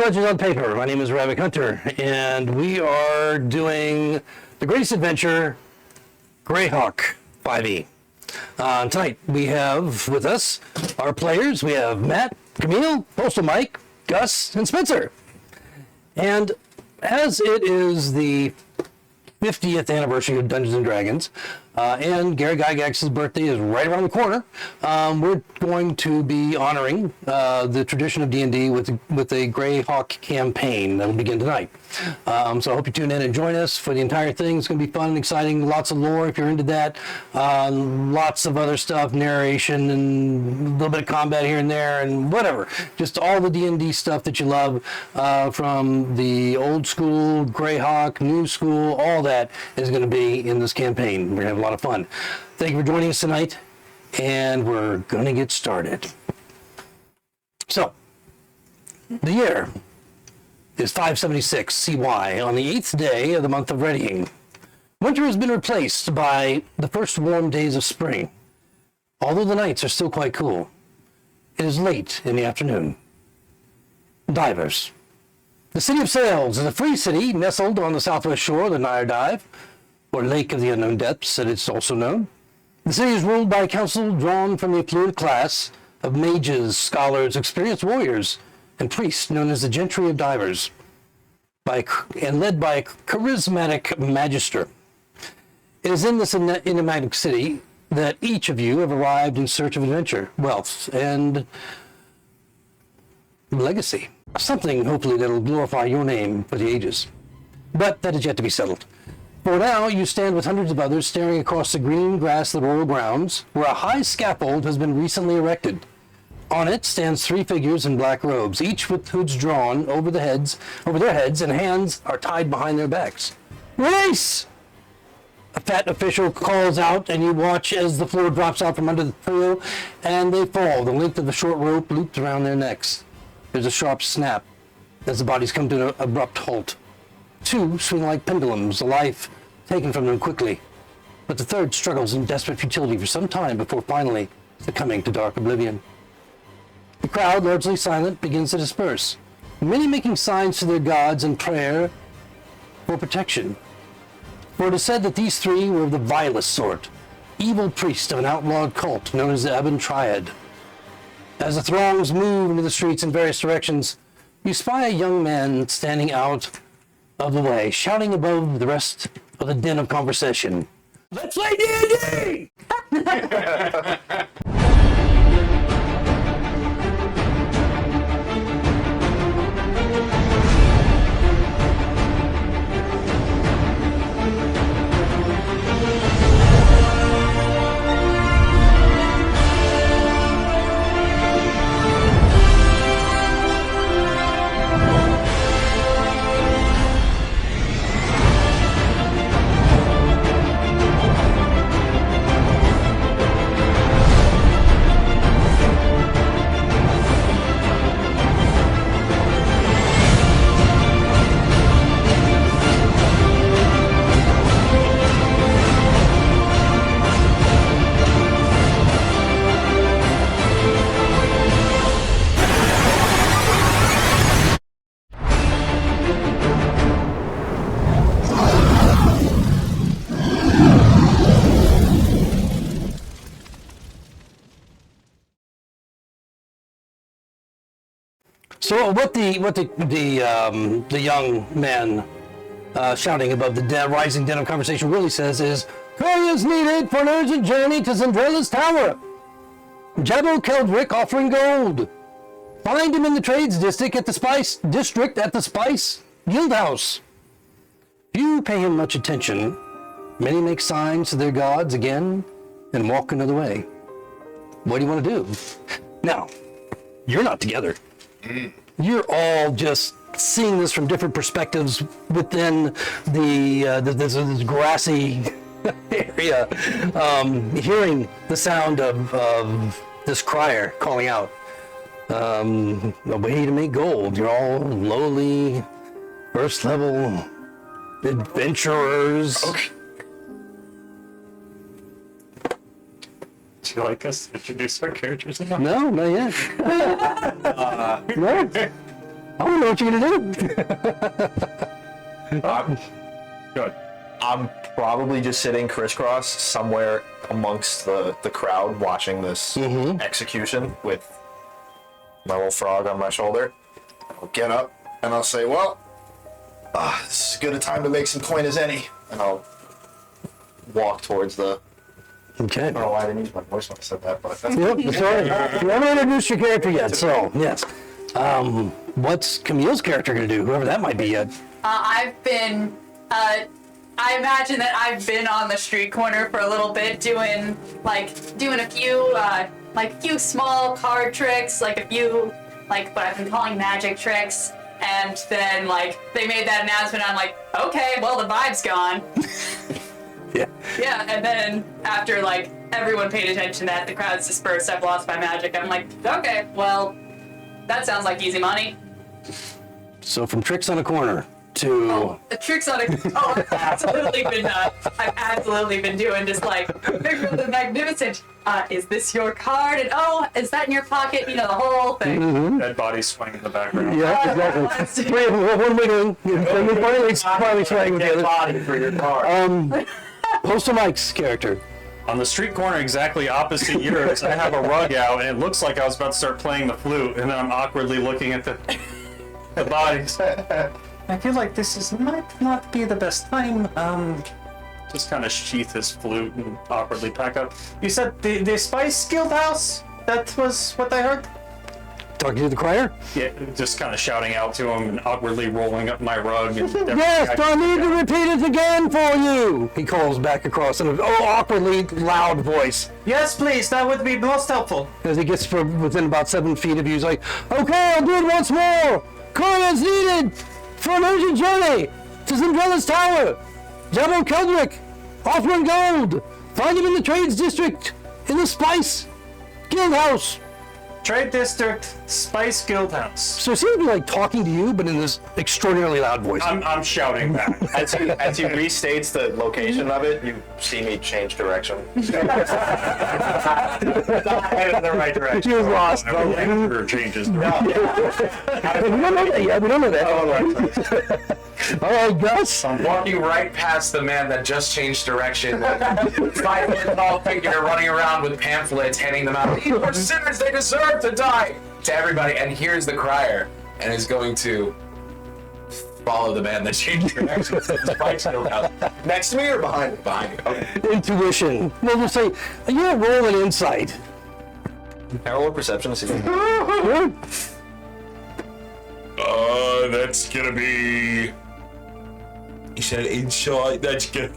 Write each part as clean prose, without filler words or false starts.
Legends on Paper. My name is Ravek Hunter, and we are doing the greatest adventure, Greyhawk 5e. Tonight we have with us our players. We have Matt, Camille, Postal Mike, Gus, and Spencer. And as it is the 50th anniversary of Dungeons and Dragons, and Gary Gygax's birthday is right around the corner, we're going to be honoring the tradition of D&D with a Greyhawk campaign that will begin tonight. So I hope you tune in and join us for the entire thing. It's going to be fun and exciting. Lots of lore if you're into that. Lots of other stuff, narration, and a little bit of combat here and there, and whatever. Just all the D&D stuff that you love, from the old school, Greyhawk, new school, all that is going to be in this campaign. We're going to have a lot of fun. Thank you for joining us tonight, and we're going to get started. So, the year is 576 CY on the 8th day of the month of readying. Winter has been replaced by the first warm days of spring, although the nights are still quite cool. It is late in the afternoon. Dyvers. The city of Sails is a free city nestled on the southwest shore of the Nile Dive, or Lake of the Unknown Depths, as it's also known. The city is ruled by a council drawn from the affluent class of mages, scholars, experienced warriors, and priests known as the Gentry of Dyvers, and led by a charismatic magister. It is in this enigmatic city that each of you have arrived in search of adventure, wealth, and legacy. Something, hopefully, that will glorify your name for the ages. But that is yet to be settled. For now, you stand with hundreds of others staring across the green grass of the royal grounds, where a high scaffold has been recently erected. On it stands three figures in black robes, each with hoods drawn over their heads, and hands are tied behind their backs. Race! A fat official calls out, and you watch as the floor drops out from under the trio, and they fall, the length of the short rope looped around their necks. There's a sharp snap as the bodies come to an abrupt halt. Two swing like pendulums, a life taken from them quickly, but the third struggles in desperate futility for some time before finally succumbing to dark oblivion. The crowd, largely silent, begins to disperse, many making signs to their gods in prayer for protection. For it is said that these three were of the vilest sort, evil priests of an outlawed cult known as the Ebon Triad. As the throngs move into the streets in various directions, you spy a young man standing out of the way, shouting above the rest of the din of conversation. Let's play D&D! So what the young man shouting above the rising din of conversation really says is, "Courier is needed for an urgent journey to Zendrela's tower. Jabbo Keldrick offering gold. Find him in the trades district at the Spice Guild House." Few pay him much attention. Many make signs to their gods again and walk another way. What do you want to do? Now, you're not together. You're all just seeing this from different perspectives within this grassy area, hearing the sound of this crier calling out, a way to make gold. You're all lowly, first level adventurers. Okay. Do you like us to introduce our characters? No, not yet. No. I don't know what you're gonna do. Good. I'm probably just sitting crisscross somewhere amongst the crowd watching this execution with my little frog on my shoulder. I'll get up and I'll say, well, this is as good a time to make some coin as any. And I'll walk towards the... Okay. I don't know why I didn't use my voice when I said that, but... Yep, sorry. You haven't introduced your character yet, so, yes. What's Camille's character gonna do, whoever that might be yet? I imagine that I've been on the street corner for a little bit doing a few small card tricks, like a few, like what I've been calling magic tricks. And then, like, they made that announcement, I'm like, okay, well, the vibe's gone. Yeah. Yeah, and then after, like, everyone paid attention to that, the crowd's dispersed, I've lost my magic, I'm like, okay, well, that sounds like easy money. So from tricks on a corner to... The tricks on I've absolutely been doing just like, Victor the Magnificent, is this your card? And is that in your pocket? You know, the whole thing. Dead body swing in the background. Yeah, exactly. Wait, what are we doing? You're finally swaying with the other. body for your card. Postal Mike's character. On the street corner exactly opposite yours, I have a rug out, and it looks like I was about to start playing the flute, and then I'm awkwardly looking at the bodies. I feel like might not be the best time. Just kind of sheath his flute and awkwardly pack up. You said the Spice Guild House? That was what I heard? Talking to the crier? Yeah, just kind of shouting out to him and awkwardly rolling up my rug. And Yes, do I need to repeat it again for you? He calls back across in an awkwardly loud voice. Yes, please, that would be most helpful. As he gets within about 7 feet of you, he's like, okay, I'll do it once more. Coin is needed for an urgent journey to Zindrella's Tower. Jabbo Keldrick, offering gold. Find him in the Trades District, in the Spice Guild House. Trade District, Spice Guild House. So he seems to be like talking to you, but in this extraordinarily loud voice. I'm shouting back. As he restates the location of it, you see me change direction. Headed in the right direction. He was lost. The language changes. We don't know that yet. We don't know that. All right, Gus. I'm walking right past the man that just changed direction. 5 foot tall figure running around with pamphlets, handing them out. These were sinners, they deserve to die! To everybody, and here's the crier, and is going to follow the man that changed direction to the Spice Guild House. Next to me or behind me? Behind you. Okay. Intuition. We'll just say, you're rolling insight. Parallel perception to see. That's gonna be... You said insight, that's gonna...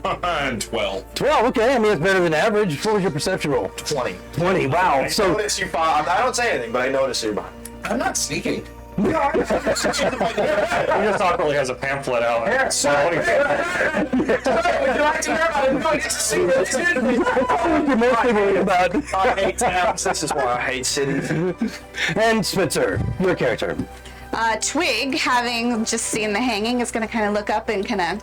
12. 12, okay. I mean, it's better than average. What was your perception roll? 20. 20, wow. I So, notice you behind. I don't say anything, but I notice you're behind. I'm not sneaking. He just awkwardly has a pamphlet out. Would you like to hear about it? No, I get to see this. you're mostly worried about. I hate towns. This is why I hate cities. And Spencer, your character. Twig, having just seen the hanging, is going to kind of look up and kind of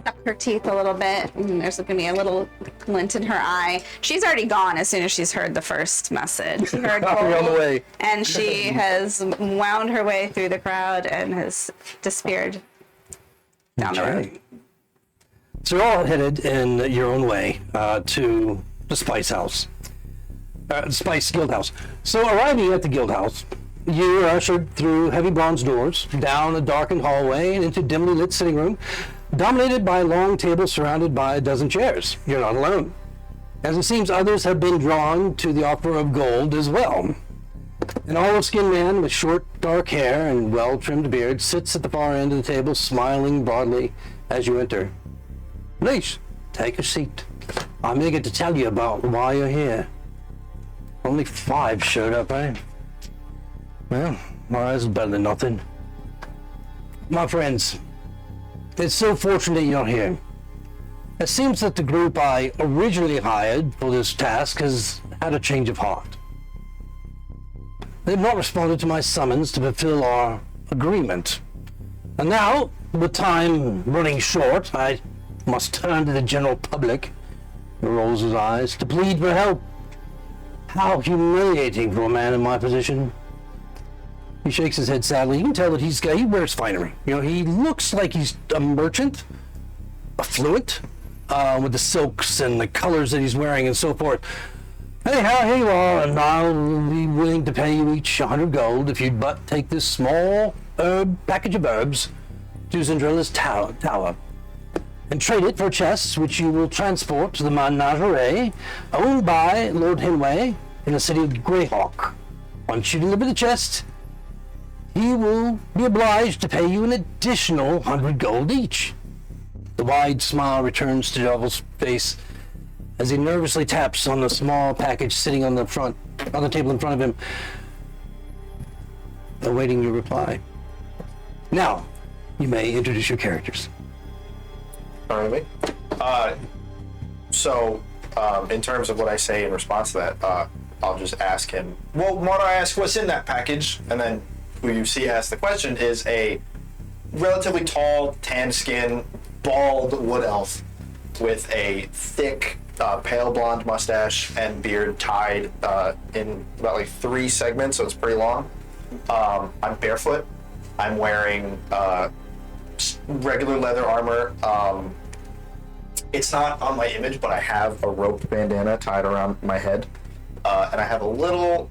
suck her teeth a little bit. And there's going to be a little glint in her eye. She's already gone as soon as she's heard the first message. She heard You're on the way. and she has wound her way through the crowd and has disappeared down the road. So you're all headed in your own way to the Spice House. Spice Guild House. So arriving at the Guild House, you are ushered through heavy bronze doors, down a darkened hallway, and into dimly lit sitting room, dominated by a long table surrounded by a dozen chairs. You're not alone, as it seems others have been drawn to the offer of gold as well. An olive-skinned man with short, dark hair and well-trimmed beard sits at the far end of the table, smiling broadly as you enter. Please, take a seat. I'm eager to tell you about why you're here. Only 5 showed up, eh? Well, this is better than nothing. My friends, it's so fortunate you're here. It seems that the group I originally hired for this task has had a change of heart. They've not responded to my summons to fulfill our agreement. And now, with time running short, I must turn to the general public, he rolls his eyes, to plead for help. How humiliating for a man in my position. He shakes his head sadly. You can tell that he wears finery. You know, he looks like he's a merchant, affluent, with the silks and the colors that he's wearing and so forth. Anyhow, here you are, and I'll be willing to pay you each 100 gold if you'd but take this small package of herbs to Zendrilla's tower, and trade it for chests which you will transport to the menagerie owned by Lord Henway in the city of Greyhawk. Once you deliver the chest, he will be obliged to pay you an additional 100 gold each. The wide smile returns to Devil's face as he nervously taps on the small package sitting on the table in front of him, awaiting your reply. Now, you may introduce your characters. Pardon me? In terms of what I say in response to that, I'll just ask him, well, why don't I ask what's in that package? And then who you see ask the question is a relatively tall, tan skin, bald wood elf with a thick, pale blonde mustache and beard tied in about like 3 segments, so it's pretty long. I'm barefoot. I'm wearing regular leather armor. It's not on my image, but I have a rope bandana tied around my head, and I have a little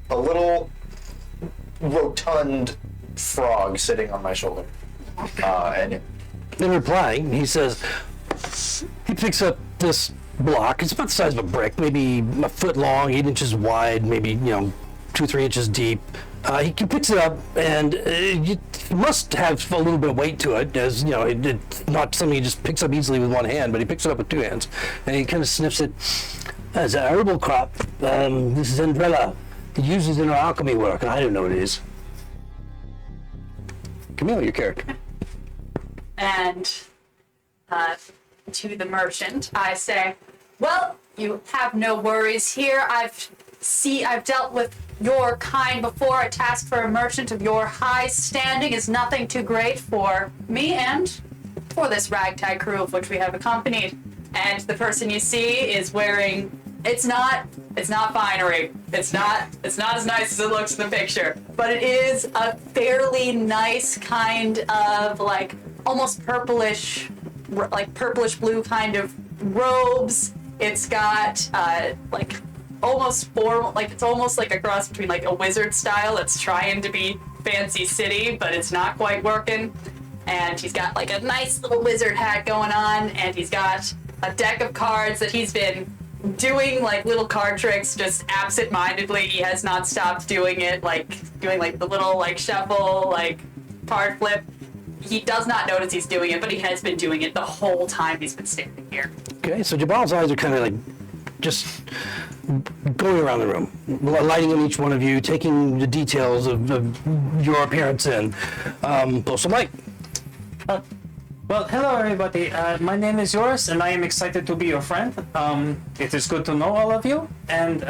rotund frog sitting on my shoulder. And In reply, he says, he picks up this block. It's about the size of a brick, maybe a foot long, 8 inches wide, maybe 2-3 inches deep. He picks it up, and it must have a little bit of weight to it, as it's not something he just picks up easily with one hand, but he picks it up with 2 hands, and he kind of sniffs it. As a herbal crop, this is Andrella. He uses it in our alchemy work, and I don't know what it is. Camille, your character. And to the merchant, I say, well, you have no worries here. I've dealt with your kind before. A task for a merchant of your high standing is nothing too great for me and for this ragtag crew of which we have accompanied. And the person you see is wearing, it's not finery. It's not as nice as it looks in the picture, but it is a fairly nice kind of like almost purplish blue kind of robes. It's got almost formal, it's almost like a cross between like a wizard style that's trying to be fancy city, but it's not quite working. And he's got like a nice little wizard hat going on, and he's got a deck of cards that he's been doing like little card tricks just absent-mindedly. He has not stopped doing it, doing the little shuffle, card flip. He does not notice he's doing it, but he has been doing it the whole time he's been standing here. Okay, so Jabal's eyes are kind of just going around the room, lighting on each one of you, taking the details of your appearance in. So Mike. Well, hello everybody. My name is Joris, and I am excited to be your friend. It is good to know all of you. And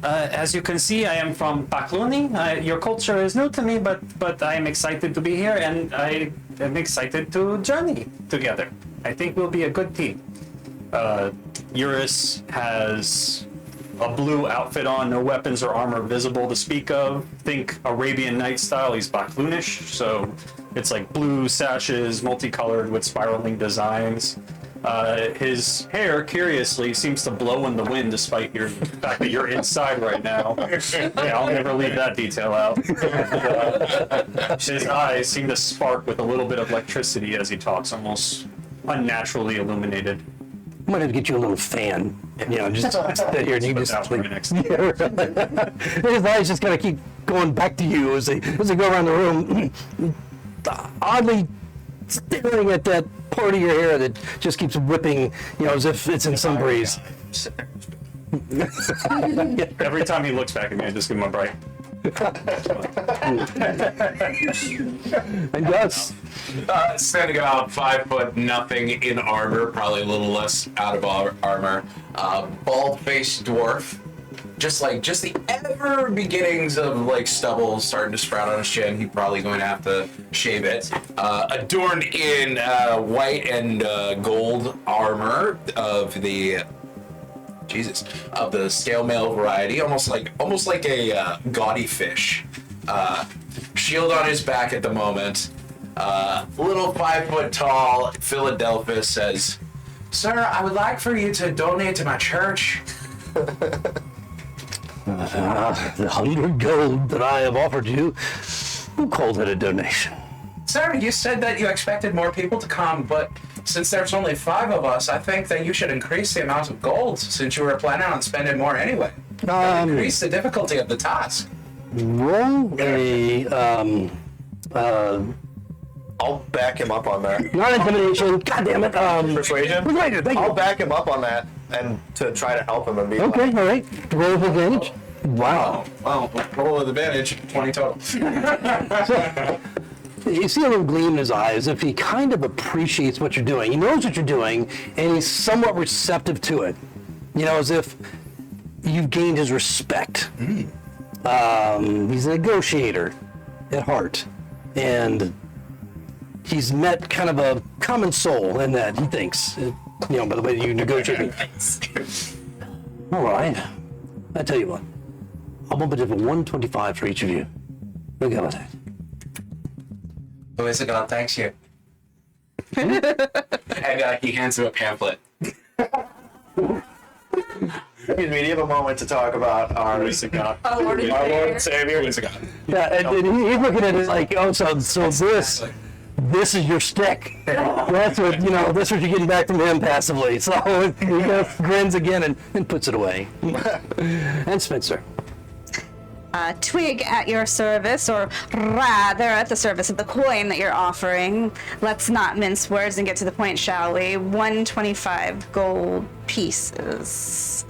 as you can see, I am from Pakluni. Your culture is new to me, but I am excited to be here, and I am excited to journey together. I think we'll be a good team. Joris has a blue outfit on, no weapons or armor visible to speak of. Think Arabian Night style. He's Baklunish, so it's like blue sashes, multicolored with spiraling designs. His hair, curiously, seems to blow in the wind despite the fact that you're inside right now. Yeah, I'll never leave that detail out. His eyes seem to spark with a little bit of electricity as he talks, almost unnaturally illuminated. I might have to get you a little fan. Just sit here and you just Right next to you. his eyes just kind of keep going back to you as they go around the room, oddly staring at that part of your hair that just keeps whipping, as if it's in some breeze. Every time he looks back at me, I just give him a bright. And Gus. Standing about 5 foot, nothing in armor, probably a little less out of armor. Bald-faced dwarf, just the ever beginnings of stubble starting to sprout on his chin. He's probably going to have to shave it. Adorned in white and gold armor of the scale mail variety, almost like a gaudy fish. shield on his back at the moment. Little 5 foot tall Philadelphia says, "Sir, I would like for you to donate to my church." The 100 gold that I have offered you, who called it a donation? Sir, you said that you expected more people to come, but since there's only 5 of us, I think that you should increase the amount of gold since you were planning on spending more anyway. Increase the difficulty of the task. Roll a, I'll back him up on that. not intimidation, god damn it, Persuasion? persuasion, thank I'll you. back him up on that and to try to help him and be Okay, like, all right, roll with advantage. Wow. Well, roll with advantage, 20 total. You see a little gleam in his eye as if he kind of appreciates what you're doing. He knows what you're doing, and he's somewhat receptive to it. You know, as if you've gained his respect. He's a negotiator at heart, and he's met kind of a common soul in that, he thinks, by the way that you negotiate. All right, I tell you what, I'll bump it up to 125 for each of you. Look at that. Who is it, God? Thanks you. And he hands him a pamphlet. excuse me, do you have a moment to talk about our Lord our Lord and Savior? Who is it, God? Yeah, and he's looking at it like, oh, so this is your stick. That's what that's what you're getting back from him passively. So he just grins again and puts it away. And Spencer. Twig at your service, or rather at the service of the coin that you're offering. Let's not mince words and get to the point, shall we? 125 gold pieces.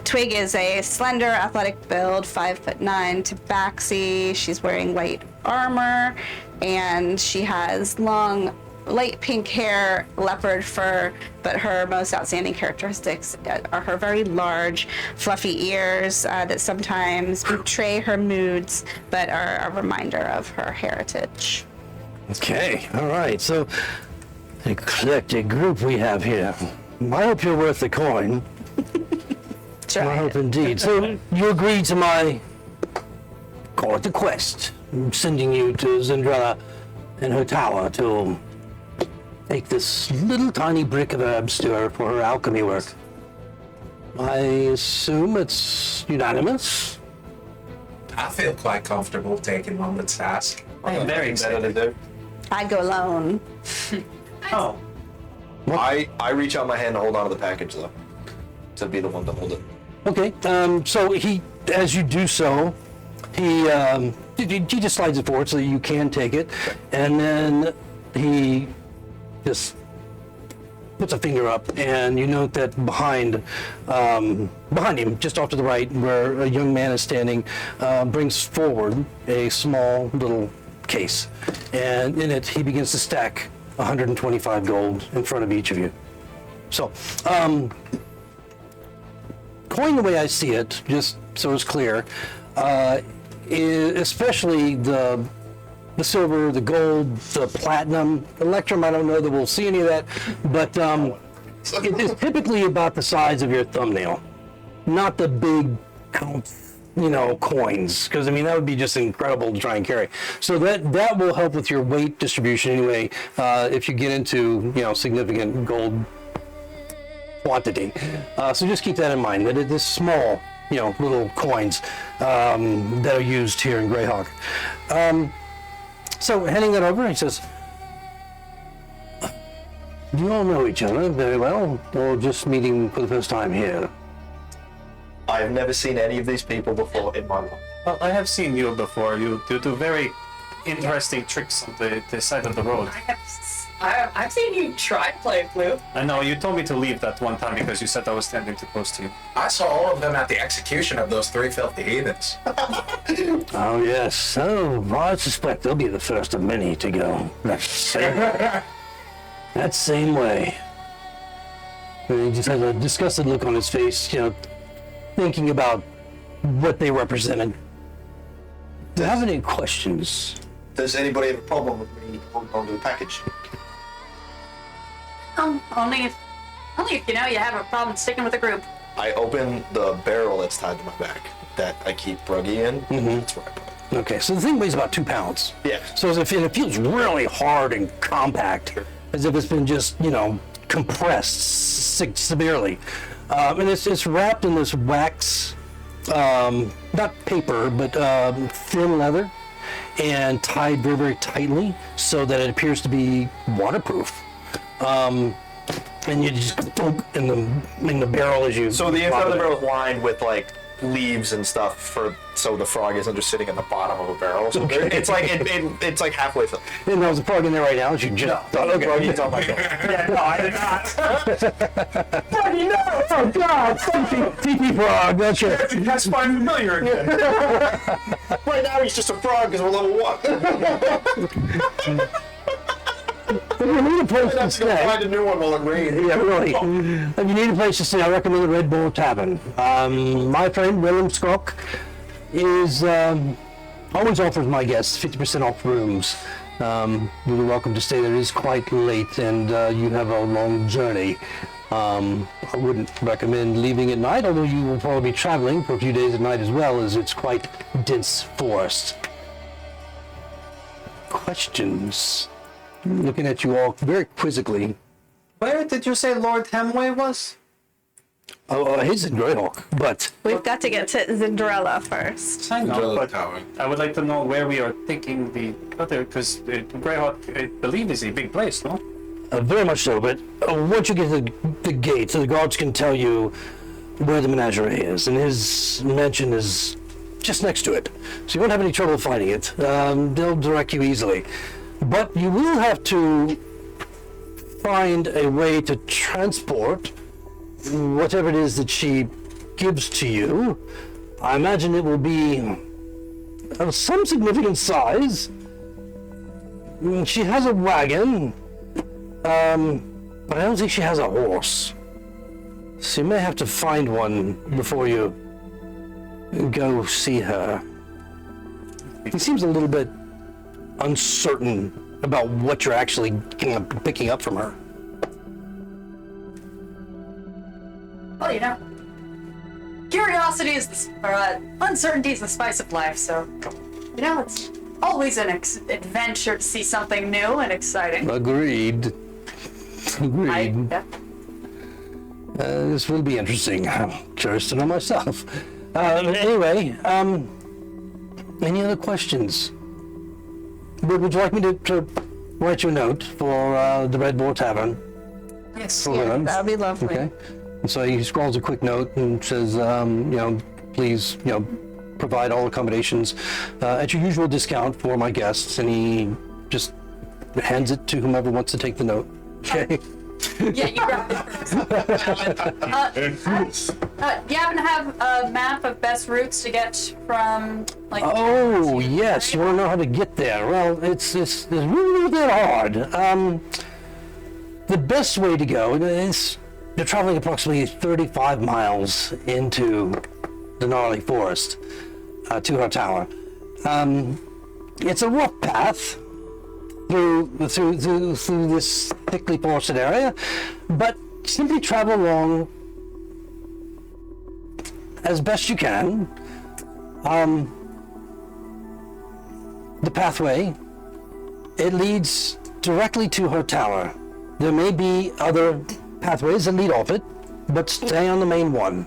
Twig is a slender, athletic build, 5'9" tabaxi. She's wearing white armor, and she has long, light pink hair, leopard fur, but her most outstanding characteristics are her very large, fluffy ears that sometimes betray her moods, but are a reminder of her heritage. Okay, all right. So, eclectic group we have here. I hope you're worth the coin. I hope indeed. So you agreed to my, call it the quest. I'm sending you to Zendralla and her tower to take this little tiny brick of herbs to her for her alchemy work. I assume it's unanimous? I feel quite comfortable taking on the task. I am very excited. I'd go alone. Oh, I reach out my hand to hold on to the package though, to be the one to hold it. Okay, so he, as you do so, he just slides it forward so that you can take it, and then he just puts a finger up, and you note that behind him, just off to the right, where a young man is standing, brings forward a small little case, and in it he begins to stack 125 gold in front of each of you. So, coin the way I see it, just so it's clear, especially the silver, the gold, the platinum, electrum, I don't know that we'll see any of that, but it is typically about the size of your thumbnail, not the big, coins, because I mean that would be just incredible to try and carry. So that will help with your weight distribution anyway, if you get into significant gold quantity. So just keep that in mind, that it is small, little coins that are used here in Greyhawk. So handing that over, he says, "Do you all know each other very well, or just meeting for the first time here?" I've never seen any of these people before in my life. well, I have seen you before. You do very interesting tricks on the side of the road. I've seen you try to play flute. I know, you told me to leave that one time because you said I was standing too close to you. I saw all of them at the execution of those 3 filthy heathens. Oh yes, so I suspect they'll be the first of many to go. That same way. And he just has a disgusted look on his face, thinking about what they represented. Do you have any questions? Does anybody have a problem with me holding onto the package? Only if you have a problem sticking with the group. I open the barrel that's tied to my back that I keep Bruggy in. That's where I put it. Okay, so the thing weighs about 2 pounds. Yeah. So as if it feels really hard and compact, as if it's been just, compressed severely. And it's wrapped in this wax, not paper, but thin leather, and tied very, very tightly so that it appears to be waterproof. And you just thump in the barrel as you. So the inside of the barrel is lined with like leaves and stuff so the frog isn't just sitting in the bottom of a barrel. So it's like it's like halfway filled. And there's a frog in there right now. You just thought, okay. Froggy's on my shoulder. Yeah, no, I did not. Froggy, no! Oh God! TP frog. That's it. That's my familiar again. Right now he's just a frog because we're level 1. If you need a place to Let's go stay. find a new one while it rains. Yeah, really. If you need a place to stay, I recommend the Red Bull Tavern. My friend Willem Skok is always offers my guests 50% off rooms. You're welcome to stay there. It is quite late, and you have a long journey. I wouldn't recommend leaving at night, although you will probably be traveling for a few days at night as well, as it's quite dense forest. Questions? Looking at you all very quizzically. Where did you say Lord Hemway was? He's in Greyhawk, but We've got to get to Zindrella first. I know, Driller but Tower. I would like to know where we are thinking the other, because Greyhawk, I believe, is a big place, no? very much so. But once you get to the gates, the guards can tell you where the menagerie is, and his mansion is just next to it, so you won't have any trouble finding it. They'll direct you easily. But you will have to find a way to transport whatever it is that she gives to you. I imagine it will be of some significant size. She has a wagon, but I don't think she has a horse. So you may have to find one before you go see her. He seems a little bit uncertain about what you're actually picking up from her. Well, curiosity is uncertainty is the spice of life. So, it's always an adventure to see something new and exciting. Agreed. Yeah. This will be interesting. I'm curious to know myself. Anyway, any other questions? Would you like me to write you a note for the Red Bull Tavern? Yes. For Yeah, Williams? that would be lovely. Okay. And so he scrawls a quick note and says, please, provide all accommodations at your usual discount for my guests. And he just hands it to whomever wants to take the note. Okay. Yeah, you grab it first. Do you happen to have a map of best routes to get from, like... Oh, yes. You want to know how to get there. Well, it's really not that hard. The best way to go is you're traveling approximately 35 miles into the gnarly forest to her tower. It's a rough path through this thickly forested area, but simply travel along as best you can. The pathway, it leads directly to her tower. There may be other pathways that lead off it, but stay on the main one.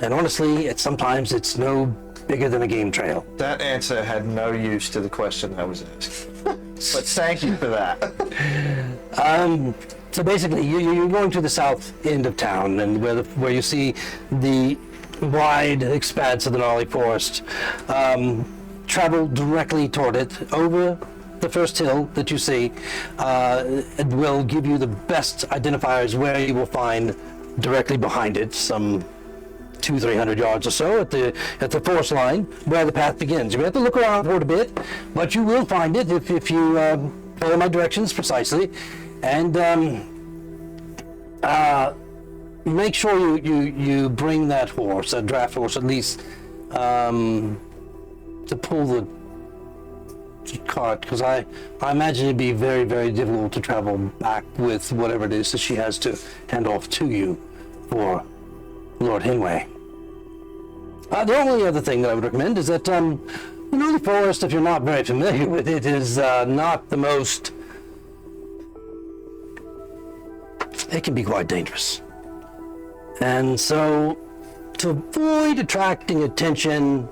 And honestly, sometimes it's no bigger than a game trail. That answer had no use to the question I was asked. But thank you for that. So basically, you're going to the south end of town, and where you see the wide expanse of the gnarly forest. Travel directly toward it, over the first hill that you see. It will give you the best identifiers where you will find directly behind it, some 200-300 yards or so at the forest line where the path begins. You have to look around for it a bit, but you will find it if you follow my directions precisely. And make sure you bring that horse, a draft horse at least, to pull the cart, because I imagine it'd be very, very difficult to travel back with whatever it is that she has to hand off to you for Lord Henway. The only other thing that I would recommend is that You know, the forest, if you're not very familiar with it, is not the most... It can be quite dangerous. And so, to avoid attracting attention,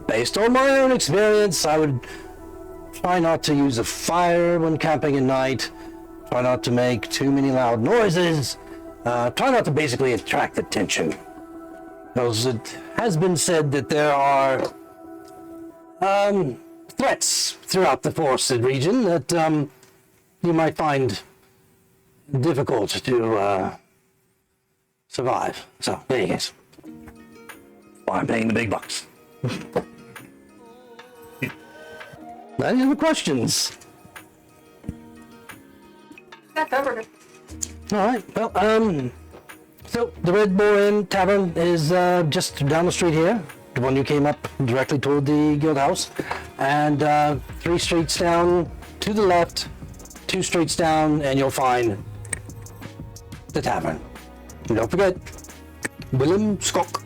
based on my own experience, I would try not to use a fire when camping at night, try not to make too many loud noises, try not to basically attract attention. Because it has been said that there are threats throughout the forested region that you might find difficult to survive. So, there you go. Why I'm paying the big bucks. Any other questions? That covered it. All right. Well, so the Red Bull Inn Tavern is just down the street here. The one you came up directly toward the guild house, and 3 streets down to the left, 2 streets down, and you'll find the tavern. And don't forget, Willem Skok.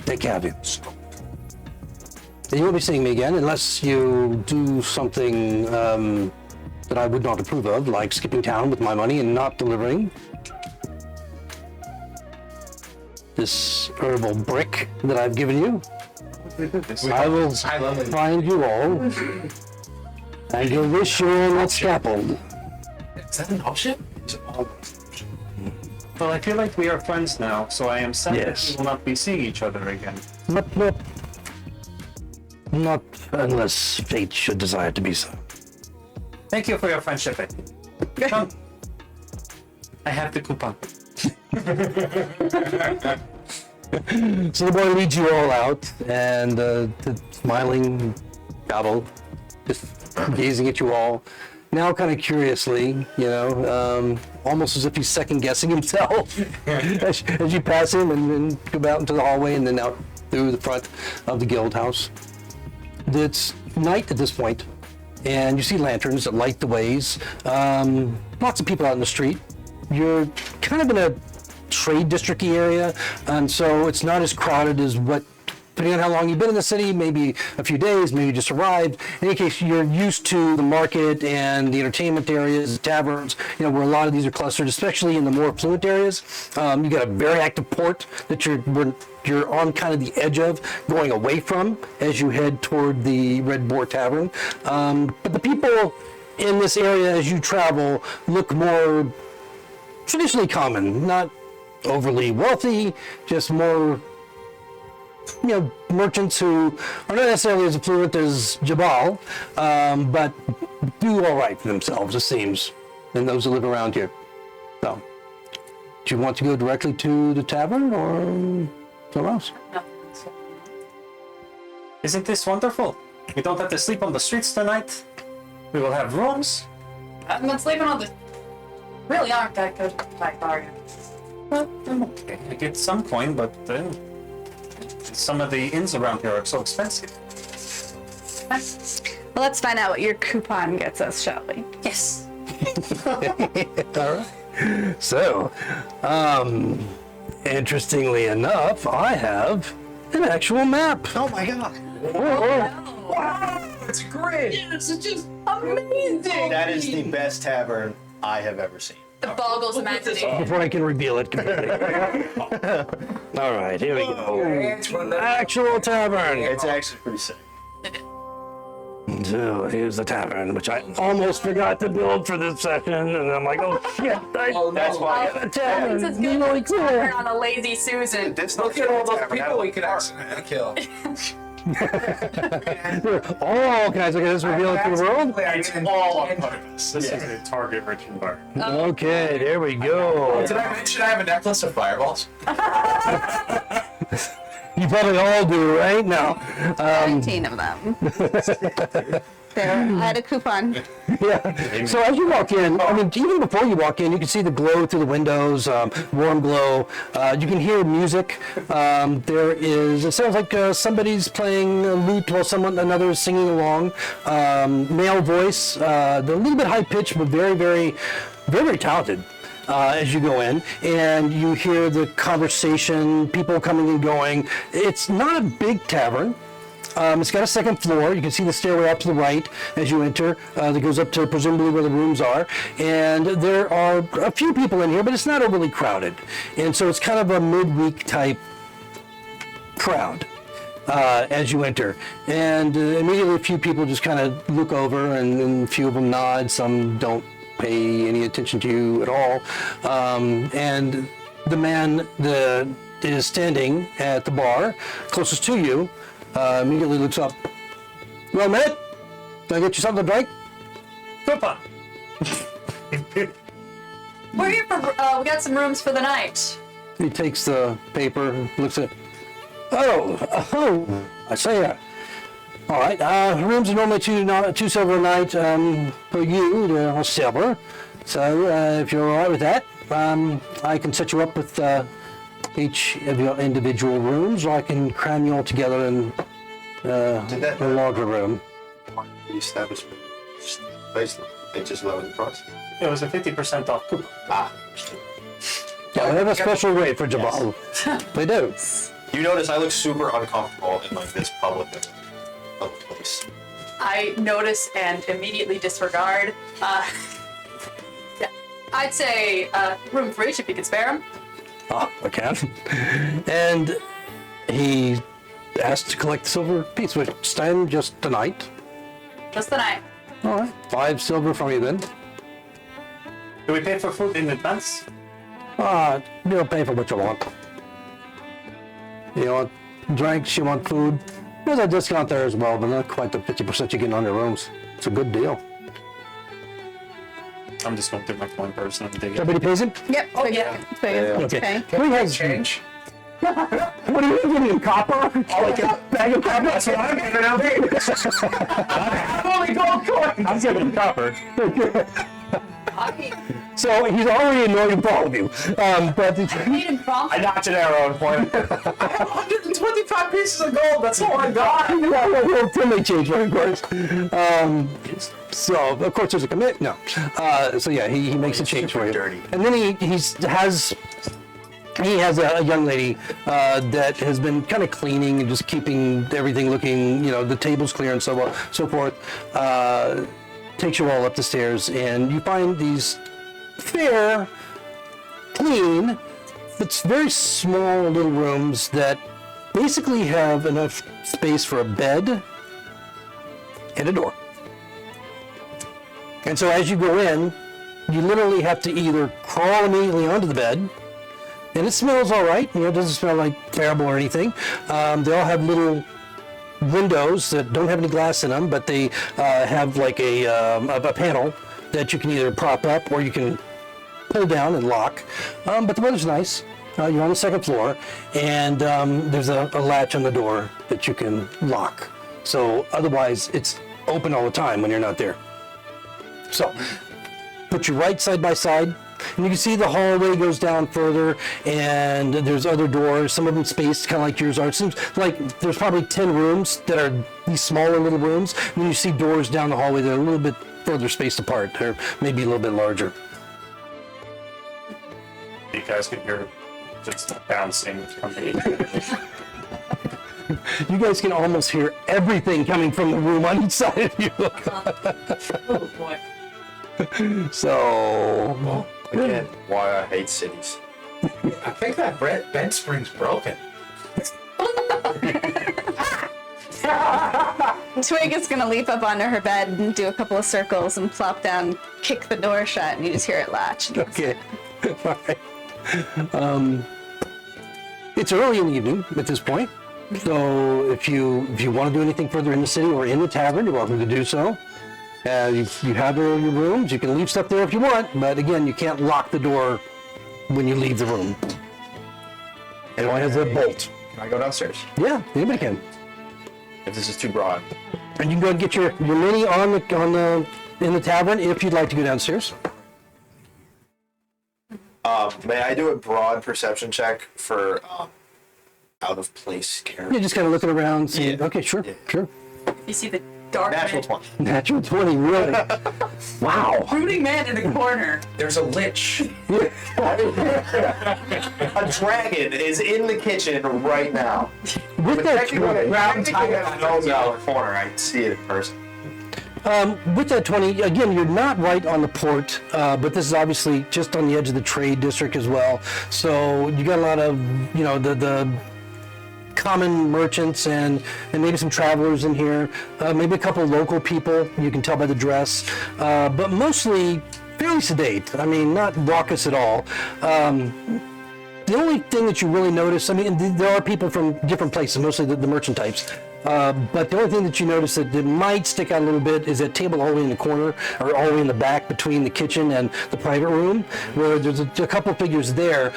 Take care of you. You won't be seeing me again unless you do something that I would not approve of, like skipping town with my money and not delivering this herbal brick that I've given you. I will find you all, and you'll wish you were not scalpeled. Is that an option? Well, I feel like we are friends now, so I am sad Yes. that we will not be seeing each other again. Not unless fate should desire to be so. Thank you for your friendship. Come. I have the coupon. So the boy leads you all out, and the smiling Gobble, just gazing at you all, now kind of curiously, almost as if he's second guessing himself as you pass him and go out into the hallway and then out through the front of the guild house. It's night at this point, and you see lanterns that light the ways. Lots of people out in the street. You're kind of in a trade district-y area, and so it's not as crowded as what, depending on how long you've been in the city, maybe a few days, maybe you just arrived. In any case, you're used to the market and the entertainment areas, taverns, where a lot of these are clustered, especially in the more affluent areas. You got a very active port that you're on kind of the edge of, going away from as you head toward the Red Boar Tavern. But the people in this area as you travel look more traditionally common, not overly wealthy, just more merchants who are not necessarily as affluent as Jabal, but do all right for themselves, it seems, and those who live around here. So, do you want to go directly to the tavern or somewhere else? No. Isn't this wonderful? We don't have to sleep on the streets tonight. We will have rooms. I'm not sleeping on the. Really aren't that good like bargain. Well, I get some coin, but some of the inns around here are so expensive. Well, let's find out what your coupon gets us, shall we? Yes. All right. So, interestingly enough, I have an actual map. Oh my god. It's great. Yes, it's just amazing. That is the best tavern I have ever seen. The boggles imagination. Before I can reveal it completely. All right, here we go. Actual tavern. It's actually pretty sick. So here's the tavern, which I almost forgot to build for this session, and I'm like, oh shit! That's why I got The tavern. It's Be really cool. on a lazy Susan. Look at all those people we could accidentally kill. Oh, can I look at this reveal it to the world? It's all on purpose. This is a target-rich environment. Okay, there we go. Did I mention I have a necklace of fireballs? You probably all do right now. 19 of them. There, I had a coupon. Yeah. So as you walk in, I mean, even before you walk in, you can see the glow through the windows, warm glow. You can hear music. It sounds like somebody's playing a lute while another is singing along. Male voice, they're a little bit high pitched, but very, very, very, very talented. As you go in, and you hear the conversation, people coming and going. It's not a big tavern. It's got a second floor. You can see the stairway up to the right as you enter that goes up to presumably where the rooms are. And there are a few people in here, but it's not overly crowded. And so it's kind of a midweek type crowd as you enter. And immediately a few people just kind of look over, and a few of them nod. Some don't pay any attention to you at all. And the man that is standing at the bar closest to you immediately looks up. Well, Matt, can I get you something to drink? Coupon. We're here for, we got some rooms for the night. He takes the paper, looks at. Oh, I say. All right. Rooms are normally two silver a night per you, or silver. So if you're all right with that, I can set you up with each of your individual rooms, or I can cram you all together in a larger room. The establishment, basically, they just lowered the price. It was a 50% off coupon. Yeah, they have a special rate for Jabal. They do. You notice I look super uncomfortable in like this public place. I notice and immediately disregard. Yeah, I'd say room for each if you could spare them. I can. And he asked to collect the silver piece, which stand just tonight. Just the night. All right. 5 silver from you then. Do we pay for food in advance? You'll pay for what you want. You want drinks, you want food. There's a discount there as well, but not quite the 50% you get on your rooms. It's a good deal. I'm just going through my coin purse and I'm digging. Everybody pays him? Yep. Oh, yeah. Okay. Okay. Who has Change. What are you giving him? Copper? Like a bag of copper? That's what I'm giving out. I'm only gold coins. I'm giving him copper. So he's already annoyed with all of you. But I made him prompt. I knocked an arrow and pointed. I have 125 pieces of gold. That's all I got. well, till they change it, of course. So of course there's a commit. No. So yeah, he makes a change for you. Dirty. And then he has a young lady that has been kind of cleaning and just keeping everything looking, the tables clear and so forth. Takes you all up the stairs, and you find these fair, clean, but very small little rooms that basically have enough space for a bed and a door. And so as you go in, you literally have to either crawl immediately onto the bed, and it smells all right. It doesn't smell like terrible or anything. They all have little windows that don't have any glass in them, but they have like a panel that you can either prop up or you can pull down and lock. But the weather's nice. You're on the second floor, and there's a latch on the door that you can lock. So otherwise, it's open all the time when you're not there. So put you right side by side. And you can see the hallway goes down further, and there's other doors, some of them spaced kind of like yours are. It seems like there's probably 10 rooms that are these smaller little rooms, and then you see doors down the hallway that are a little bit further spaced apart, or maybe a little bit larger. You guys can hear just bouncing from the. You guys can almost hear everything coming from the room on each side of you. Oh boy. So, Again, why I hate cities. I think that bed spring's broken. Twig is gonna leap up onto her bed and do a couple of circles and plop down, kick the door shut, and you just hear it latch. okay. All right. It's early in the evening at this point, so if you want to do anything further in the city or in the tavern, you're welcome to do so. You have your rooms. You can leave stuff there if you want, but again, you can't lock the door when you leave the room. It only has a bolt. Can I go downstairs? Yeah, anybody can. If this is too broad. And you can go and get your mini in the tavern if you'd like to go downstairs. May I do a broad perception check for out of place character? You're just kind of looking around, seeing. Yeah. Okay, sure, Yeah. sure. You see the dark Natural man, 20. Natural 20, really? Wow. brooding man in the corner. There's a lich. A dragon is in the kitchen right now. with that Ground time. Out the corner, I see it in person. with that 20, again, you're not right on the port, but this is obviously just on the edge of the trade district as well. So you got a lot of, the common merchants and maybe some travelers in here, maybe a couple of local people, you can tell by the dress, but mostly fairly sedate. I mean, not raucous at all. The only thing that you really notice, I mean, there are people from different places, mostly the merchant types, but the only thing that you notice that might stick out a little bit is that table all the way in the corner, or all the way in the back between the kitchen and the private room, where there's a couple figures there,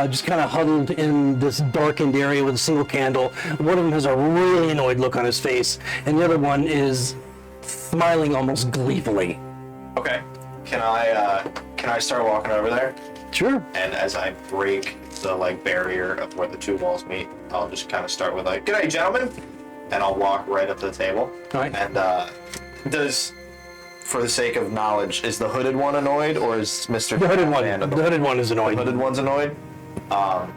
just kind of huddled in this darkened area with a single candle. One of them has a really annoyed look on his face, and the other one is smiling almost gleefully. Okay. Can I start walking over there? Sure. And as I break the barrier of where the two walls meet, I'll just kind of start with "G'day, gentlemen," and I'll walk right up to the table. All right. And for the sake of knowledge, is the hooded one annoyed, or is Mr. The hooded one. Man The hooded one is annoyed. The hooded one's annoyed? I'll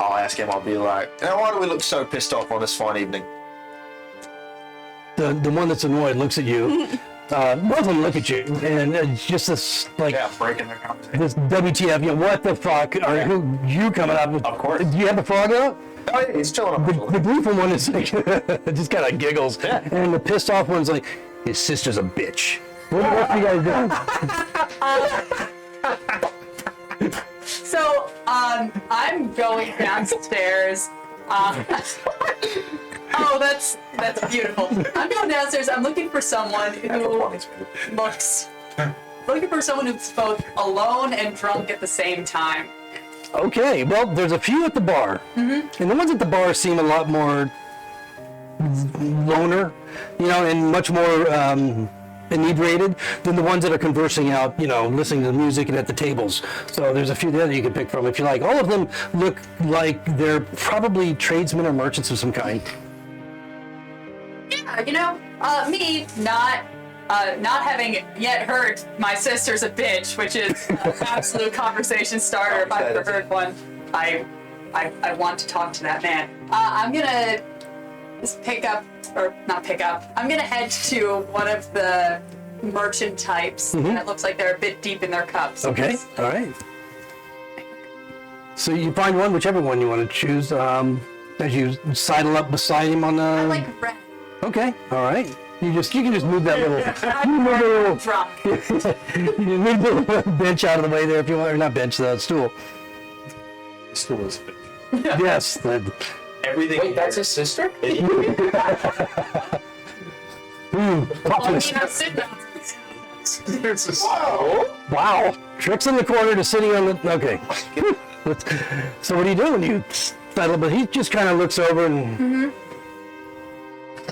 ask him. I'll be like, "Why do we look so pissed off on this fine evening?" The one that's annoyed looks at you. Both of them look at you, and it's just this Breaking their conversation. this WTF? What the fuck? Are who you coming up with? Of course. Do you have the frog out? Oh, yeah, he's chilling on my shoulder. The gleeful one is like, just kind of giggles, and the pissed off one's like, his sister's a bitch. What are you guys doing? So, I'm going downstairs. Oh, that's beautiful. I'm going downstairs. I'm looking for someone who looks, looking for someone who's both alone and drunk at the same time. Okay, well, there's a few at the bar, and the ones at the bar seem a lot more loner, and much more inebriated than the ones that are conversing out, listening to the music and at the tables. So there's a few there that you can pick from if you like. All of them look like they're probably tradesmen or merchants of some kind. Yeah, me not having yet heard my sister's a bitch, which is an absolute conversation starter. If I've ever heard one, I want to talk to that man. I'm gonna just I'm gonna head to one of the merchant types, and it looks like they're a bit deep in their cups. Okay, all right. So you find one, whichever one you want to choose, as you sidle up beside him on the... I like red. Okay, all right. You can just move that little... Drunk. You move the little bench out of the way there if you want, or not bench, the stool. The stool is fit. Yes. Everything. Wait, that's his sister? Wow. Tricks in the corner to sitting on the... Okay. So what do you do when you settle? But he just kind of looks over and...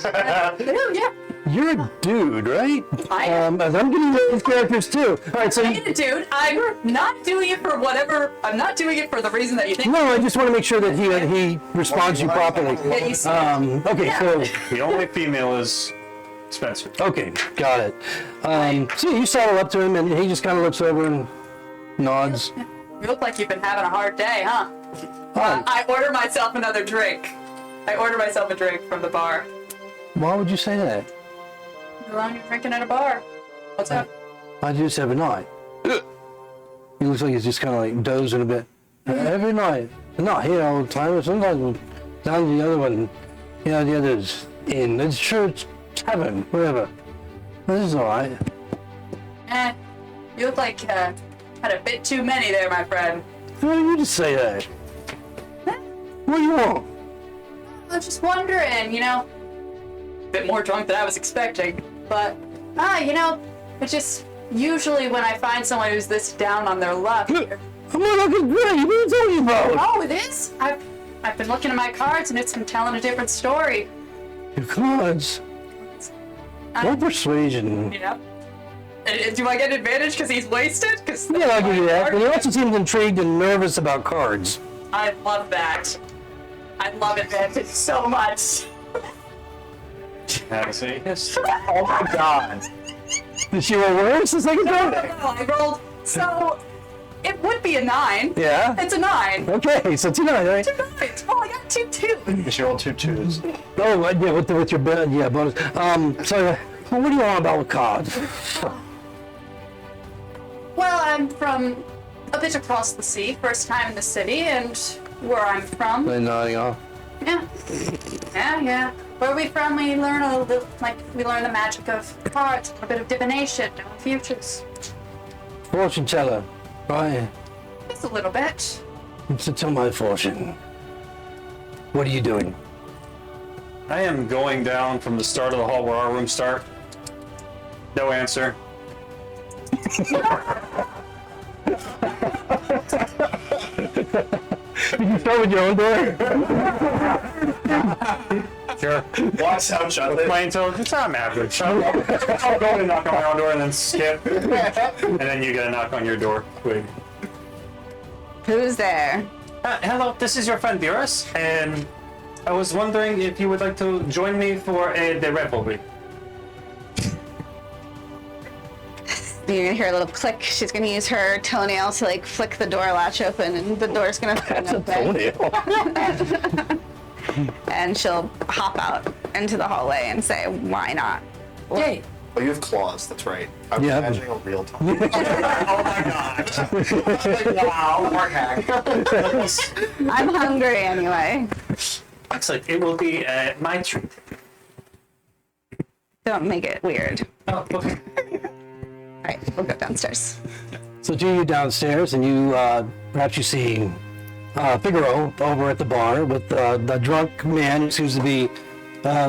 Yeah. You're a dude, right? I am. As I'm getting these characters too. All right, so... Dude, I'm not doing it for whatever. I'm not doing it for the reason that you think. No, I just want to make sure that he responds to you properly. Yeah, you see. Okay, Yeah. so... The only female is Spencer. Okay, got it. So you saddle up to him, and he just kind of looks over and nods. You look like you've been having a hard day, huh? I order myself another drink. I order myself a drink from the bar. Why would you say that? How long you drinking at a bar? What's up? I just every night. He looks like he's just kind of like dozing a bit. Every night. Not here all the time. Sometimes down the other one. The other's in the church, tavern, whatever. This is all right. You look like had a bit too many there, my friend. Why do you just say that? What do you want? I was just wondering, a bit more drunk than I was expecting. But, it's just usually when I find someone who's this down on their luck. I'm not looking great. What are you talking about? Oh, it is? I've been looking at my cards and it's been telling a different story. Your cards. No persuasion. Do I get an advantage because he's wasted? Yeah, I'll give you that. But he also seems intrigued and nervous about cards. I love that. I love advantage so much. Have a seat. Oh my god. Did she roll worse the second time? I rolled. So, It would be a 9. Yeah? It's a 9. Okay, so 2-9, right? 2 9s. Oh, I got 2 2. It's your old 2-2s. Oh, yeah, with your bonus. So, what do you want about with cards? Well, I'm from a bit across the sea. First time in the city, and where I'm from. They're nodding off. Yeah. Yeah. Where we from, we learn a little, we learn the magic of cards, a bit of divination, knowing futures. Fortune teller. Right. Just a little bit. So tell my fortune. What are you doing? I am going down from the start of the hall where our rooms start. No answer. Did you start with your own door? Sure. Watch out, shut With my intelligence, I'm average. I'll go and knock on my own door and then skip. And then you get a knock on your door. Wait. Who's there? Hello, this is your friend Dyvers, and I was wondering if you would like to join me for the revelry. You're gonna hear a little click. She's gonna use her toenail to like flick the door latch open, and the door's gonna That's a open. toenail. And she'll hop out into the hallway and say, "Why not?" Yay. Oh, you have claws, that's right. I was Yeah. imagining a real time. Oh my god! Wow, more hack. I'm hungry anyway. Excellent. It will be my treat. Don't make it weird. Oh, okay. All right, we'll go downstairs. So two of you downstairs, and you perhaps you see Figaro over at the bar with the drunk man who seems to be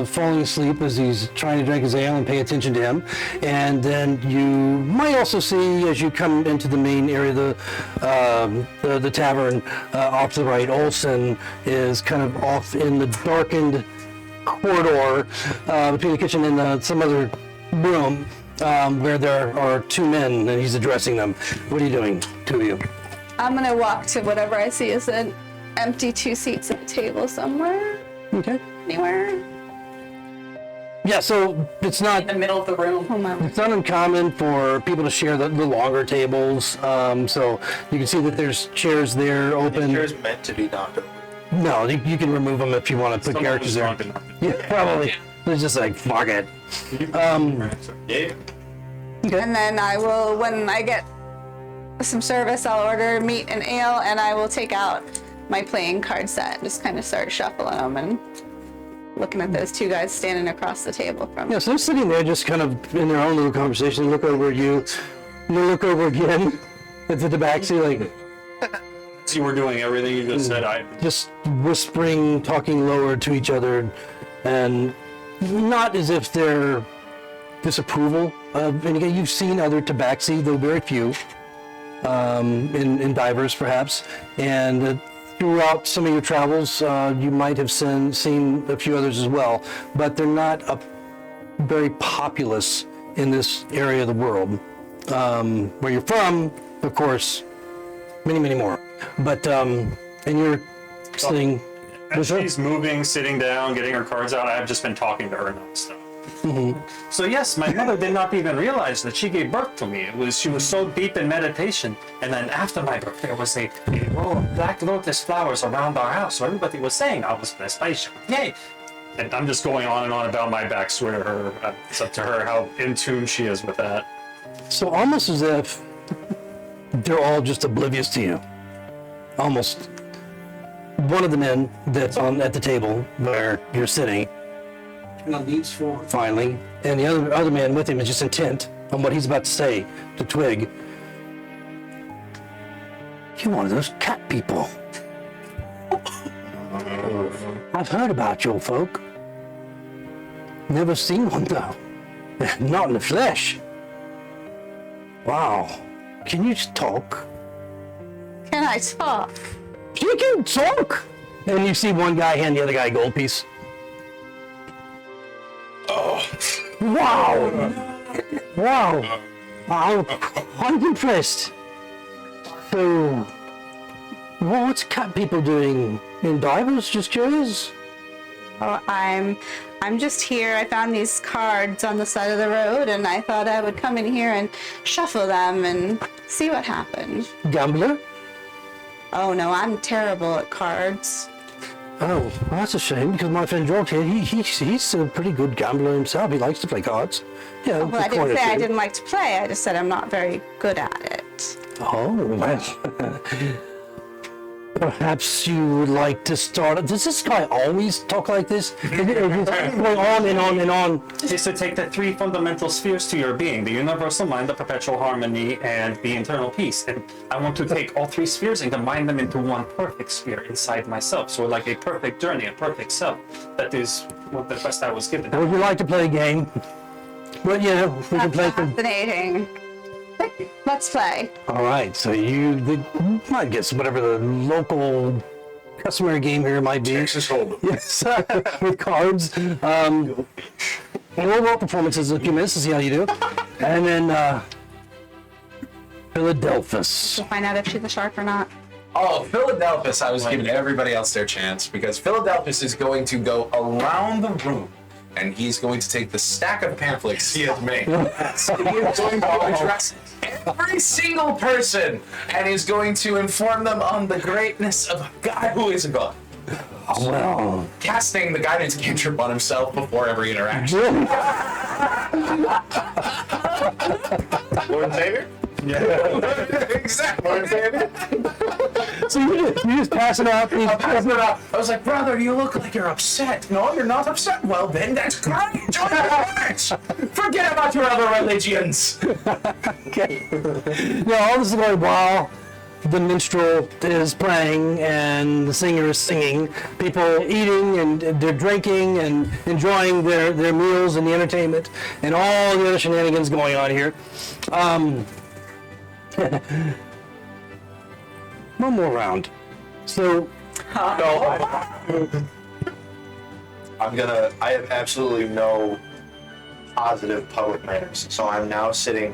falling asleep as he's trying to drink his ale and pay attention to him. And then you might also see, as you come into the main area, the tavern off to the right, Olson is kind of off in the darkened corridor between the kitchen and some other room where there are two men, and he's addressing them. What are you doing, two of you? I'm gonna walk to whatever I see is an empty 2 seats at a table somewhere. Okay. Anywhere. Yeah, so it's not In the middle of the room. Hold on. it's not uncommon for people to share the longer tables. So you can see that there's chairs there open. Chair's meant to be knocked over. No, you can remove them if you want to put Someone characters was there. drunk enough. Yeah, probably. It's just like fuck it. Yeah. And then I will, when I get some service, I'll order meat and ale, and I will take out my playing card set and just kind of start shuffling them and looking at those two guys standing across the table from me. Yeah, so they're sitting there just kind of in their own little conversation. They look over at you. They look over again at the tabaxi, like As you were doing everything you just said, I just whispering, talking lower to each other, and not as if they're disapproval. And again, you've seen other tabaxi, though very few, in Dyvers perhaps, and throughout some of your travels, you might have seen a few others as well, but they're not very populous in this area of the world. Where you're from, of course, many more. But and you're sitting. as with her. she's moving, sitting down, getting her cards out, I've just been talking to her nonstop. So yes, my mother did not even realize that she gave birth to me. She was so deep in meditation, and then after my birth, there was a row of black lotus flowers around our house. So everybody was saying I was blessed by Isha. Yay! And I'm just going on and on about my backstory to her. It's up to her how in tune she is with that. So almost as if they're all just oblivious to you. Almost. One of the men that's at the table where you're sitting leans forward finally, and the other man with him is just intent on what he's about to say to Twig. You're one of those cat people. I've heard about your folk. Never seen one though. Not in the flesh. Wow. Can you just talk? Can I talk? You can talk! And you see one guy hand the other guy a gold piece. Oh. Wow! Wow! I'm quite impressed. So, what's cat people doing in Dyvers? Just curious? Oh, I'm just here. I found these cards on the side of the road, and I thought I would come in here and shuffle them and See what happens. Gambler? Oh no, I'm terrible at cards. Oh, well, that's a shame because my friend George here, he's a pretty good gambler himself. He likes to play cards. Yeah, Well, I didn't say I didn't like to play. I just said I'm not very good at it. Oh, well. Perhaps you would like to start. Does this guy always talk like this? Going on and on and on. Is to take the three fundamental spheres to your being: the universal mind, the perpetual harmony, and the internal peace. And I want to take all three spheres and combine them into one perfect sphere inside myself. So like a perfect journey, a perfect self. That is what the quest I was given. Would you like to play a game? Well, yeah, we can play some. Fascinating. Let's play. All right, so you might guess whatever the local customary game here might be. Texas Hold'em. Yes, with cards. And we'll roll performances in a few minutes to see how you do. And then Philadelphus. We'll find out if she's a shark or not. Oh, Philadelphus, I was giving everybody else their chance because Philadelphus is going to go around the room and he's going to take the stack of pamphlets he has made. So he is going to address every single person and is going to inform them on the greatness of a guy who is a god. Well, Casting the guidance cantrip on himself before every interaction. Lord and Savior? Exactly. so you just pass it out. I was like, brother, you look like you're upset. No, you're not upset. Well, then that's great. Join the church. Forget about your other religions. Okay. Now, all this is going while the minstrel is playing and the singer is singing. People eating and they're drinking and enjoying their meals and the entertainment and all the other shenanigans going on here. One more round. So, I have absolutely no positive public manners, so I'm now sitting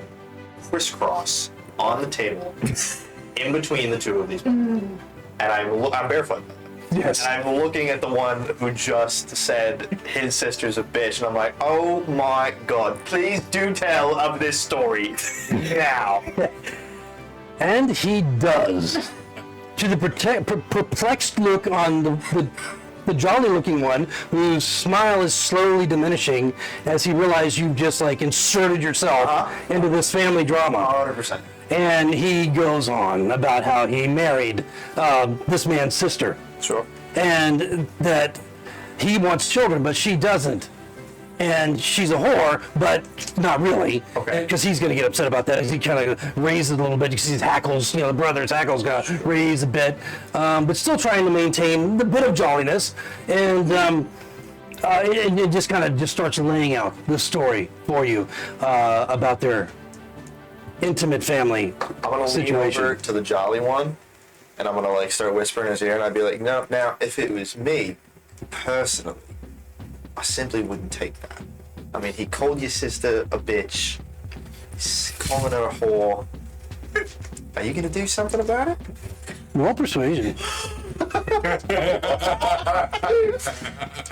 crisscross on the table in between the two of these men. And I'm barefoot. yes. And I'm looking at the one who just said his sister's a bitch, and I'm like, oh my god, please do tell of this story now. And he does. To the perplexed look on the jolly-looking one, whose smile is slowly diminishing as he realizes you've just like inserted yourself into this family drama. 100%. And he goes on about how he married this man's sister, Sure. and that he wants children, but she doesn't. And she's a whore, but not really. Okay. Because he's going to get upset about that. He kind of raises it a little bit. You see his hackles, the brother's hackles got to raise a bit. But still trying to maintain the bit of jolliness. And it just kind of just starts laying out the story for you about their intimate family I'm gonna situation. lean over to the jolly one, and I'm gonna like start whispering in his ear, and I'd be like, no, now, if it was me, personally, I simply wouldn't take that. I mean, he called your sister a bitch. He's calling her a whore. Are you gonna do something about it? Roll persuasion.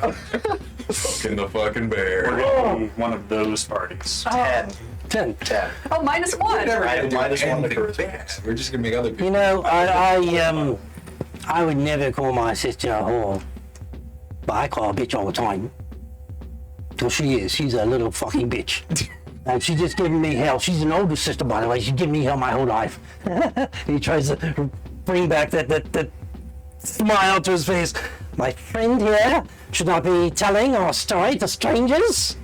Fucking the fucking bear. We're gonna be one of those parties. 10. 10. 10. Oh, -1. Never I had to do minus one to anything charisma. bad. We're just gonna make other people. I would never call my sister a whore, but I call her a bitch all the time. So she is. She's a little fucking bitch. And she's just giving me hell. She's an older sister, by the way. She's giving me hell my whole life. He tries to bring back that smile to his face. My friend here should not be telling our story to strangers.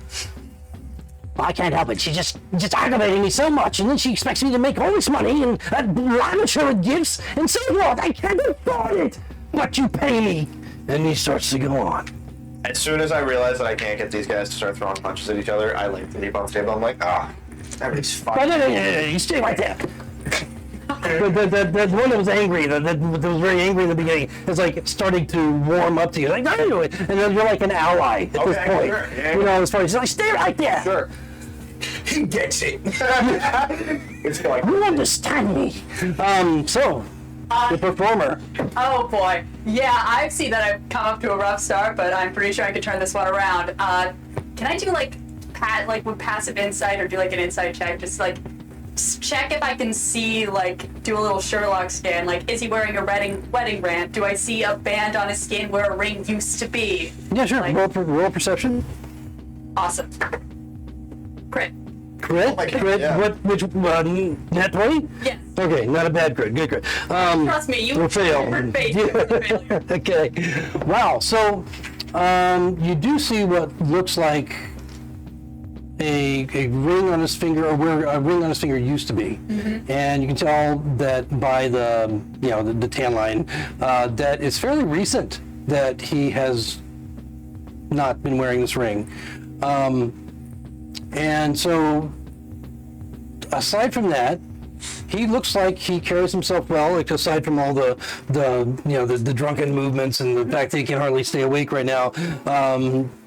I can't help it. She's just aggravating me so much, and then she expects me to make all this money and lavish her with gifts and so forth. I can't afford it. But you pay me. And he starts to go on. As soon as I realize that I can't get these guys to start throwing punches at each other, I lay the leap on the table. I'm like, everybody's fine. No, you stay right there. The one that was angry, that was very angry in the beginning, is like starting to warm up to you. Like, no, and then you're like an ally at this point. Sure. Yeah. As far as like, stay right there. Sure. He gets it. It's like, You understand me. So, the performer. Oh boy. Yeah, I see that I've come up to a rough start, but I'm pretty sure I could turn this one around. Can I do like with passive insight or do like an insight check, just like check if I can see, like, do a little Sherlock scan. Like, is he wearing a wedding band? Do I see a band on his skin where a ring used to be? Yeah, sure. Like- Roll perception. Awesome. Crit. Crit? my God, Crit? yeah. Which net 20? Yes. Okay, not a bad crit. Good crit. Trust me, you We'll fail. never face failure. Okay. Wow. So, you do see what looks like a ring on his finger, or where a ring on his finger used to be, and you can tell that by the the tan line that it's fairly recent that he has not been wearing this ring, and so aside from that, he looks like he carries himself well, like aside from all the drunken movements and the fact that he can hardly stay awake right now,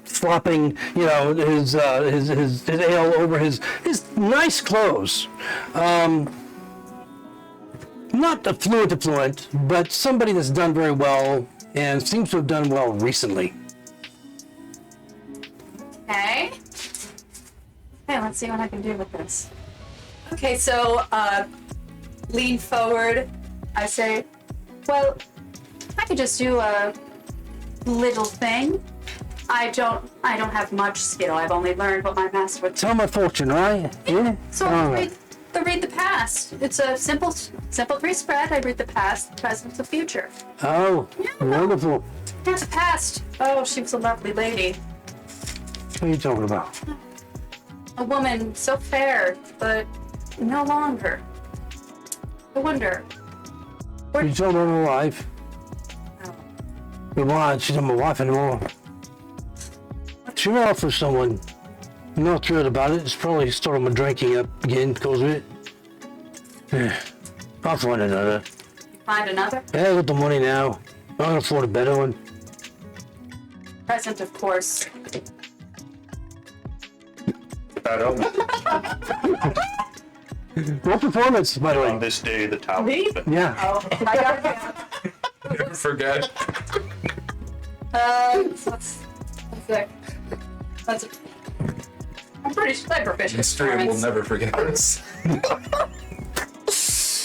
flopping his ale over his nice clothes. Not affluent, but somebody that's done very well and seems to have done well recently. Okay. Okay, let's see what I can do with this. Okay, so lean forward. I say, well, I could just do a little thing. I don't have much skill. I've only learned what my master would Tell my fortune, right? Yeah. So All I right. read the past. It's a simple 3 spread. I read the past, the present, the future. Oh, wonderful. Yeah, the past. Oh, she was a lovely lady. What are you talking about? A woman so fair, but no longer. I wonder. You told her I'm alive. But why? She's not my wife anymore. She ran off with someone. I'm not thrilled about it. It's probably started my drinking up again because of it. Yeah. I'll find another. Find another Yeah, I got the money now. I can afford a better one. present, of course. Bad omen. What performance, by the On way? this day, the tower. Me? Yeah. Oh, I got it. Never forget. That's I'm pretty proficient. History will performance. never forget us.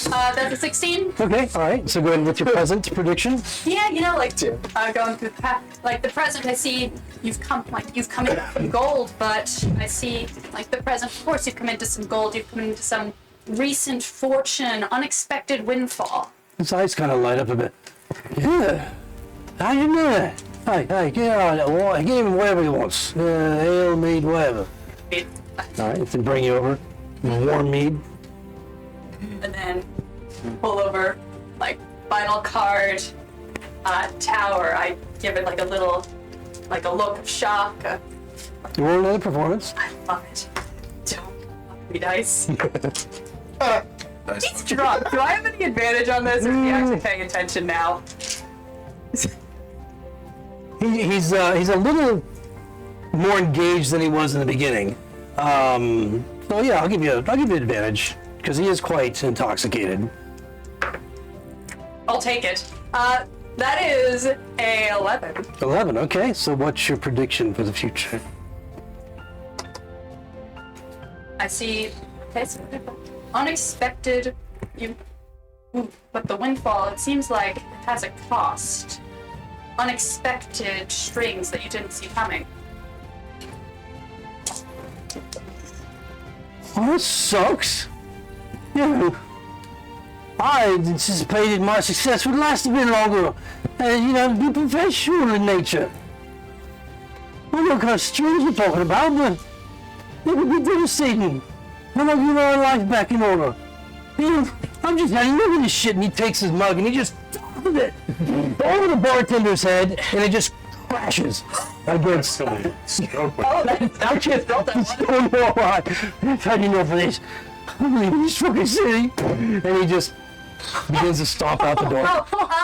That's a 16. Okay, all right. So go ahead with your present prediction. Yeah, going through the past, like the present. I see you've come into some gold, but I see like the present. Of course, you've come into some gold. You've come into some recent fortune, unexpected windfall. His eyes kind of light up a bit. Yeah. How you doing? Hey, get on it. Give him whatever he wants. Ale, mead, whatever. All right, if they bring you over, warm mead. And then pull over like final card, tower. I give it like a little, like a look of shock. You want another performance? I love it. Don't be nice. Nice. He's drunk. Do I have any advantage on this, or is he actually paying attention now? He's a little more engaged than he was in the beginning. So yeah, I'll give you advantage because he is quite intoxicated. I'll take it. That is a 11. 11. Okay. So what's your prediction for the future? I see. Okay, so unexpected. But the windfall. It seems like it has a cost. Unexpected strings that you didn't see coming. Oh, that sucks. Yeah. I anticipated my success would last a bit longer. And, be professional in nature. I don't know what kind of strings we're talking about, but it would be devastating. I'm gonna get my life back in order. I'm just having look at this shit, and he takes his mug and he just tosses it over the bartender's head, and it just crashes against him. Oh, that's just felt that one. Oh no, I've had enough of this. I'm leaving this fucking city. And he just begins to stomp out the door.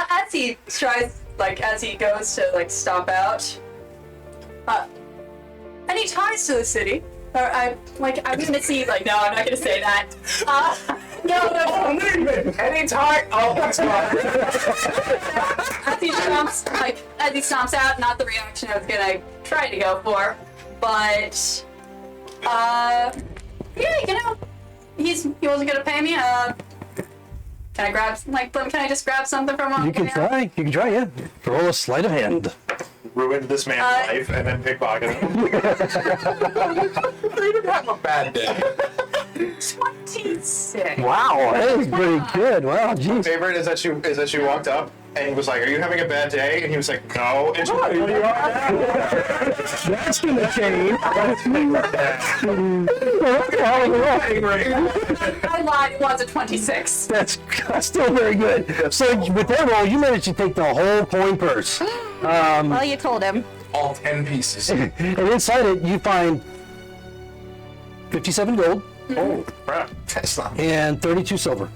As he tries, as he goes to stomp out. Any ties to the city? Or I'm gonna see. No, I'm not gonna say that. No. Any time. Oh, that's fine. As he stomps out, not the reaction I was gonna try to go for, but yeah, he wasn't gonna pay me. Can I grab can I just grab something from him? You can try. You can try. Yeah. Roll a sleight of hand. Ruined this man's life and then pickpocketed him. You didn't have a bad day. 26. Wow, that is pretty good. Wow, My jeez. favorite is that she walked up and was like, "Are you having a bad day?" And he was like, "No." And she was like, "Oh, you are." That's gonna change. I lied. It was a 26. That's still very good. So with that roll, you managed to take the whole coin purse, Well, you told him. All 10 pieces. and inside it you find 57 gold Oh, crap. That's not and 32 silver.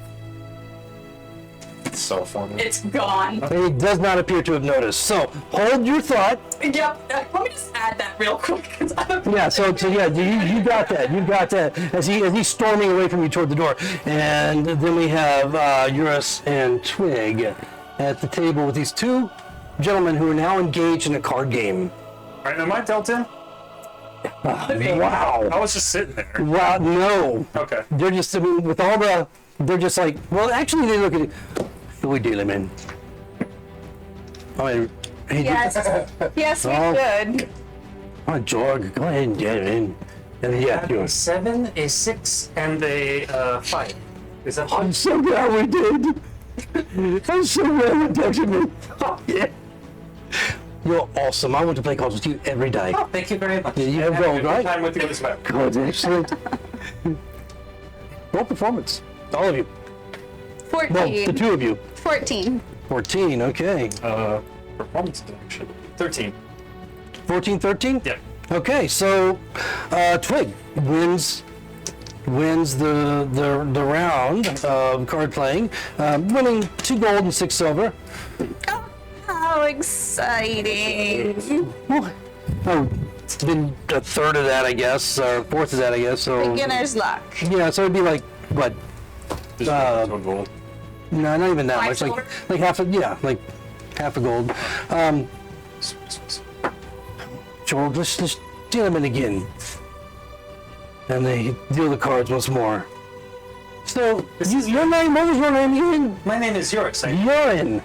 It's so funny. It's gone. And he does not appear to have noticed. So hold your thought. Yep. Let me just add that real quick. 'Cause Yeah. So yeah, you got that. You got that. As he's storming away from you toward the door, and then we have Eurus and Twig at the table with these two gentlemen who are now engaged in a card game. All right, am I dealt in? Wow. I was just sitting there. Wow. No. Okay. They're just, I mean, with all the, they're just like, well, actually, they look at it. Who we dealing in? Oh, hey, Yes. Yes, we Oh. should. oh, George, go ahead and get him in. And yeah, you. A 7, a 6, and a 5. Is that I'm so glad we did. I'm so glad we texted me. Oh, yeah. You're awesome. I want to play cards with you every day. Oh, thank you very much. Yeah, you have Having a gold, good right? time with you as well. God, excellent. Roll performance. All of you. 14. Well, the two of you. 14. 14, okay. Performance direction. 13. 14, 13? Yeah. Okay, so Twig wins the round of card playing, winning 2 gold and 6 silver. Oh, how exciting. Oh, it's been a third of that, I guess, or a fourth of that, I guess. So Beginner's luck. yeah, so it'd be like what? Gold. No, not even that Five much. silver? Like half a like half a gold. George, let's deal them in again. And they deal the cards once more. So, your name, what was your name again? My name is Yoris. Urine.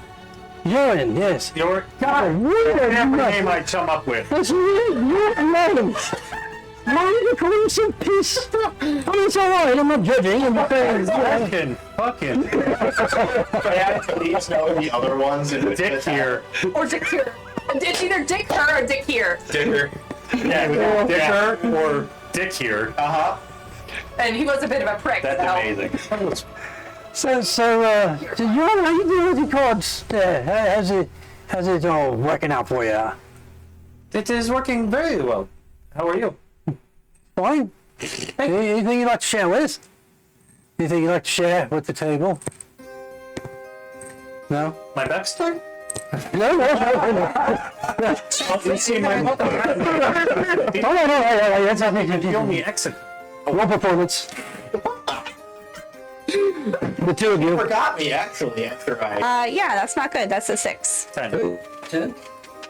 Urine, yes. Your God, weird. every name I chum up with. That's weird. Your name. Why are you calling some piss? I mean, it's all right. I'm not judging. I'm just saying. Fucking. I had police know the other ones. And Dick here. Or Dick here. It's either Dick her or Dick here. Dicker. Yeah, Dicker or Dick here. And he was a bit of a prick. That's so. amazing. So Urine, how you doing with your cards there? How's it all working out for you? It is working very well. How are you? Fine. Anything you'd like to share with us? Anything you'd like to share with the table? No? My backstory? No. You see my Oh, no. That's not the only exit. Roll performance. The two of you. Forgot me, actually, after I... Yeah, that's not good. That's a 6. 10. 10?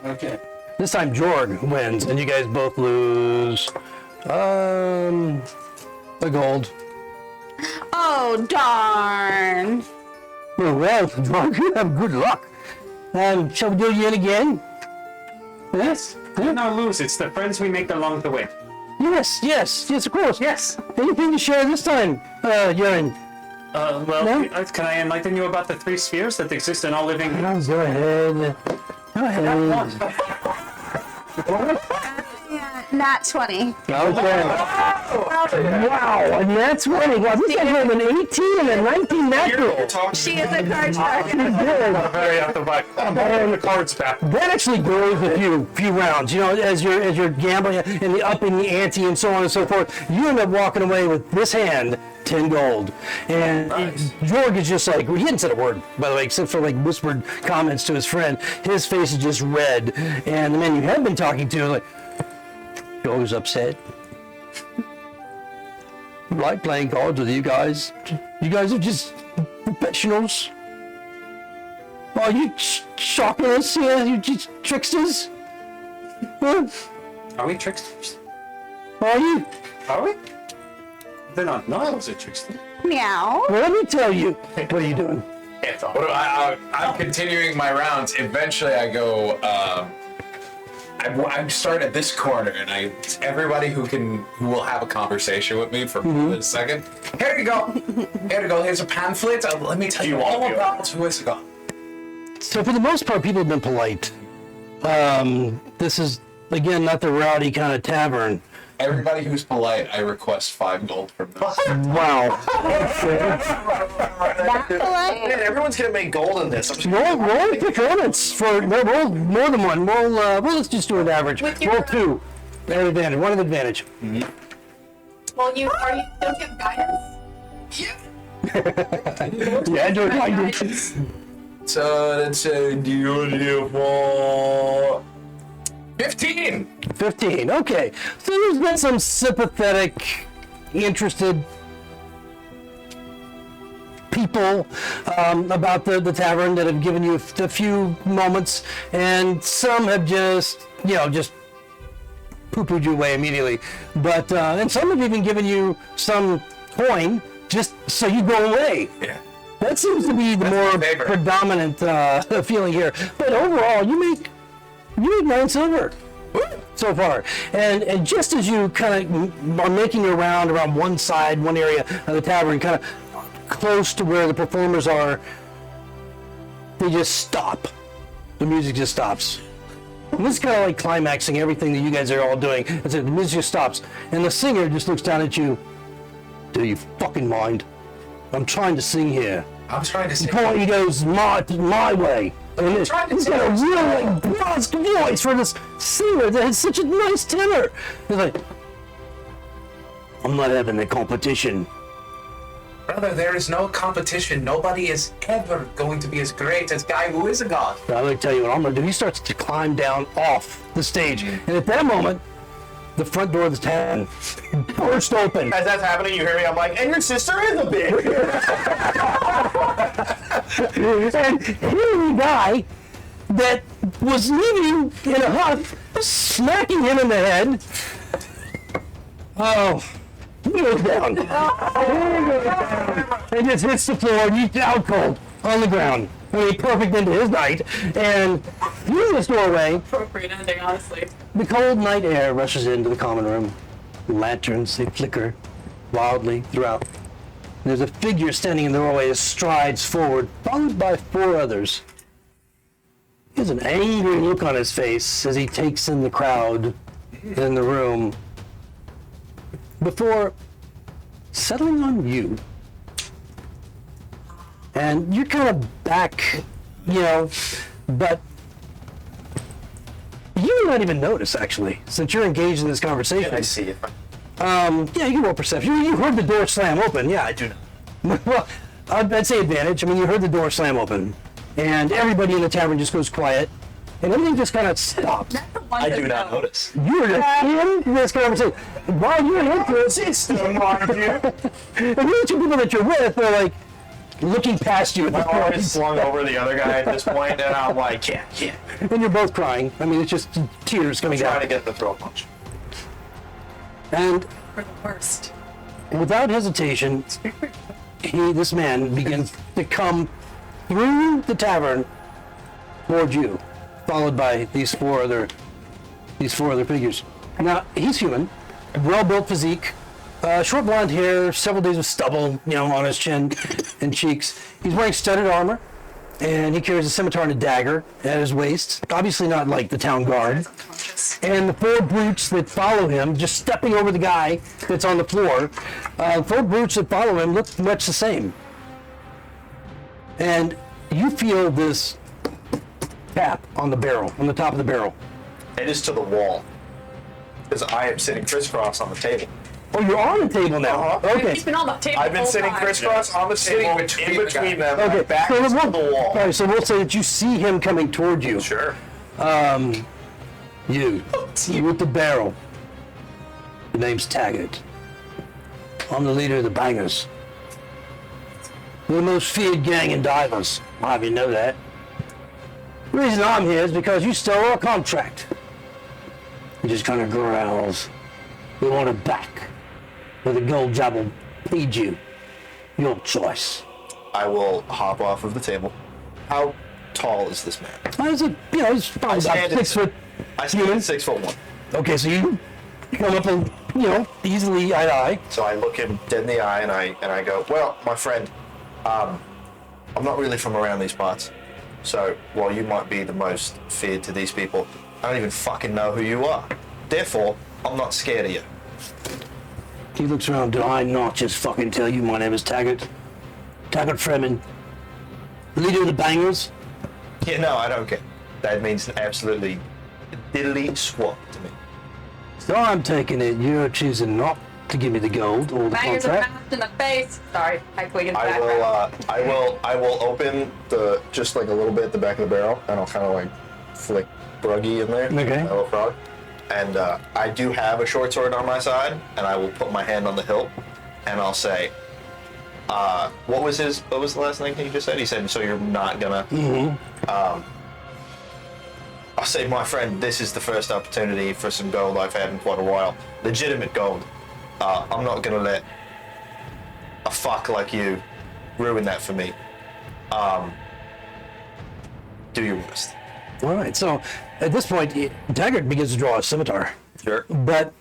Okay. This time Jorg wins, and you guys both lose a gold. Oh, darn. Well, Jorg, you have good luck. Shall we do it yet again? Yes? Win or lose, it's the friends we make along the way. Yes, of course. Yes. Anything to share this time, Urine? Well, No? can I enlighten you about the 3 spheres that exist in all living? Oh, go ahead. Go ahead. Nat 20. Okay. Wow, and that's winning. Wow, this guy rolled an 18 and a 19 natural. She is a card shark. Very out the back. I'm putting the cards back. That actually grows a few rounds. You know, as you're gambling and the upping the ante and so on and so forth, you end up walking away with this hand 10 gold. And Jorg is just like, well, he hadn't said a word, by the way, except for like whispered comments to his friend. His face is just red. And the man you had been talking to is like, Jorg is upset. I like playing cards with you guys. You guys are just professionals. Are you shocking us here? You just tricksters? Huh? Are we tricksters? Are you? Are we? They're not knives, interesting. Meow. Well, let me tell you. What are you doing? I'm continuing my rounds. Eventually, I go. I'm starting at this corner, and everybody who will have a conversation with me for a second. Here you go. Here's a pamphlet. Let me tell you all about who is gone. So for the most part, people have been polite. This is, again, not the rowdy kind of tavern. Everybody who's polite, I request 5 gold from them. Wow. That polite? Man, everyone's gonna make gold in this. Roll performance for roll more than one. Roll. Let's just do an average. Roll 2. At advantage. 1 at advantage. Well, don't you have guidance? Yeah, do it. So let's say do for 15. 15. Okay. So there's been some sympathetic, interested people about the tavern that have given you a few moments, and some have just poo-pooed you away immediately. But and some have even given you some coin just so you go away. Yeah. That seems to be the more predominant feeling here. But overall, you make 9 silver so far. And just as you kind of are making your round around one area of the tavern, kind of close to where the performers are, they just stop. The music just stops. And this is kind of like climaxing everything that you guys are all doing. The music just stops. And the singer just looks down at you. Do you fucking mind? I'm trying to sing here. I was trying to say. He goes my way. And he's got a real brusque voice for this singer that has such a nice tenor. He's like, I'm not having a competition. Brother, there is no competition. Nobody is ever going to be as great as guy who is a god. I'm going to tell you what I'm going to do. He starts to climb down off the stage. And at that moment, the front door of the tavern burst open. As that's happening, you hear me. I'm like, and your sister is a bitch. And here's a guy that was leaving in a huff, smacking him in the head. Oh, he goes down. And just hits the floor, and he's out cold on the ground. I mean, perfect into his night. And through this doorway, Appropriate ending, honestly. the cold night air rushes into the common room. Lanterns, they flicker wildly throughout. There's a figure standing in the doorway that strides forward, followed by 4 others. He has an angry look on his face as he takes in the crowd in the room before settling on you. And you're kind of back, but you may not even notice, actually, since you're engaged in this conversation. I see it. Yeah, you can roll perception. You heard the door slam open, yeah. I do not. Well, I'd say advantage. I mean, you heard the door slam open, and everybody in the tavern just goes quiet, and everything just kind of stops. I do not notice. You're just in this conversation. While you're into it, System, mind you. and the 2 people that you're with are like looking past you at My the arm point, is slung over the other guy at this point, and I'm like, yeah. and you're both crying. I mean, it's just tears coming Trying down. to get the throat punch. And For the worst. without hesitation, this man begins to come through the tavern towards you, followed by these four other figures. Now, he's human, well-built physique, short blonde hair, several days of stubble, on his chin and cheeks. He's wearing studded armor, and he carries a scimitar and a dagger at his waist. Obviously not like the town guard. And the 4 brutes that follow him, just stepping over the guy that's on the floor, 4 brutes that follow him look much the same. And you feel this tap on the barrel, on the top of the barrel. It is to the wall. Because I am sitting crisscross on the table. Oh, you're on the table now. Okay. He's been on the table. I've been the whole sitting time. crisscross on the Sitting table, between in the between guys. them. My Okay. back So is to we'll, the wall. all right, so we'll say that you see him coming toward you. Sure. You with the barrel. The name's Taggart. I'm the leader of the Bangers. We're the most feared gang in Dyvers. I'll have you know that. The reason I'm here is because you stole our contract. He just kind of growls. We want it back. With a gold jabble paid you. Your choice. I will hop off of the table. How tall is this man? I was he's probably about 6 foot. I stand at 6'1". Okay, so you come up and, easily eye to eye. So I look him dead in the eye and I go, well, my friend, I'm not really from around these parts. So while you might be the most feared to these people, I don't even fucking know who you are. Therefore, I'm not scared of you. He looks around. Did I not just fucking tell you my name is Taggart? Taggart Fremen. Leader of the Bangers? Yeah, no, I don't care. That means absolutely diddly squat to me. So I'm taking it you're choosing not to give me the gold or the Bangers are contract. masked in the face. Sorry, I tweeted in the I background. will open just like a little bit the back of the barrel, and I'll kind of like flick Bruggy in there. Okay. My little frog. And I do have a short sword on my side, and I will put my hand on the hilt, and I'll say, what was the last thing he just said? He said, so you're not gonna... I'll say, my friend, this is the first opportunity for some gold I've had in quite a while. Legitimate gold. I'm not gonna let a fuck like you ruin that for me. Do your best. All right, so at this point, Taggart begins to draw a scimitar. Sure. But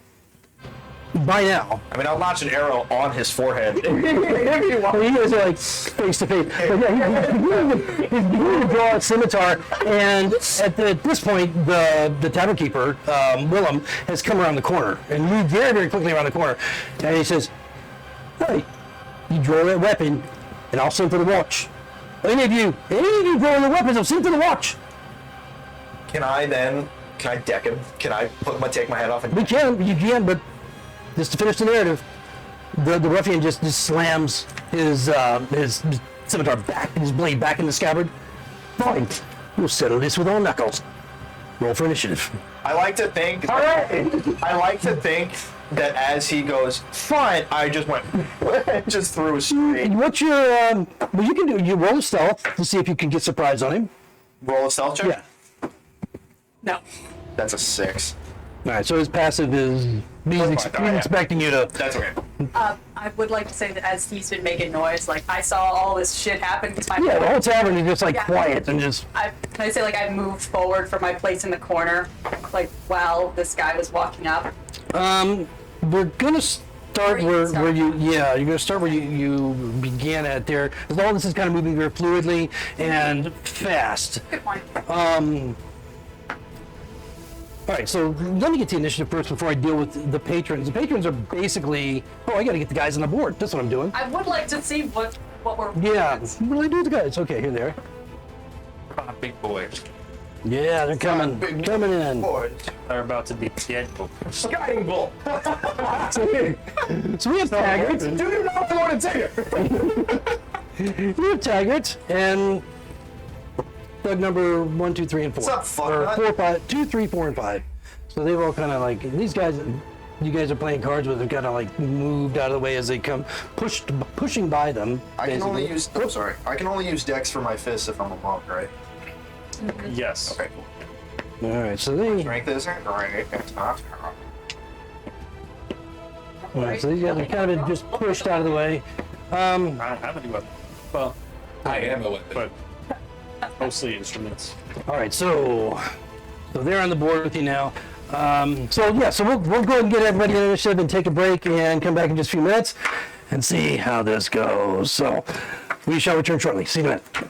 by now, I mean, I'll launch an arrow on his forehead. well, you guys are like face to face. But yeah, he's beginning to draw a scimitar, and at this point, the tavern keeper, Willem, has come around the corner and moved very, very quickly around the corner. And he says, "Hey, you draw that weapon, and I'll send for the watch. Any of you draw the weapons, I'll send for the watch." Can I deck him? Can I take my head off and... You can, but just to finish the narrative, the ruffian just slams his scimitar back, his blade back in the scabbard. Fine, we'll settle this with our knuckles. Roll for initiative. I like to think... All right! I like to think that as he goes, fine, I just went... just threw a straight... What's your... well, you can do... You roll stealth to see if you can get surprise on him. Roll a stealth check? Yeah. No. That's a 6. All right, so his passive is... He's expecting you to... That's okay. I would like to say that as he's been making noise, like I saw all this shit happen. Yeah, the whole tavern is just like Yeah. quiet and just... Can I say like I moved forward from my place in the corner, like while this guy was walking up. We're gonna start where you you're gonna start where you began at there. Because all this is kind of moving very fluidly and fast. Good point. All right, so let me get to initiative first before I deal with the patrons. The patrons are basically, I gotta get the guys on the board. That's what I'm doing. I would like to see what we're. Yeah, what do I do with the guys? Okay, here they are. Big boys. Yeah, they're coming in. Boys. They're about to be dead. Guiding bolt. So we have Taggart. Do you know what I want to tell you? We have Taggart and Doug number 1, 2, 3, and 4. What's up, Or fucknut? 4, 5, 2, 3, 4, and 5. So they've all kind of like these guys. You guys are playing cards with. Have kind of like moved out of the way as they come, pushing by them. I can only basically. use... Oh, sorry. I can only use dex for my fists if I'm a monk, right? Yes. Okay, cool. All right, so they. Strength isn't great. It's not. All right, so these guys are kind of been just pushed out of the way. I don't have any weapon. Well, I am a weapon. but mostly instruments. All right, so they're on the board with you now. So we'll go ahead and get everybody in initiative and take a break and come back in just a few minutes and see how this goes. So we shall return shortly. See you in a minute.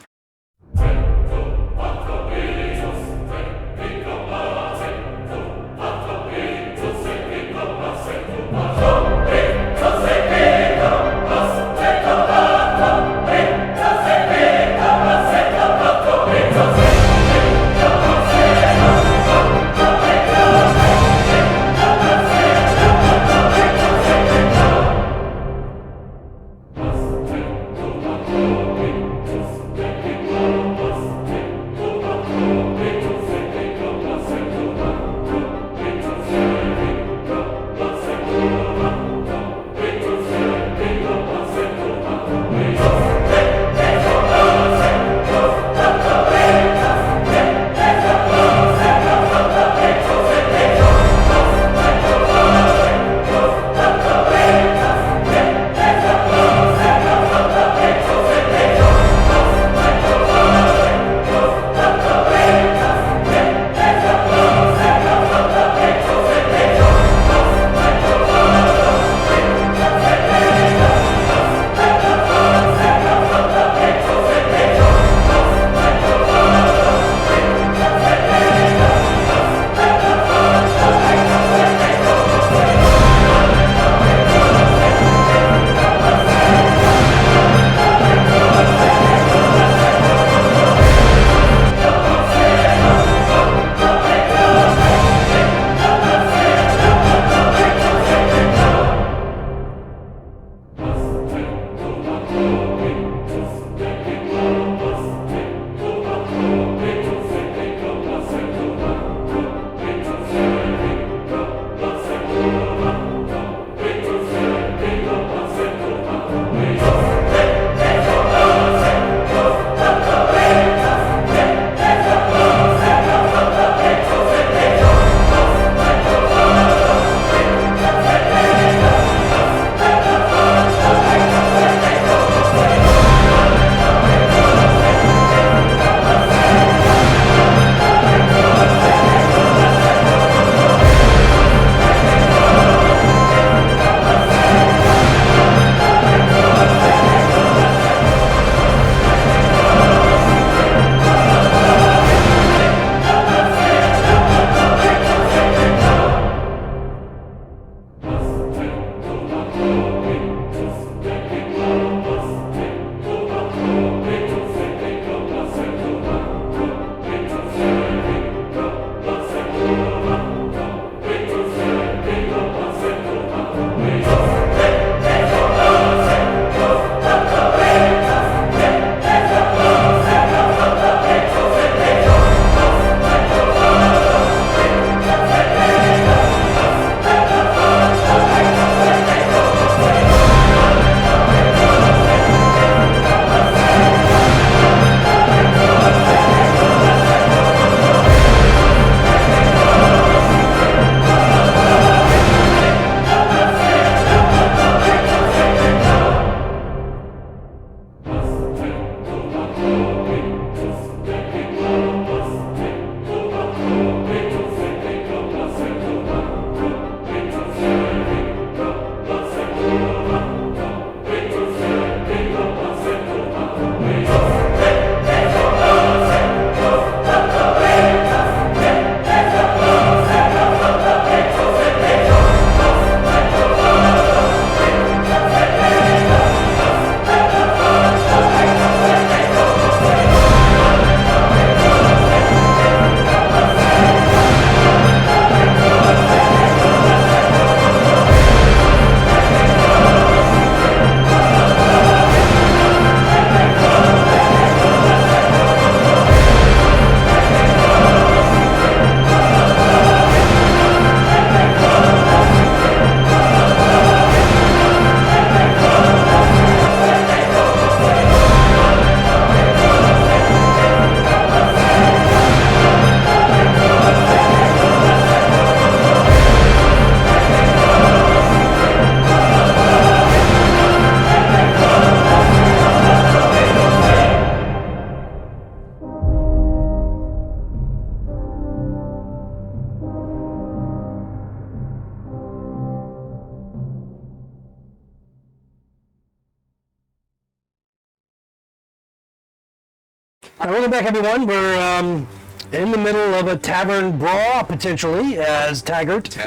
welcome back, everyone. We're in the middle of a tavern brawl, potentially, as Taggart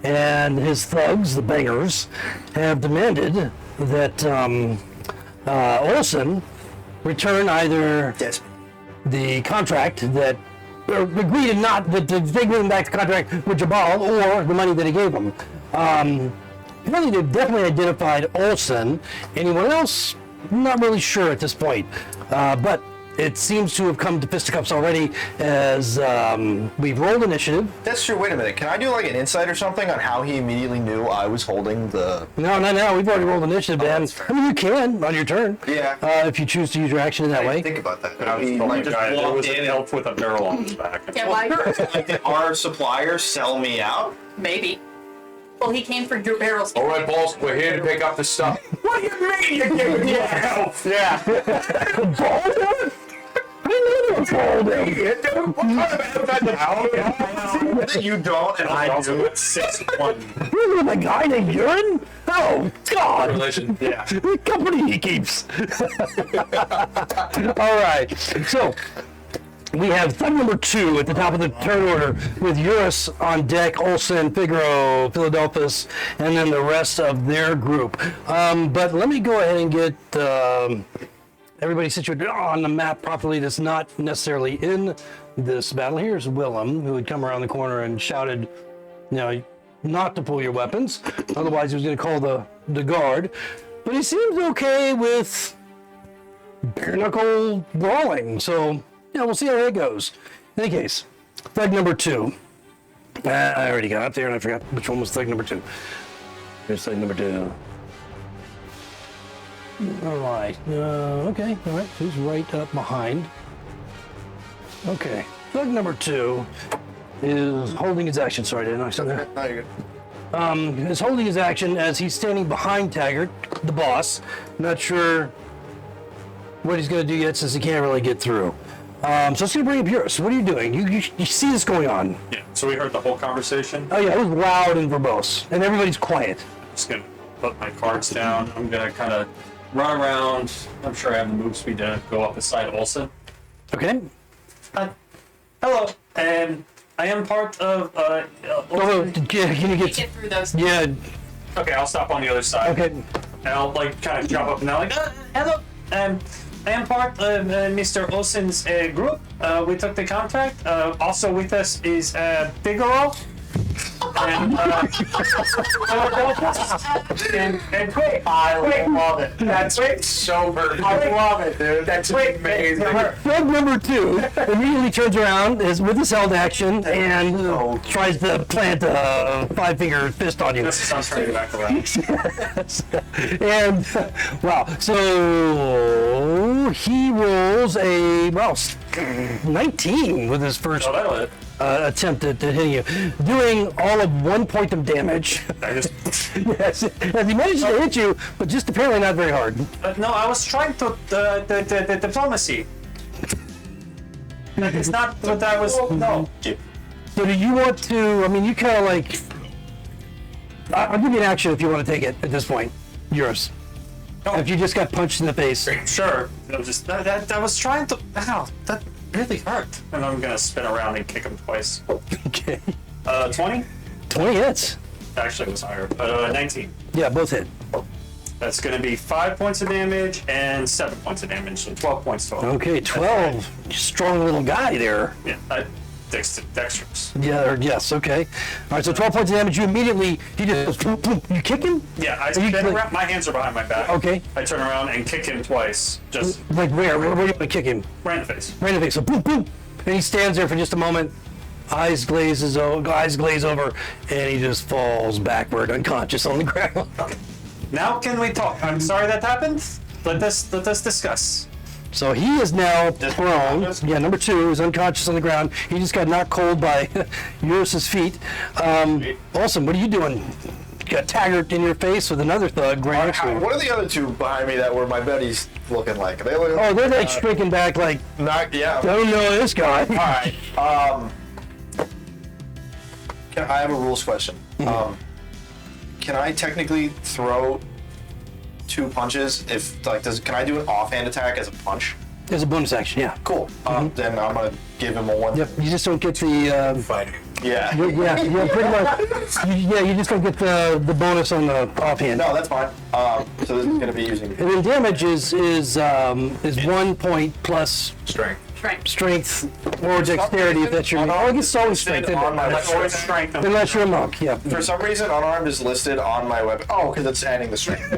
and his thugs, the bangers, have demanded that Olsen return either the contract that, or agree to not, that they give him back the contract with Jabal or the money that he gave him. Really, they've definitely identified Olsen. Anyone else? Not really sure at this point. But it seems to have come to fisticuffs already as we've rolled initiative. That's true. Wait a minute. Can I do like an insight or something on how he immediately knew I was holding the? No. We've already rolled initiative, Dan. I mean, you can on your turn. Yeah. If you choose to use your action in that way. Think about that. I was He, told like, the just guy there walked was an in elf with a barrel on his back. Yeah, why? Like, did our suppliers sell me out? Maybe. Well, he came for your barrels. All right, boss, we're here to pick up the stuff. What do you mean you're giving me an elf? Yeah. You don't, and I Also do. at 6'1". Really, the guy named Urine? Oh, God. Religion. Yeah. The company he keeps. All right. So we have thug number 2 at the top of the turn order with Eurus on deck, Olsen, Figaro, Philadelphus, and then the rest of their group. But let me go ahead and get everybody situated on the map properly that's not necessarily in this battle. Here's Willem, who had come around the corner and shouted, not to pull your weapons. Otherwise, he was going to call the guard. But he seems okay with bare knuckle brawling. So, we'll see how that goes. In any case, thug number 2. I already got up there and I forgot which one was thug number 2. Here's thug number 2. All right. Okay. All right. Who's right up behind? Okay. Thug number 2 is holding his action. Sorry, didn't I say that? No, you're good. Is holding his action as he's standing behind Taggart, the boss. Not sure what he's going to do yet since he can't really get through. So it's going to bring up yours. What are you doing? You see this going on? Yeah. So we heard the whole conversation. Oh yeah, it was loud and verbose, and everybody's quiet. Just gonna put my cards down. I'm gonna kind of run around. I'm sure I have the move speed to go up beside Olsen. Okay. Hello, and I am part of. Oh, can you Get get? through those. Yeah. Okay, I'll stop on the other side. Okay. And I'll kind of jump up and down hello. I am part of Mr. Olsen's group. We took the contract. Also with us is Figaro. And quick. I love it. That's Sober. I love it, dude. That's amazing. Thug number 2 immediately turns around, is with his held action, and tries to plant a 5-finger fist on you. This sounds turning back around. And wow, so he rolls a 19 with his first Oh, that'll hit. attempt at hitting you, doing all of 1 point of damage. I just. Yes, as he manages to hit you, but just apparently not very hard. No, I was trying to the diplomacy. It's not what I was. No. So do you want to? I mean, you kind of like. I'll give you an action if you want to take it at this point. Yours. If you just got punched in the face. Sure. I was just. I was trying to. Ow, that really hurt. And I'm gonna spin around and kick him twice. Okay. 20? 20 hits. Actually, it was higher. 19. Yeah, both hit. That's gonna be 5 points of damage and 7 points of damage, so 12 points total. Okay, 12. Strong little guy there. Yeah, dexterous. Yeah, yes, okay. All right, so 12 points of damage. You immediately, you just, you kick him? Yeah, I Are you spin like- around. My hands are behind my back. Okay. I turn around and kick him twice, just Like where? Where are you going to kick him? right in the face. Right in the face. So boom, boom. And he stands there for just a moment. Eyes glaze over, and he just falls backward, unconscious on the ground. Now can we talk? I'm sorry that happened. Let us discuss. So he is now prone. Yeah, number 2 is unconscious on the ground. He just got knocked cold by Eurus's feet. Awesome. What are you doing? You got Taggart in your face with another thug right next to him. What are the other 2 behind me that were my buddies looking like? Are they looking? Oh, they're like shrinking back like, Yeah. don't know this guy. All right. I have a rules question. Can I technically throw 2 punches if can I do an offhand attack as a punch? As a bonus action, yeah. Cool. Then I'm gonna give him a 1. Yep. You just don't get the. Fighting. Yeah. Yeah, pretty much. You just don't get the bonus on the offhand. No, that's fine. So this is gonna be using. And then damage is 1 point plus Strength. strength or dexterity if that's your. Oh, I guess it's always strength. On my That's always strength. Unless you're a monk, yeah. For some reason, unarmed is listed on my weapon. Oh, because it's adding the strength.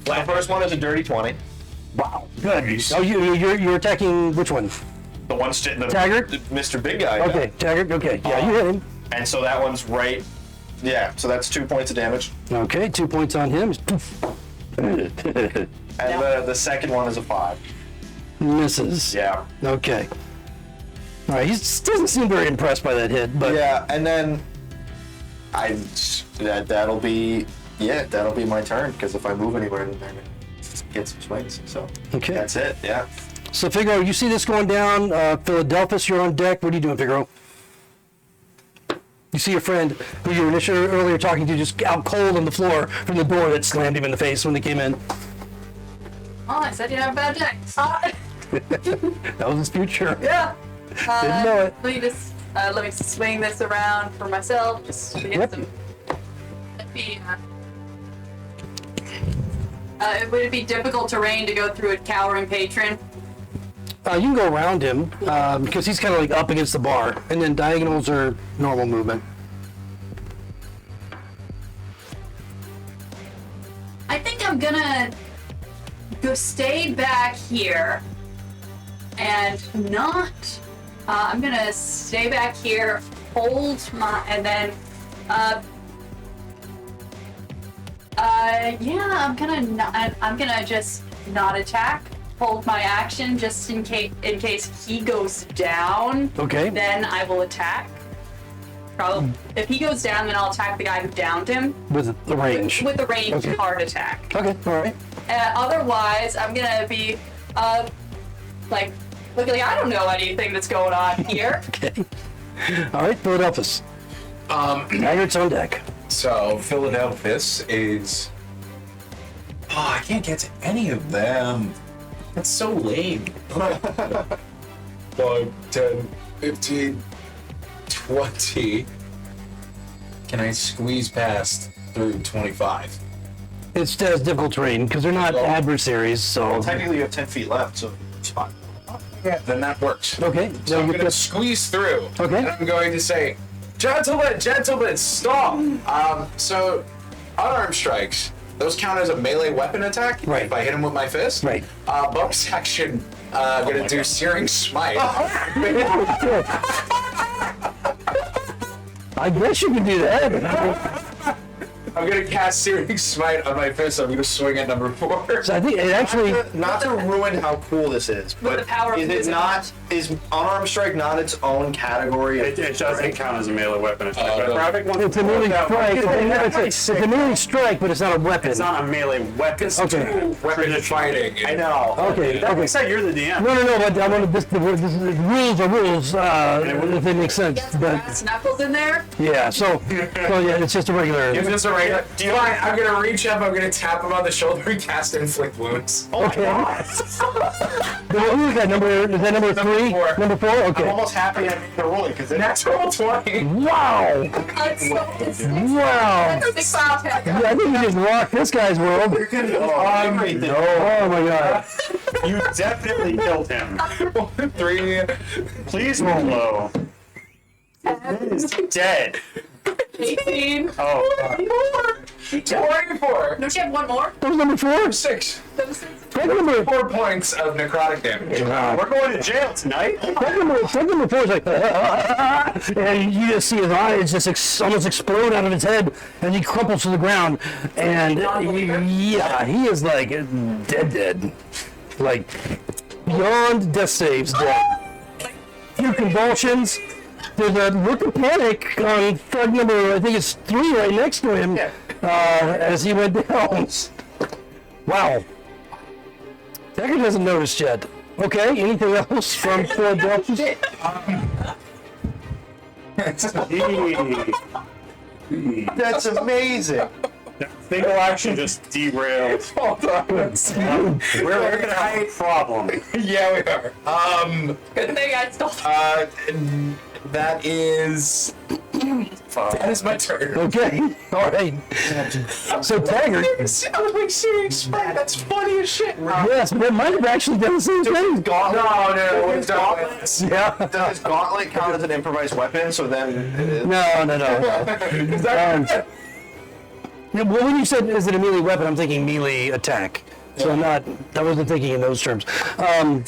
The first one is a dirty 20. Wow, good. Oh, you're attacking which one? The one Taggart? Mr. Big Guy. Okay, Taggart. Okay, yeah, you hit him. And so that one's right. Yeah, so that's 2 points of damage. Okay, 2 points on him. And the second one is a 5. Misses. Yeah. Okay. All right, he doesn't seem very impressed by that hit, but Yeah, and then that'll be my turn, because if I move anywhere, then they're gonna get some swings. So Okay. that's it. Yeah. So Figaro, you see this going down. Philadelphus, you're on deck. What are you doing, Figaro? You see your friend who you were initially earlier talking to just out cold on the floor from the door that slammed him in the face when they came in. Oh, I said you have a bad deck. That was his future. Yeah. Didn't know it. Let me swing this around for myself, just to get Yep. some. Would it be difficult terrain to go through a cowering patron? You can go around him because he's kind of like up against the bar, and then diagonals are normal movement. I think I'm gonna go stay back here and not. I'm gonna stay back here, hold my, and then. Yeah, I'm gonna just not attack. Hold my action just in case he goes down. Okay. Then I will attack. Probably. If he goes down, then I'll attack the guy who downed him. With the range. With the ranged Okay. hard attack. Okay, all right. Otherwise, I'm gonna be, like, looking like I don't know anything that's going on here. Okay. All right, Philadelphus. Taggart's on deck. So Philadelphus is. Oh, I can't get to any of them. That's so lame. 5, 10, 15, 20. Can I squeeze past through 25? It's difficult terrain because they're not adversaries, so. Technically, you have 10 feet left, so it's fine. Yeah, then that works. Okay. So I'm you gonna get- squeeze through. Okay. And I'm going to say, gentlemen, stop! So unarmed strikes, those count as a melee weapon attack? Right. If I hit him with my fist? Right. Bonus action, gonna do Searing Smite. I guess you can do that. I'm gonna cast Searing Smite on my fist. I'm gonna swing at number 4. So I think it actually. Not to ruin how cool this is, but the power of is it wisdom. not? Is unarmed strike not its own category? It doesn't count as a melee weapon attack. But no. Ravek wants It's a to melee point out- strike. It's a melee strike, but it's not a weapon. It's not a melee weapon. Okay. Weapon fighting. I know. Okay. I Okay. said you're the DM. No, but I want to. This is rules are rules. If it makes sense, but Brass knuckles in there. yeah. So yeah, it's just a regular. If it's a regular, fine, I'm gonna reach up, I'm gonna tap him on the shoulder and cast Inflict Wounds. Okay. Who is that number? Is that number 3? 4. Number 4. I'm Okay. almost happy I made the rolling because Natural 20. Wow. Wow. Six out of 10. Yeah, I think you just rocked this guy's world. Oh my god. You definitely killed him. 3. Please roll low. He's dead. 18. Oh, 24. Don't you have one more? That was number 4. 6. Take number 4 points of necrotic damage. we're going to jail tonight. Take number 4 is like, and you just see his eyes just almost explode out of his head, and he crumples to the ground, and yeah, he is like dead, like beyond death saves, dead. Few convulsions. There's a look of panic on thug number, I think it's 3 right next to him, as he went down. Wow. Decker hasn't noticed yet. Okay, anything else from Philadelphia? That's amazing. Single action just derailed. Hold on. We're gonna have a problem. Yeah, we are. Good thing I stole. That is. That is my turn. Okay. All right. So Taggart. I was like, serious, that's funny as shit. Yes, but it might have actually done the same thing. Gauntlet. No, Does Gauntlet, Yeah. does Gauntlet count as an improvised weapon? So then. No. Yeah, well, when you said is it a melee weapon, I'm thinking melee attack. So I wasn't thinking in those terms. All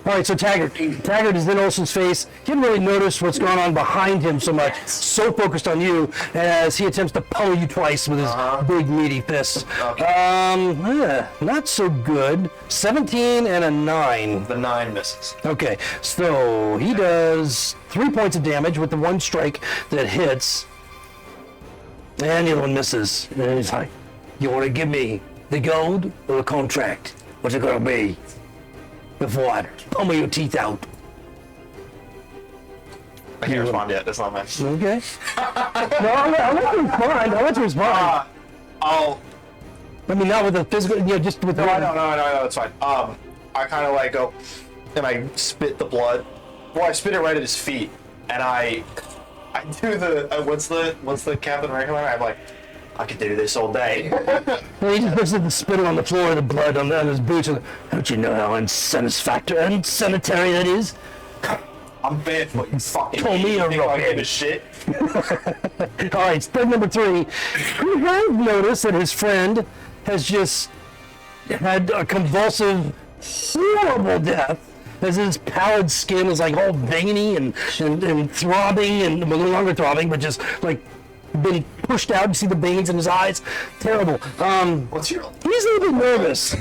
right, so Taggart is in Olsen's face. He didn't really notice what's going on behind him so much. So focused on you as he attempts to pummel you twice with his big meaty fists. Not so good. 17 and a 9. The 9 misses. Okay, so he does 3 points of damage with the one strike that hits. And the other one misses. And he's like, you want to give me the gold or the contract? What's it gonna be? Before I pummel your teeth out. I can't respond yet. That's not mine. Okay. No, I'll let you respond. I'll let you respond. I mean, not with the physical, just with the... No, it's fine. I kind of like go, and I spit the blood. Well, I spit it right at his feet, and I do the, what's the Captain America line? I'm like, I could do this all day. He just looks at the spittle on the floor, the blood on his boots, and don't you know how unsanitary that is? I'm barefoot, you fucking Call me a think I give rocket. a shit? All right, step number 3. You have noticed that his friend has just had a convulsive, horrible death, as his pallid skin is like all veiny and throbbing, and well, no longer throbbing, but just like been pushed out. You see the veins in his eyes. Terrible. What's your... He's a little bit nervous.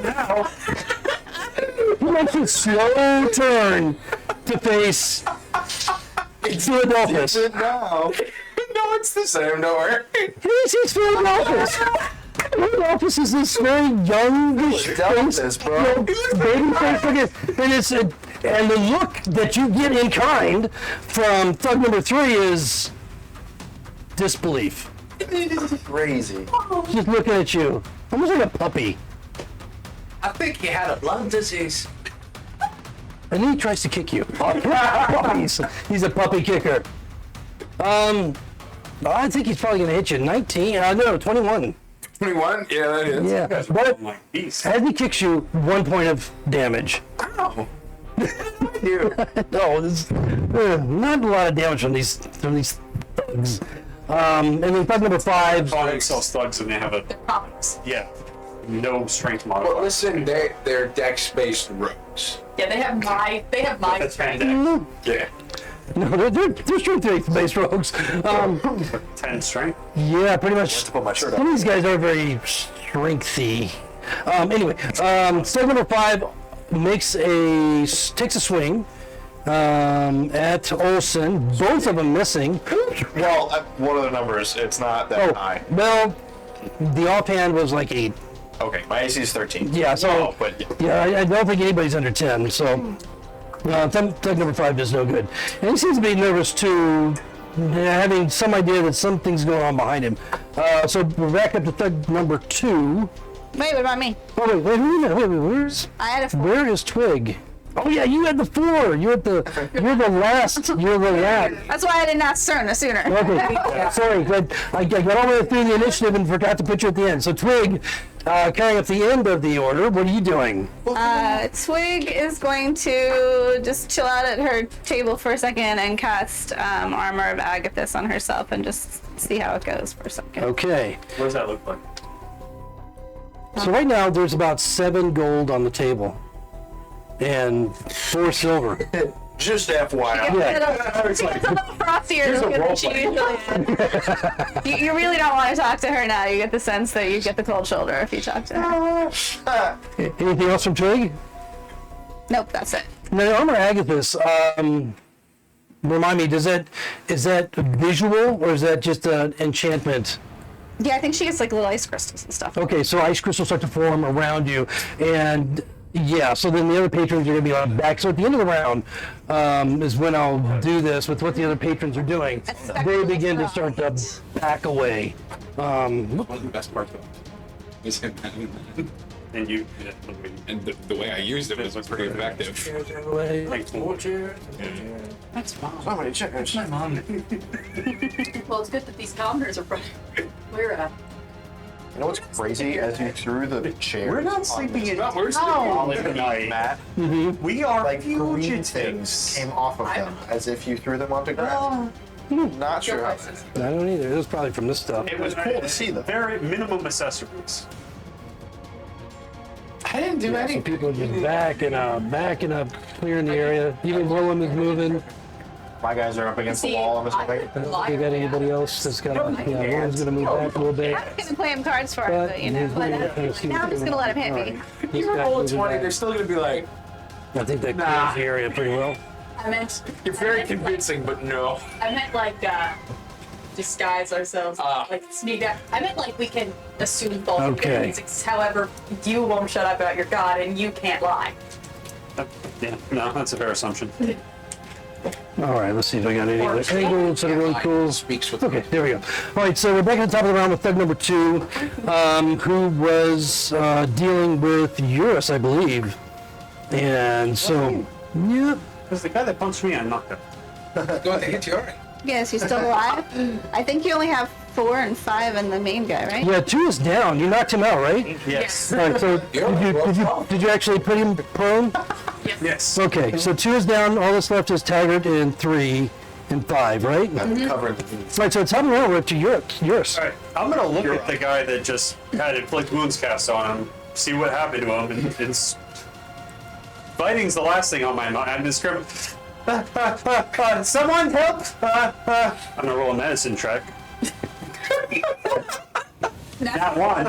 now? He makes a slow turn to face Philadelphus. now? No, it's the same, don't worry. He sees Philadelphus. Philadelphus is this very young, Philadelphus, bro. baby face, and the look that you get in kind from thug number 3 is disbelief. Crazy. Just looking at you, almost like a puppy. I think he had a lung disease. And then he tries to kick you. Puppies. He's a puppy kicker. I think he's probably going to hit you. 19, no, 21. 21? Yeah, that is. Yeah, but I'm like, beast. as he kicks you, 1 point of damage. Ow. No, there's not a lot of damage from these thugs. And then thug number 5. Call themselves thugs and they have no strength Well, modifier. listen, they're dex-based rogues. Yeah, they have my That's fantastic. Yeah. No, they're strength based rogues. 10 strength. Yeah, pretty much. Put my shirt Some up. of these guys are very strengthy. Anyway, step number 5 takes a swing at Olsen. Both of them missing. Well, one of the numbers, it's not that high. Well, the offhand was like 8. Okay, my AC is 13. Yeah, so but I don't think anybody's under 10. So thug number 5 does no good. And he seems to be nervous too, having some idea that something's going on behind him. So we're back up to thug number 2. Wait, what about me? Oh wait, where's I had a 4. where is Twig? Oh yeah, you had the 4. You're the last. You're the last. That's why I did not start sooner. Okay, sorry, but I got all the way through the initiative and forgot to put you at the end. So Twig, carrying up the end of the order, what are you doing? Twig is going to just chill out at her table for a second and cast Armor of Agathis on herself and just see how it goes for a second. Okay, What does that look like? so right now there's about 7 gold on the table and 4 silver. just FYI. It's a little frostier than role she play. usually is. You really don't want to talk to her now. You get the sense that you get the cold shoulder if you talk to her. Anything else from Twig? Nope, that's it. Now, Armor Agathis, remind me, is that visual or is that just an enchantment? Yeah, I think she gets like little ice crystals and stuff. Okay, so ice crystals start to form around you, and yeah, so then the other patrons are going to be on back. So at the end of the round is when I'll do this with what the other patrons are doing. They begin to start to back away. Um, One of the best parts about it was him having that. And you, And the way I used it was pretty effective. that's fine. So many chickens. My mom. Well, it's good that these commoners are we're You know what's crazy? As you threw the chair, We're not sleeping in We're Olive night. Matt, We are like green things fugitives. came off of them as if you threw them onto ground. Not sure how. I don't either. It was probably from this stuff. It was cool to see them. Very minimum accessories. I didn't do Some anything. people are just backing up, clearing the area. Even Willem is moving. My guys are up against the wall. I'm assuming. You got anybody else that's got? Yeah, Willem's gonna move back a little bit. I was gonna play him cards for him, but you know. Now I'm just gonna let him hit me. He's You back roll a moving 20, back. they're still gonna be like, I think that clears the area pretty well. I meant you're very convincing, but no. I meant like disguise ourselves, like sneak out. I meant like we can assume both Okay. things. However, you won't shut up about your god, and you can't lie. Yeah, no, that's a fair assumption. All right, let's see if I got any other angles that are really cool. Speaks with Okay, there we go. All right, so we're back at the top of the round with thug number 2, who was dealing with Eurus, I believe. And so, yeah. Because the guy that punched me, I knocked him. Go ahead, hit you already. Yes, he's still alive. I think you only have 4 and 5 in the main guy, right? Yeah, 2 is down. You knocked him out, right? Yes. All right, so did you actually put him prone? Yes. Okay, so 2 is down. All that's left is Taggart and 3 and 5, right? I'm covering the Right, so top of the round, we're up to Eurus. All right, I'm gonna look at the guy that just had inflict wounds cast on him, see what happened to him, and it's fighting's the last thing on my mind. I'm just screaming, someone help! I'm gonna roll a medicine check. Not one.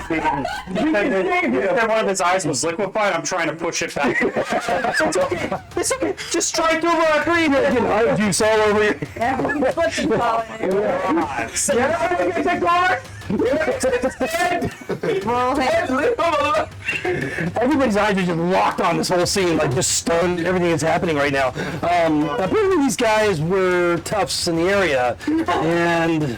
One of his eyes was liquefied. I'm trying to push it back. It's okay. It's okay. Just strike over a green. You know, juice all over you. Roll him. Everybody's eyes are just locked on this whole scene, like just stunned. Everything that's happening right now. Apparently, these guys were toughs in the area, and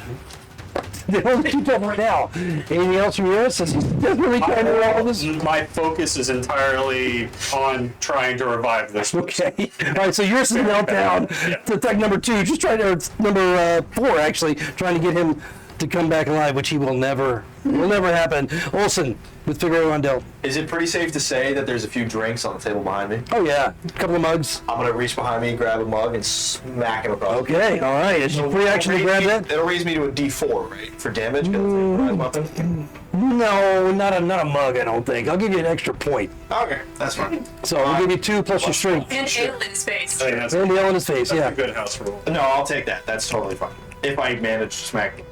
they only keep up right now. Anything else from yours? He's definitely trying to roll this. My focus is entirely on trying to revive this. Okay. All right. So yours is meltdown to thug number 2, just trying to, or number 4 actually, trying to get him to come back alive, which he will never happen. Olsen with Figaro on Del. Is it pretty safe to say that there's a few drinks on the table behind me? Oh yeah, a couple of mugs. I'm gonna reach behind me, grab a mug, and smack him across. Okay. All right. Is your free action to grab that? It'll raise me to a D4, right? For damage, because it's a weapon. No, not a mug. I don't think. I'll give you an extra point. Okay, that's fine. So I'll give you 2 plus your strength. And ale in his face. I think that's And the L in his face. a Yeah. good house rule. No, I'll take that. That's totally fine. If I manage to smack him.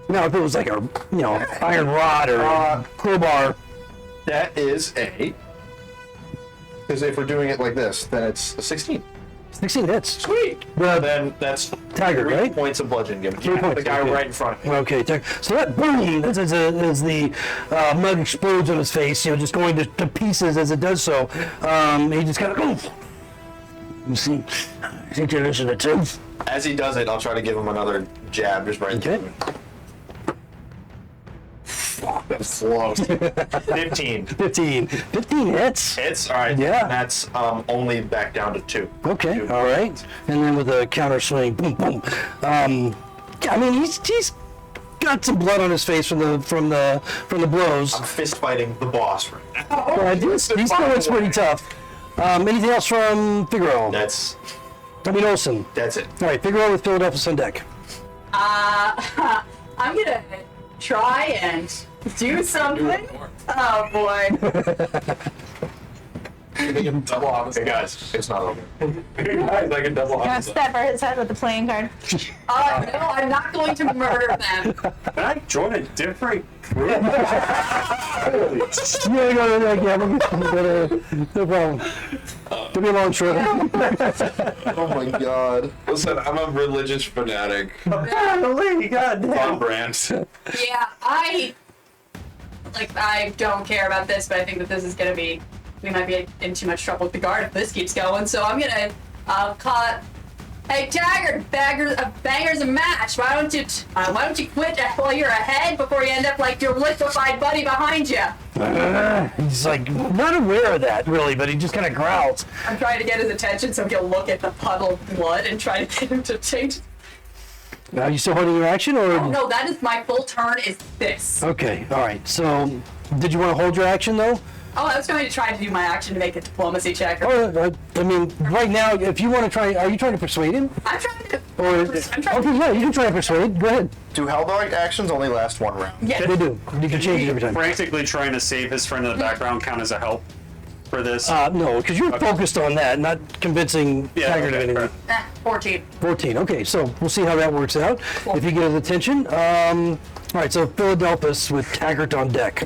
Now if it was like a iron rod or a crowbar. That is a. Because if we're doing it like this, then it's a 16. 16 hits. Sweet. Well, Then that's Taggart, 3 right? points of bludgeon given. 3 points, The guy okay. right in front of me. Okay, so that boom as the mug explodes on his face, just going to pieces as it does so. He just kind of goes. You see, I think you're listening to him. As he does it, I'll try to give him another jab just right Okay. there. That's close. 15. 15 hits. Hits? Alright. Yeah. That's only back down to 2. Okay, all right. And then with a counter swing, boom, boom. I mean, he's got some blood on his face from the blows. I'm fist fighting the boss right now. He's still pretty tough. Anything else from Figaro? Olsen. That's it. All right, Figaro with Philadelphia on deck. I'm gonna try and do something. Oh boy. Double opposite. Hey guys, it's not over. Like a double Gonna opposite. step her his head with the playing card. No, I'm not going to murder them. Can I join a different group? No problem. Give me a long short. Oh my god. Listen, I'm a religious fanatic. Goddamn. On brand. Yeah, I don't care about this, but I think that this is gonna be, we might be in too much trouble with the guard if this keeps going. So I'm gonna Hey, Taggart, bangers and mash. Why don't you quit while you're ahead before you end up like your liquefied buddy behind you? He's like not aware of that really, but he just kind of growls. I'm trying to get his attention so he'll look at the puddle of blood and try to get him to change. Are you still holding your action, or? Oh no, that is my full turn. Is this? Okay, all right. So, did you want to hold your action though? Oh, I was going to try to do my action to make a diplomacy check. Oh, I mean, right now, if you want to try, are you trying to persuade him? I'm trying to. Or I'm trying okay, yeah, you can try to persuade. Go ahead. Do Helldog actions only last one round? Yeah. They do. You can change it every time. Frantically trying to save his friend in the background count as a help for this? No, because you're focused on that, not convincing Taggart of anything. fair. 14. 14. Okay, so we'll see how that works out. If you get his attention. All right, so Philadelphus with Taggart on deck.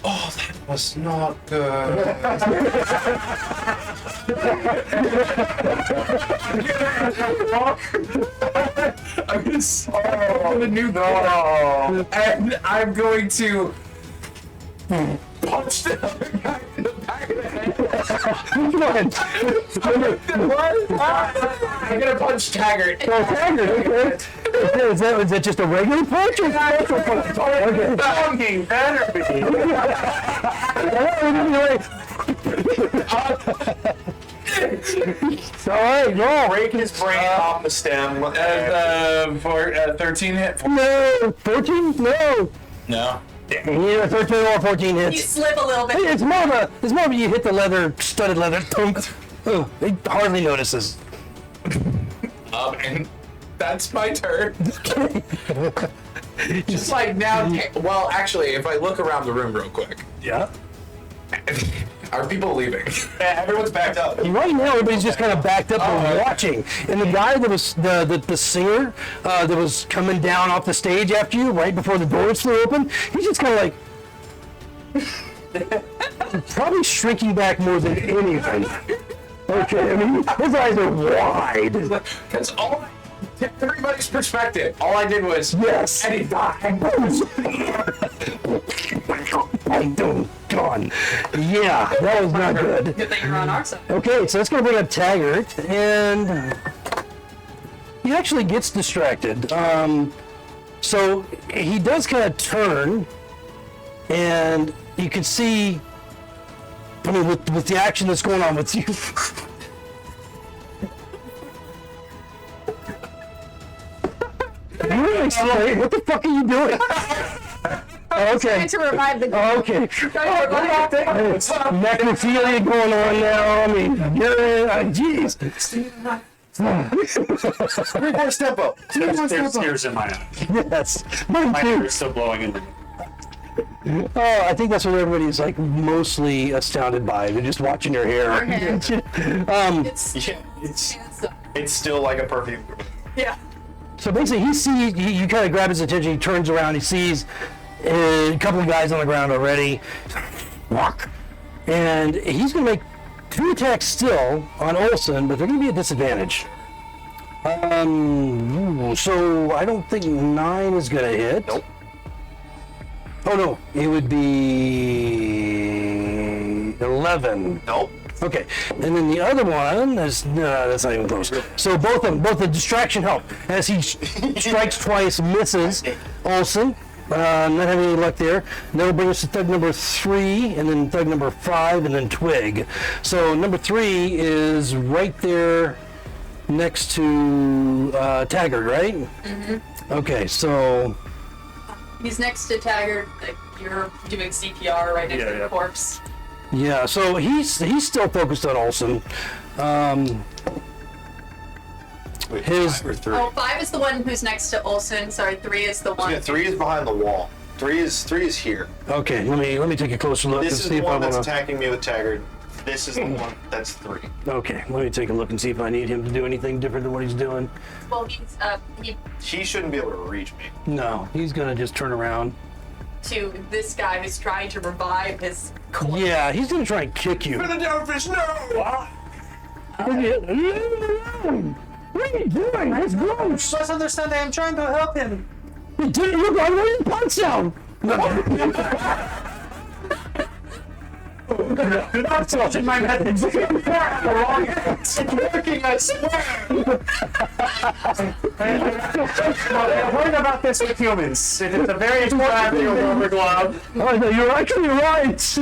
Oh, that was not good. I'm gonna do that. And I'm going to punch the other guy in the back of the head. Go ahead. I'm gonna punch Taggart. Oh, Taggart, okay. Is that just a regular punch or special punch? Okay. Fucking better be. All right, roll. Break his brain off the stem. 13 hit. No, 14? No. No. Yeah, 13 or 14 You hits. slip a little bit. It's more of a you hit the leather, studded leather. Thump. Oh, he hardly notices. And that's my turn. Just like now, well, actually, if I look around the room real quick, Yeah. are people leaving? Everyone's backed up. Right now, everybody's just kind of backed up and watching. And the guy that was the singer that was coming down off the stage after you, right before the doors flew open, he's just kind of like probably shrinking back more than anything. Okay, I mean his eyes are wide. Because everybody's perspective, all I did was Yes. and he died. Gone. Yeah, that was not good. Good that you're on our side. Okay, so that's going to bring up Taggart, and he actually gets distracted. So he does kind of turn, and you can see, I mean, with the action that's going on with you. You're like, what the fuck are you doing? Okay. Trying to revive the Okay. Necrophilia going on now. I mean, jeez. Reverse tempo. There's tears in my eyes. Yes. My Mine hair too. is still blowing in. Oh, I think that's what everybody's like mostly astounded by. They're just watching your hair. It's Yeah, it's still like a perfume. yeah. So basically, you kind of grab his attention. He turns around. He sees a couple of guys on the ground already. Walk, and he's going to make 2 attacks still on Olsen, but they're going to be at disadvantage. So I don't think 9 is going to hit. Nope. Oh no, it would be 11. Nope. Okay, and then the other one is that's not even close. So both the distraction help as he strikes twice, misses Olsen. Not having any luck there. And that'll bring us to thug number 3, and then thug number 5, and then Twig. So number 3 is right there next to Taggart, right? Mm-hmm. Okay, so He's next to Taggart. Like, you're doing CPR right next to the corpse. yeah, so he's still focused on Olsen. His 5 or 3. Oh, 5 is the one who's next to Olsen. Sorry, 3 is the one. Yeah, 3 is behind the wall. 3 is here. okay. Let me take a closer look This and is see the if I one that's want to. attacking me with Taggart. This is the one that's 3. Okay, let me take a look and see if I need him to do anything different than what he's doing. Well, he's He shouldn't be able to reach me. No, he's gonna just turn around. to this guy who's trying to revive his corpse. Yeah, he's gonna try and kick you. Philadelphus, no! What are you doing? That's gross. Let's understand that I'm trying to help him. Look, I want your punch down. Do not question my methods. It's working, I swear. I've heard about this with humans. It is a very fragile rubber glove. Oh, no, you're actually right. He's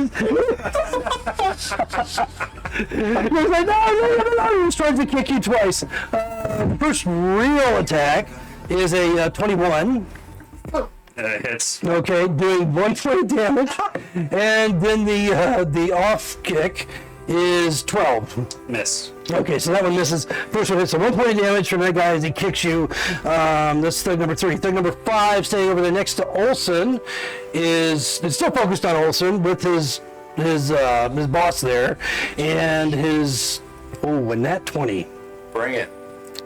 like, no. He's trying to kick you twice. The first real attack is a 21. Hits. Okay, doing 1 point damage. And then the off kick is 12. Miss. Okay, so that one misses. First one hits, so 1 point of damage from that guy as he kicks you. That's thug number 3. Thug number 5, staying over there next to Olson, it's still focused on Olson with his boss there, and a nat 20. Bring it.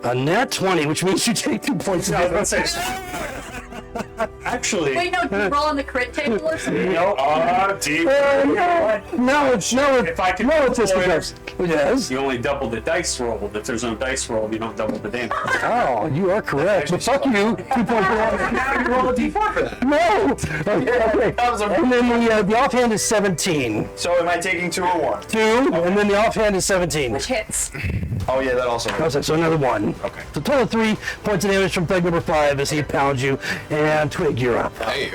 A nat 20, which means you take 2 points of damage. Actually, Wait, no, do you roll on the crit table or something? no. Deep. No, it's If I can no, it's just roll it, because. Yes. you only double the dice roll. If there's no dice roll, you don't double the damage. Oh, you are correct. But fuck you. 2 points of damage. Now you roll a d4 for that. No. Okay. And then the offhand is 17. So am I taking 2 or 1? 2, and then the offhand is 17. Which hits. Oh yeah, that also. Okay, so another 1. Okay. So total of 3 points of damage from thug number 5 as he pounds you. And Twig, you're up. Hey,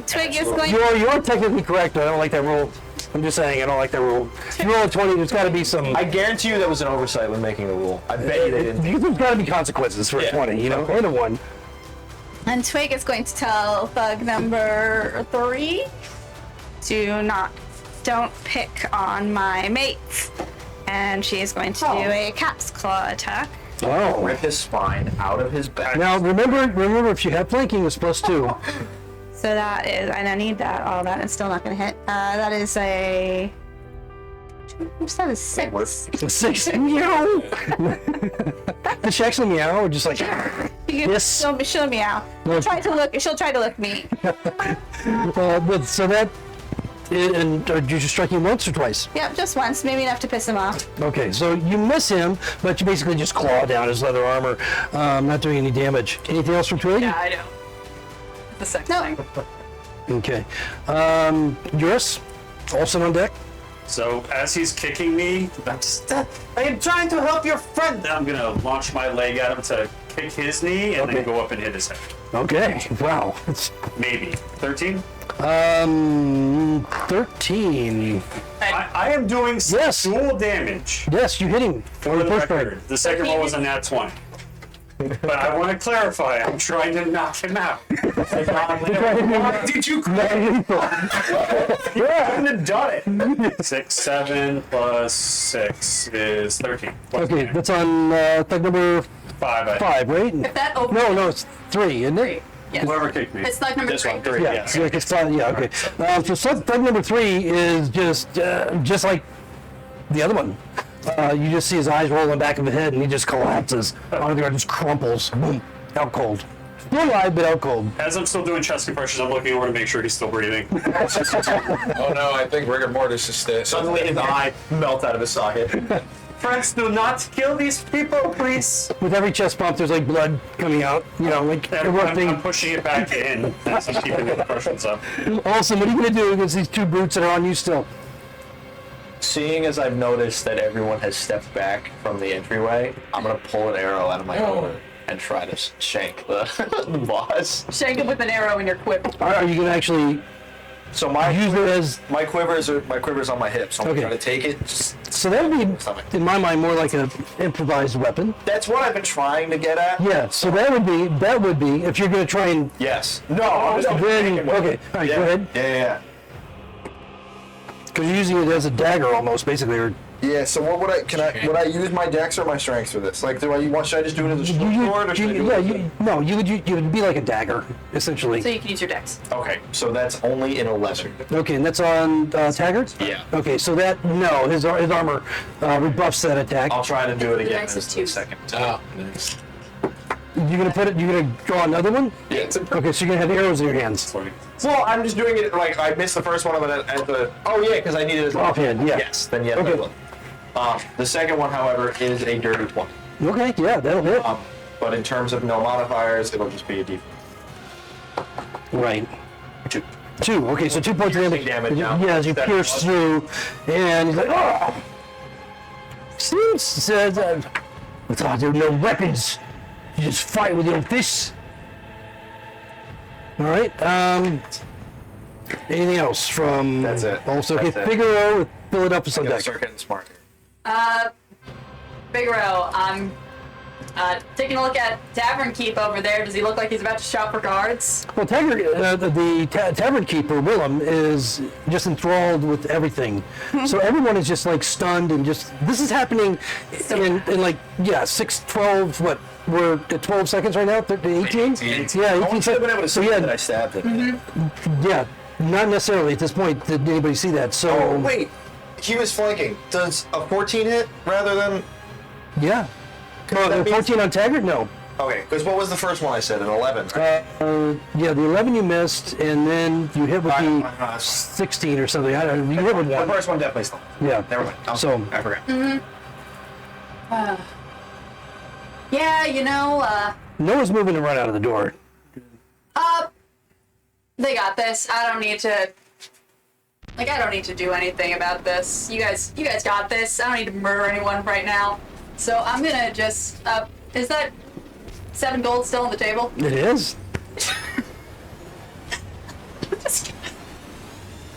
Twig is going. You're technically correct, but I don't like that rule. I'm just saying, I don't like that rule. If you roll a 20, there's got to be some. I guarantee you that was an oversight when making the rule. I bet you they didn't. There's got to be consequences for a 20, you know, and a 1. And Twig is going to tell thug number 3 don't pick on my mates. And she is going to do a cat's claw attack. Oh. Rip his spine out of his back. Now remember, if you have flanking, it's +2. So that is, and I need that. Oh, that is still not going to hit. That is a. That is 6. 6. Meow. Does she actually meow or just like? Yes. She'll meow. No. She'll try to look me. But so that. And are you just striking him once or twice? Yep, just once. Maybe enough to piss him off. Okay, so you miss him, but you basically just claw down his leather armor, not doing any damage. Anything else from Twig? Yeah, I know. The second No. thing. Okay. Eurus, also on deck. So as he's kicking me, I am trying to help your friend. I'm gonna launch my leg at him to kick his knee and then go up and hit his head. Okay. Wow. It's, Maybe 13. 13. I am doing Yes. dual damage. Yes, you hit him. For the record, the second one was a nat 20. But I want to clarify, I'm trying to knock him out. why did you I couldn't have done it. 6, 7 plus 6 is 13. Okay, that's on thug number 5. 5, right? If that over. No, it's 3, isn't it? Yes. Whoever kicked me. It's like number This 3. one, 3. Yeah, Yes. yeah, it's fine, yeah, okay. So thug number 3 is just like the other one. You just see his eyes rolling back of the head, and he just collapses onto the ground, just crumples, boom, out cold. Still alive, but out cold. As I'm still doing chest compressions, I'm looking over to make sure he's still breathing. Oh no, I think rigor mortis is still. Suddenly his eye melts out of his socket. Friends, do not kill these people, please. With every chest bump, there's like blood coming out. You know, like I'm erupting. pushing it back in as I'm keeping the compressions up. Awesome. What are you gonna do against these 2 brutes that are on you still? Seeing as I've noticed that everyone has stepped back from the entryway, I'm gonna pull an arrow out of my quiver and try to shank the, the boss. Shank him with an arrow in your quip. Are you gonna actually So my use it as? my quiver's on my hip, so I'm Okay. trying to take it. Just, So that would be, in my mind, more like an improvised weapon. that's what I've been trying to get at. Yeah. So that would be if you're gonna try and. Yes. No. I'm just Then, taking it. okay. All right. Yeah. Go ahead. Yeah. Because you're using it as a dagger almost, basically. Or Yeah. So what would I use my dex or my strength for this? Like, should I just do it as a short sword or should I do it? you would be like a dagger, essentially. So you can use your dex. Okay. So that's only in a lesser. Okay, and that's on Taggart? Yeah. Okay, so his armor rebuffs that attack. I'll try to do it again dex as is the 2. second. Oh, nice. You're gonna draw another one? Yeah, it's a Okay, so you're gonna have arrows in your hands. Well, I'm just doing it like I missed the first one at the. Oh yeah, because I needed it. Offhand, yeah. Yes. Then yes, Okay. I will. The second one, however, is a dirty 20. Okay, yeah, that'll hit. But in terms of no modifiers, it'll just be a D4. Right. 2. 2. Okay, so 2 points of damage. Damage now. Yeah, as you That pierce was- through, and he's like, oh! Steve says, I thought there were no weapons. You just fight with your fists. All right. Anything else from? That's it. Also, okay, That's it. Figaro, fill it up with some Gotta deck. start getting smart here. Figaro, I'm taking a look at Tavern Keep over there. Does he look like he's about to shout for guards? Well, the tavern keeper Willem is just enthralled with everything. So everyone is just like stunned and just this is happening in like 12. What we're at 12 seconds right now. 13, 18. 18. Yeah, 18 I should have been seconds. able to So see yeah, that I stabbed him. yeah, not necessarily at this point did anybody see that. So Oh, wait. He was flanking. Does a 14 hit rather than... yeah. that means- 14 on Taggart? No. Okay, because what was the first one I said? An 11. Yeah, the 11 you missed, and then you hit with the that's 16 or something. I don't know. You hit with the one. first one definitely still. Yeah. Never mind. Oh, So I forgot. Yeah, you know, Noah's moving to run out of the door. they got this. I don't need to do anything about this. You guys got this. I don't need to murder anyone right now. So I'm gonna just, is that 7 gold still on the table? It is.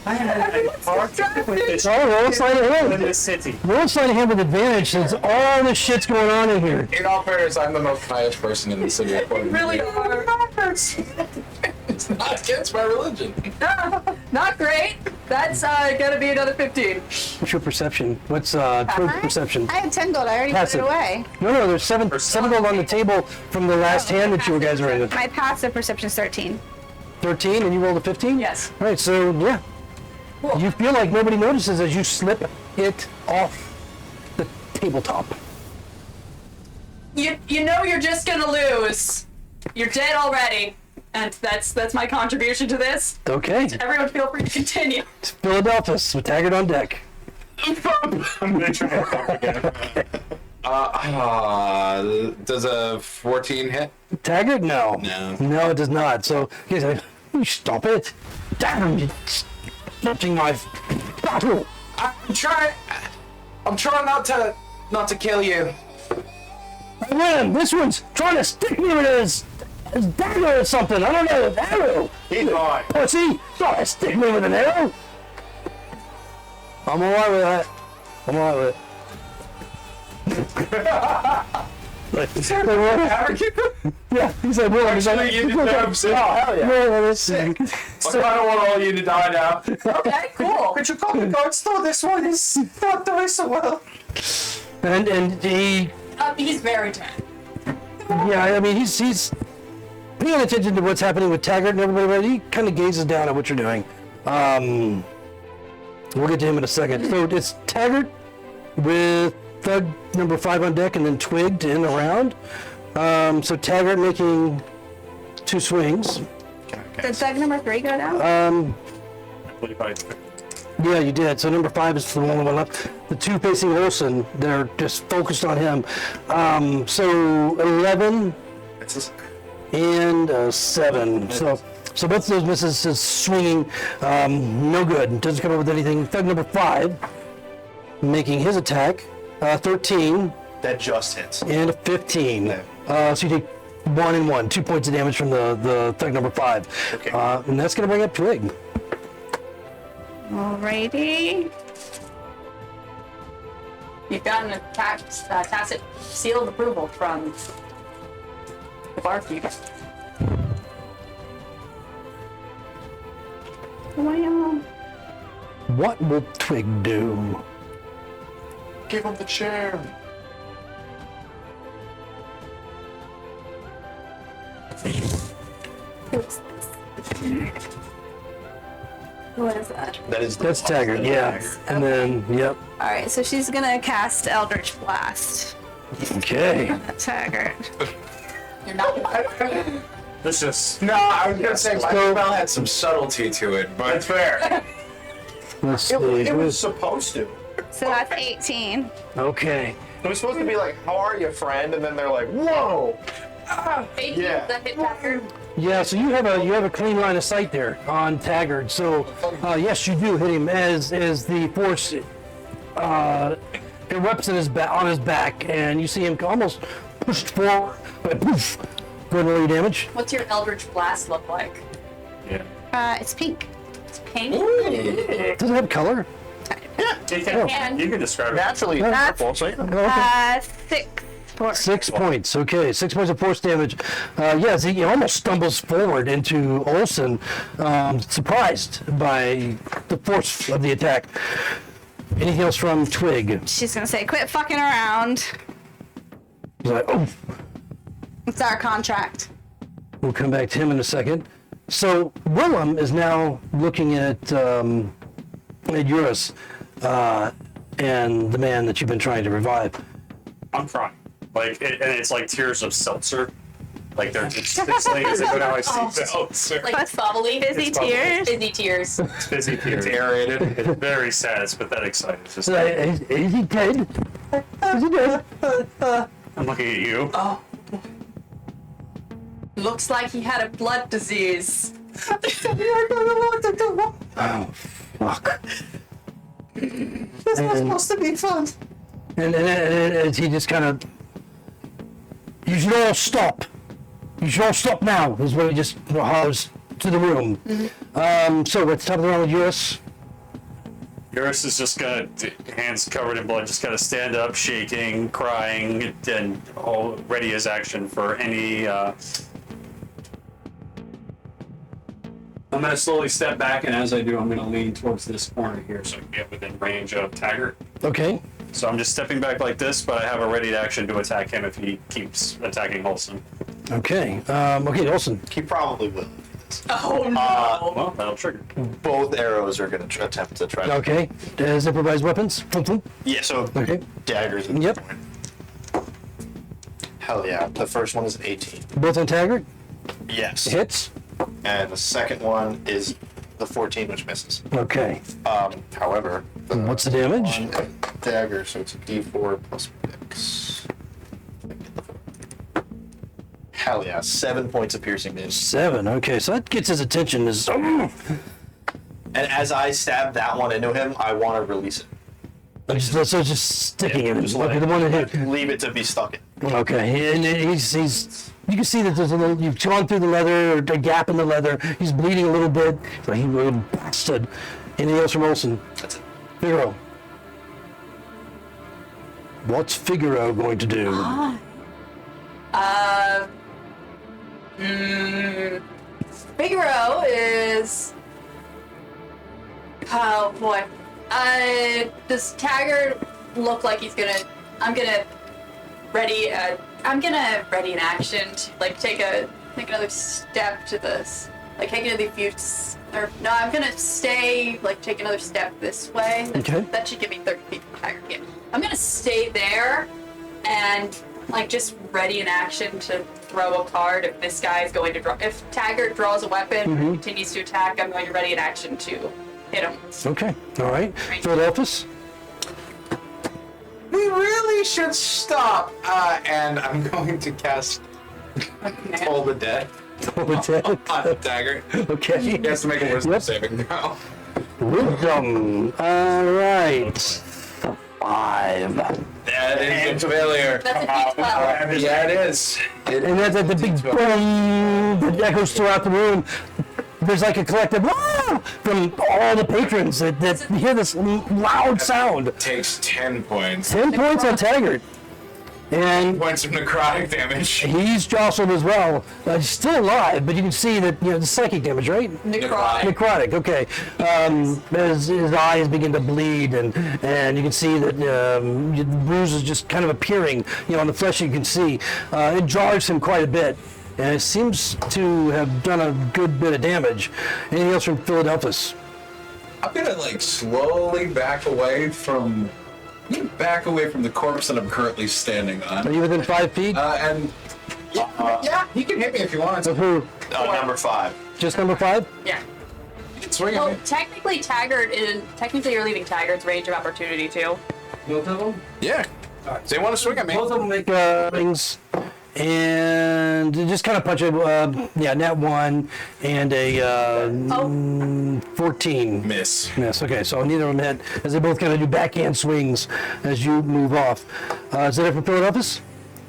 It's Oh, roll sleight of in hand. the city. Roll sleight of hand with advantage since all this shit's going on in here. In all fairness, I'm the most highest person in the city. Really are. It's not against my religion. Not great. That's gonna be another 15. What's your perception? What's Twig's perception? I had 10 gold. I already Passive. put it away. No, there's seven gold on the table from the last hand that you guys were in. My passive perception is 13. 13, and you rolled a 15? Yes. All right, so yeah. Cool. You feel like nobody notices as you slip it off the tabletop. You know you're just gonna lose. You're dead already. And that's my contribution to this. Okay. Everyone feel free to continue. Philadelphus with Taggart on deck. I'm gonna try to help again. Does a 14 hit? Taggart? No. No. No, it does not. So, he's like, you stop it. Damn, you're stopping my battle. I'm trying not to kill you. Man, this one's trying to stick me with his dagger or something. I don't know, an arrow. He's mine. Pussy, trying to stick me with an arrow. I'm alright with that. I'm alright with it. Like, yeah, he's like, well, he's like, you deserve it. oh, hell yeah. I don't want all you to die now. Okay, cool. Could you call the guards though? This one is not doing so well. And he, He's very dead. yeah, I mean, he's paying attention to what's happening with Taggart and everybody, but he kind of gazes down at what you're doing. We'll get to him in a second. So it's Taggart with Thug number 5 on deck and then Twig to end the round. So Taggart making 2 swings. Did Thug number 3 go down? Yeah, you did. So number 5 is the only one left. The 2 facing Olsen, they're just focused on him. So 11 and 7. So both of those misses is swinging, no good. Doesn't come up with anything. Thug number 5 making his attack, 13 That just hits. and a 15. So you take 1 and 1, 2 points of damage from the Thug number 5. Okay. And that's going to bring up Twig. Alrighty. You've gotten a tacit seal of approval from the barkeep. Well, What will Twig do? Give him the chair. what is that? That's Taggart, yeah. And then, yep. Alright, so she's gonna cast Eldritch Blast Okay. at Taggart. You're not. This is No, I was gonna say my spell had some subtlety to it, but that's fair. Let's see. It was supposed to. So that's 18. Okay. It was supposed to be like, how are you, friend? And then they're like, whoa! 18 Yeah. that hit Taggart. Yeah, so you have a clean line of sight there on Taggart. So yes, you do hit him as the force erupts on his back, and you see him almost pushed forward, but poof, for no damage. What's your Eldritch Blast look like? Yeah. It's pink. It's pink. Does it have color? You can describe it. Naturally purple, so Oh, okay. 6 force. 6 points. Okay, 6 points of force damage. Yes, he almost stumbles forward into Olsen, surprised by the force of the attack. Anything else from Twig? She's gonna say, quit fucking around. He's like, oh. It's our contract. We'll come back to him in a second. So Willem is now looking at Eurus and the man that you've been trying to revive. I'm crying. Like, and it's like tears of seltzer. Like they're just like as if now I see seltzer. Like bubbly. Busy bubbly. tears. Busy tears. It's busy tears. it's aerated. It's very sad. It's pathetic sight. It's just. Is he dead? Is he dead? I'm looking at you. Oh. Looks like he had a blood disease. Oh, fuck. This was supposed to be fun. And as he just kind of, you should all stop. You should all stop now, is what he just hollers to the room. So at the top of the round with Eurus. Eurus is just gonna, hands covered in blood, just gotta stand up, shaking, crying, and all ready his action for any. I'm gonna slowly step back, and as I do, I'm gonna lean towards this corner here so I can get within range of Taggart. Okay. So I'm just stepping back like this, but I have a ready action to attack him if he keeps attacking Holson. Okay. Okay, Olsen. He probably will. Oh no. Well, that'll trigger. Both arrows are going to attempt to try. Okay. Does improvised weapons? Yeah. So Okay. daggers. At Yep. this point. Hell yeah! The first one is an 18. Both on Taggart? Yes. Hits? And the second one is the 14, which misses. Okay. However, What's the damage? one dagger, so it's a D4 plus 6. Hell yeah! 7 points of piercing damage. 7. Okay, so that gets his attention. And as I stab that one into him, I want to release it. So it's just sticking in him. Just let Okay, it- the one that hit. Leave it to be stuck in. Okay, and he's you can see that there's a little, you've gone through the leather, or a gap in the leather. He's bleeding a little bit. So he really bastard. Anything else from Olsen? That's it. Figaro. What's Figaro going to do? Figaro is. Oh boy. Does Taggart look like he's gonna? I'm gonna ready an action to like take another step to this. Like take another few. Or no, I'm gonna stay. Like take another step this way. Okay. That should give me 30 feet from Taggart. Yeah. I'm gonna stay there, and like just ready an action to throw a card if this guy is going to draw. If Taggart draws a weapon or continues to attack, I'm going to ready an action to hit him. Okay, all right. Philadelphus? We really should stop. And I'm going to cast Toll the Dead on Dagger. Okay. He has to make a wisdom Yep. saving throw. Wisdom. All right. 5. That is a failure. That's a D12. Yeah, it is. And that's the big boom that echoes throughout the room. There's like a collective "Wah!" from all the patrons that hear this loud sound. Takes 10 points. 10 points on Taggart. And Points of necrotic damage. he's jostled as well. He's still alive, but you can see that, the psychic damage, right? Necrotic. Necrotic, okay. As his eyes begin to bleed, and you can see that the bruises just kind of appearing, on the flesh you can see. It jars him quite a bit, and it seems to have done a good bit of damage. Anything else from Philadelphus? I'm gonna slowly back away from the corpse that I'm currently standing Are on. you within 5 feet? And yeah, he can hit me if he wants. Of who? Number 5. Just number 5? Yeah. He can swing at Well, me. technically you're leaving Taggart's range of opportunity too. Both of them? Yeah. They want to swing at me. Both of them make things, and just kind of punch it. Nat 1 and a 14. Miss. Miss. Okay, so neither of them hit as they both kind of do backhand swings as you move off. Is that it for Philadelphus?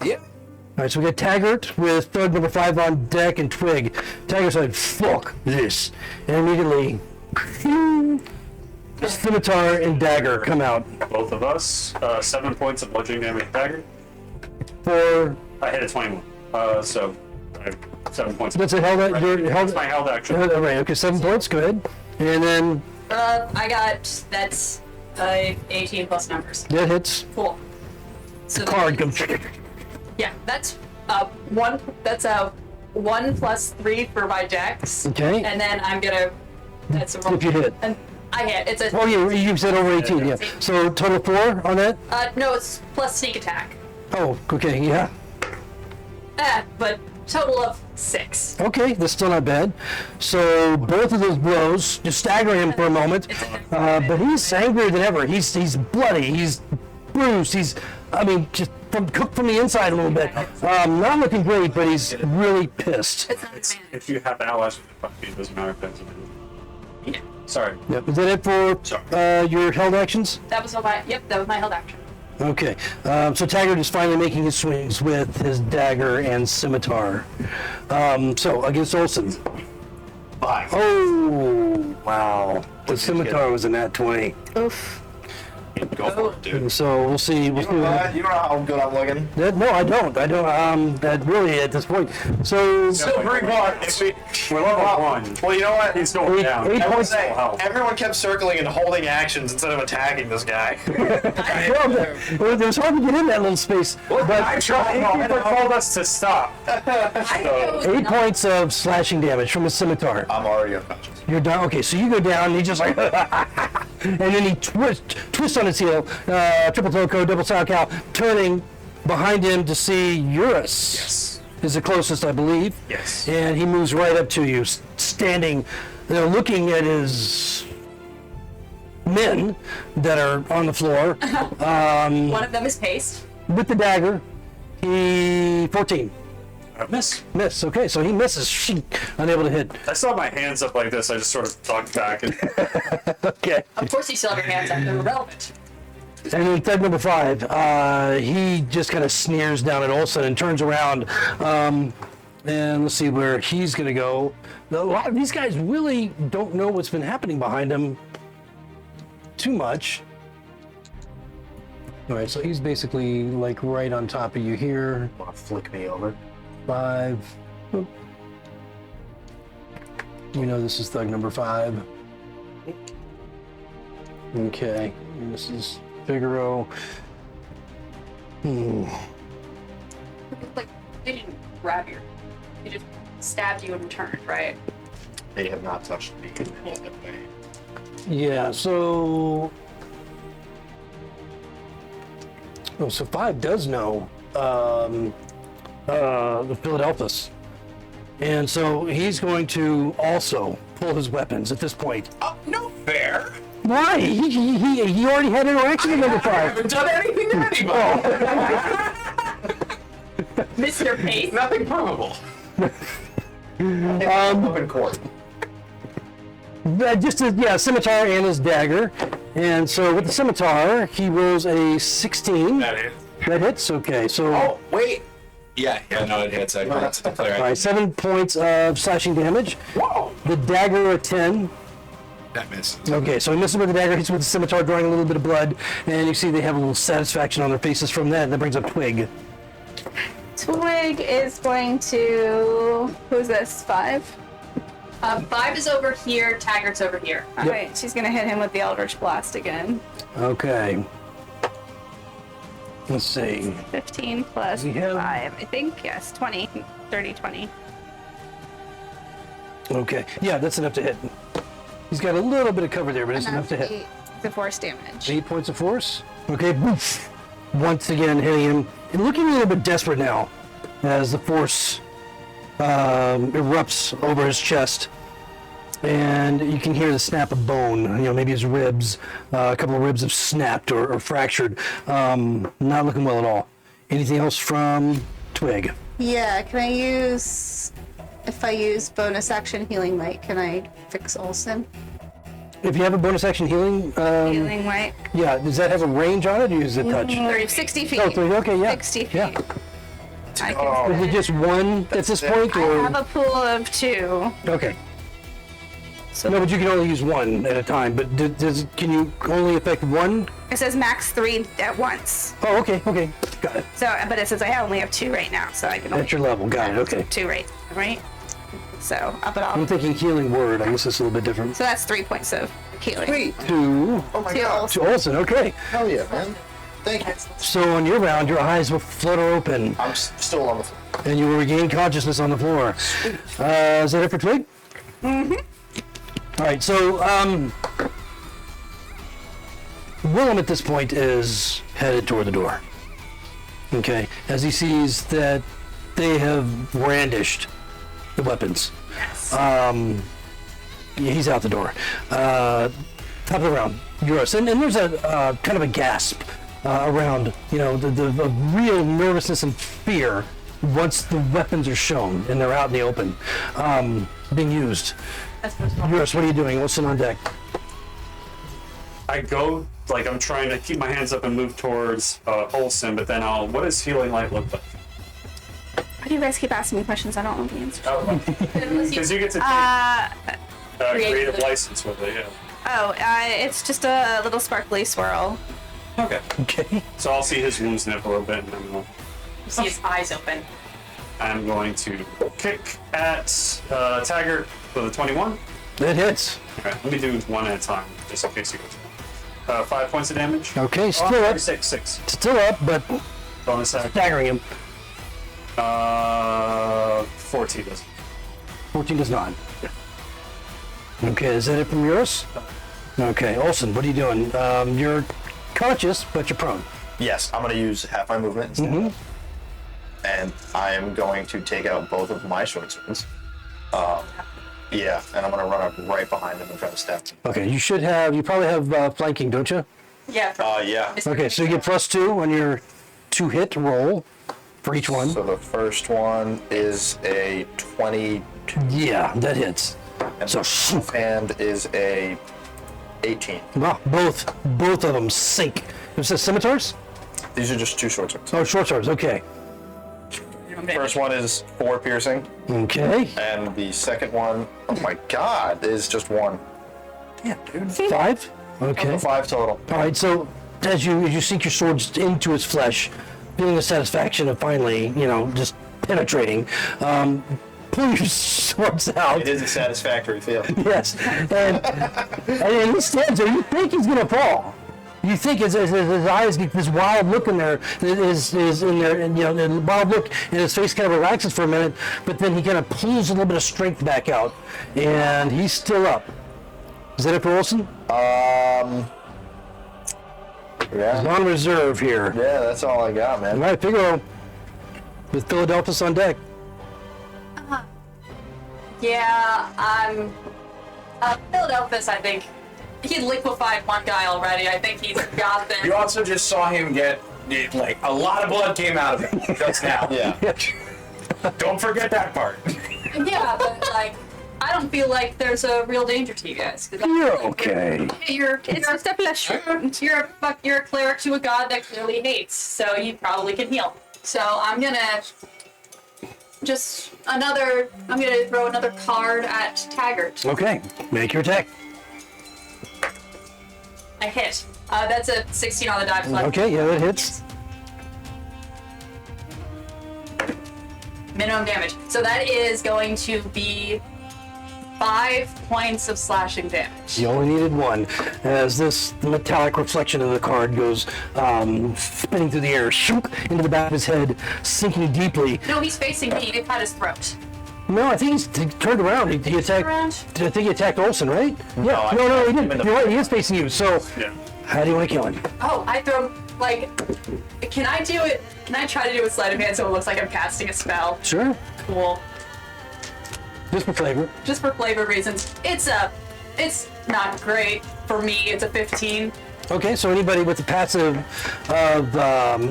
Yep. All right, so we got Taggart with thug number 5 on deck and Twig. Taggart's like, fuck this. And immediately, Scimitar and Dagger come out. Both of us. 7 points of bludgeoning damage dagger. For, I hit a 21. So I have 7 points. that's a held, That's my held action. right, okay, 7 points, go ahead. And then I got, that's 18 plus numbers. that hits. Cool. So Card comes. yeah, that's one. That's a 1 plus 3 for my dex. Okay. And then I'm gonna. That's a roll. If you hit. And I hit. It's a. Oh, you said over 18, yeah. So total 4 on that? No, it's plus sneak attack. Oh, okay, yeah. But total of 6. Okay, that's still not bad. So both of those blows just stagger him for a moment, but he's angrier than ever. He's bloody. He's bruised. Just cooked from the inside a little bit. Not looking great, but he's really pissed. It's not advantage. If you have allies, it doesn't matter if that's Yeah. Sorry. Yep. Is that it for your held actions? That was my. Yep, that was my held action. Okay. So Taggart is finally making his swings with his dagger and scimitar. So against Olsen. 5. Oh, wow. The scimitar was a nat 20. Oof. Go for it, dude. So we'll see. You don't know how good I'm looking. No, I don't. That really at this point. So Still pretty hard. We're level 1. Well, you know what? He's going down. 8 I would points. say everyone kept circling and holding actions instead of attacking this guy. Well, it was hard to get in that little space. But I tried. He told us to stop. I 8 points of slashing damage from a scimitar. I'm already unconscious. You're down. Okay, so you go down. And he just like, and then he twists on his heel, triple toe code, double sow cow, turning behind him to see Eurus. Yes. Is the closest, I believe. Yes. And he moves right up to you, standing, looking at his men that are on the floor one of them is paced. with the dagger. He 14. Miss. Miss. Okay, so he misses. Unable to hit. I still have my hands up like this. I just sort of ducked back and Okay. Of course, you still have your hands up. They're irrelevant. And then thug number 5, he just kind of sneers down at Olsen and turns around. And let's see where he's going to go. A lot of these guys really don't know what's been happening behind him too much. All right, so he's basically like right on top of you here. Want to flick me over? 5. Oop. You know this is thug number 5. Okay, and this is Figaro. Like they didn't grab you. They just stabbed you and turned, right? They have not touched me in any way. Yeah, so... Oh, so 5 does know the Philadelphus. And so he's going to also pull his weapons at this point. Oh, no fair. Why? He already had interaction with number I 5. haven't done anything to anybody. Mr. Pace. Nothing provable. Open court. Scimitar and his dagger. And so with the scimitar, he rolls a 16. That is. That hits? Okay, so... Oh, wait. Yeah, no, it hits. I forgot to declare All right, 7 points of slashing damage. Whoa. The dagger a 10. That misses. Okay, so he misses with the dagger, hits with the scimitar, drawing a little bit of blood, and you see they have a little satisfaction on their faces from that. That brings up Twig. Twig is going to. Who's this? 5? 5 is over here. Taggart's over here. All right, she's gonna hit him with the Eldritch Blast again. Okay. Let's see. 15 plus We have- 5, I think. Yes, 20. 30, 20. Okay. Yeah, that's enough to hit. He's got a little bit of cover there, but it's enough to hit. 8 to force damage. 8 points of force. Okay, boof. Once again hitting him. And looking a little bit desperate now as the force erupts over his chest. And you can hear the snap of bone. Maybe his ribs, a couple of ribs have snapped or fractured. Not looking well at all. Anything else from twig. Yeah, can I use... If I use bonus action healing light, can I fix Olsen? If you have a bonus action healing, Healing light? yeah, does that have a range on it, or is it touch? 60 feet. Oh, 30, okay, yeah. 60 feet. Yeah. I can Is it just one at this point, I or? have a pool of 2. Okay. So No, but you can only use one at a time, but can you only affect one? it says max 3 at once. Oh, okay, got it. So, but it says I only have 2 right now, so I can only At your level, got it, okay. 2 right? So up it all. I'm thinking healing word, I guess it's a little bit different. So that's 3 points of healing. Sweet. To Oh my To god. Olsen. Olsen, okay. Hell yeah, man. Thank you. So on your round, your eyes will flutter open, I'm still on the floor. and you will regain consciousness on the floor. Is that it for Twig? Mm-hmm. All right, so Willem at this point is headed toward the door. Okay, as he sees that they have brandished the weapons. He's out the door. Top of the round, Eurus, and there's a kind of a gasp around, the real nervousness and fear once the weapons are shown and they're out in the open, being used. Eurus, what are you doing? What's on deck? I go, like, I'm trying to keep my hands up and move towards Olsen, but then what does healing light look like? Why do you guys keep asking me questions? I don't know the answer. Because you get to take creative license with it, yeah. It's just a little sparkly swirl. Okay. Okay. So I'll see his wounds nip a little bit, and then You see his eyes open. I'm going to kick at Taggart for the 21. That hits. Okay, let me do one at a time, just in case he goes. 5 points of damage. Okay, still up. 6. Still up, but Bonus action. staggering him. 14 does. 14 does not. Okay, is that it from Eurus? Okay, Olsen, what are you doing? You're conscious, but you're prone. Yes, I'm going to use half my movement instead. And I am going to take out both of my short swords. Yeah, and I'm going to run up right behind him and try to stab him. Okay, you probably have flanking, don't you? Yeah. Yeah. Okay, so you get +2 on your 2-hit roll for each one. So the first one is a 22, Yeah, that hits. and So, the hand is a 18. wow, both of them sink. It says scimitars? These are just 2 short swords. Oh, short swords, okay. First one is 4 piercing, Okay. and the second one, oh my god, is just 1. Yeah, dude. 5? Okay. 5 total. All right, so as you sink your swords into his flesh, feeling the satisfaction of finally, just penetrating, pull your swords out. It is a satisfactory feel. Yes, and he stands there. You think he's gonna fall. You think his eyes get this wild look in there, is in there, and the wild look, and his face kind of relaxes for a minute, but then he kind of pulls a little bit of strength back out, and he's still up. Is that it for Olsen? Yeah. He's on reserve here. Yeah, that's all I got, All man. right, Figaro, with Philadelphus on deck. Yeah, Philadelphus, I think. He liquefied one guy already. I think he's got this. You also just saw him get, like, a lot of blood came out of him just now. Yeah. Don't forget that part. Yeah, but, I don't feel like there's a real danger to you guys. 'Cause You're okay. It's just a flesh wound. You're a cleric to a god that clearly hates, so you probably can heal. So I'm gonna throw another card at Taggart. Okay, make your attack. I hit. That's a 16 on the die. Okay, yeah, that hits. Minimum damage. So that is going to be 5 points of slashing damage. You only needed 1, as this metallic reflection of the card goes spinning through the air, shook into the back of his head, sinking deeply. No, he's facing me. It cut his throat. No, I think he turned around. He attacked. Around? I think he attacked Olsen, right? Yeah. I No, he hit him in didn't. the You're right. He is facing you. So, Yeah. how do you want to kill him? Oh, I throw, can I do it? Can I try to do a sleight of hand so it looks like I'm casting a spell? Sure. Cool. Just for flavor. Just for flavor reasons. It's not great for me. It's a 15. Okay, so anybody with the passive of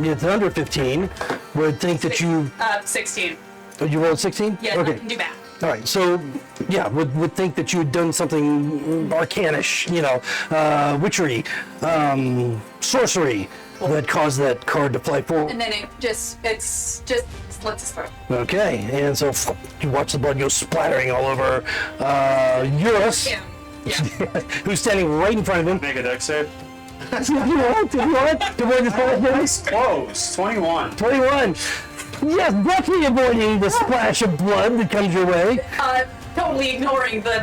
it's under 15 would think that you 16. rolled 16. Yes, Okay. I can do math. All right, so yeah, would think that you had done something arcanish, witchery, sorcery that caused that card to fly forward. And then it's just slits his throat. Okay, and so you watch the blood go splattering all over Eurus, Yeah. who's standing right in front of him. Make a deck save. If you want, to avoid the splash, Close. 21. 21. Yes, definitely avoiding the splash of blood that comes your way. Totally ignoring the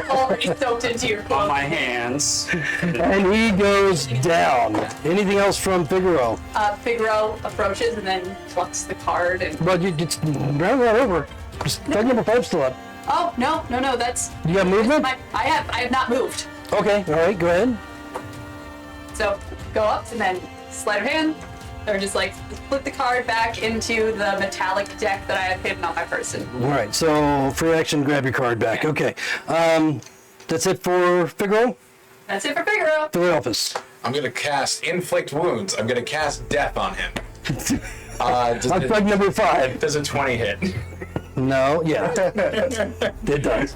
already soaked into your On clothes. my hands. And he goes down. Anything else from Figaro? Figaro approaches and then plucks the card and. Well, you just round that over. Just tag number 5 still up. Oh no, that's. You got movement? I have not moved. Okay, all right, go ahead. So go up and then sleight of hand, or just like flip the card back into the metallic deck that I have hidden on my person. All right, so free action, grab your card back. Okay, that's it for Figaro. That's it for Figaro. Philadelphus. I'm gonna cast Inflict Wounds. I'm gonna cast Death on him. On plug number 5. Does a 20 hit? No, yeah. It does.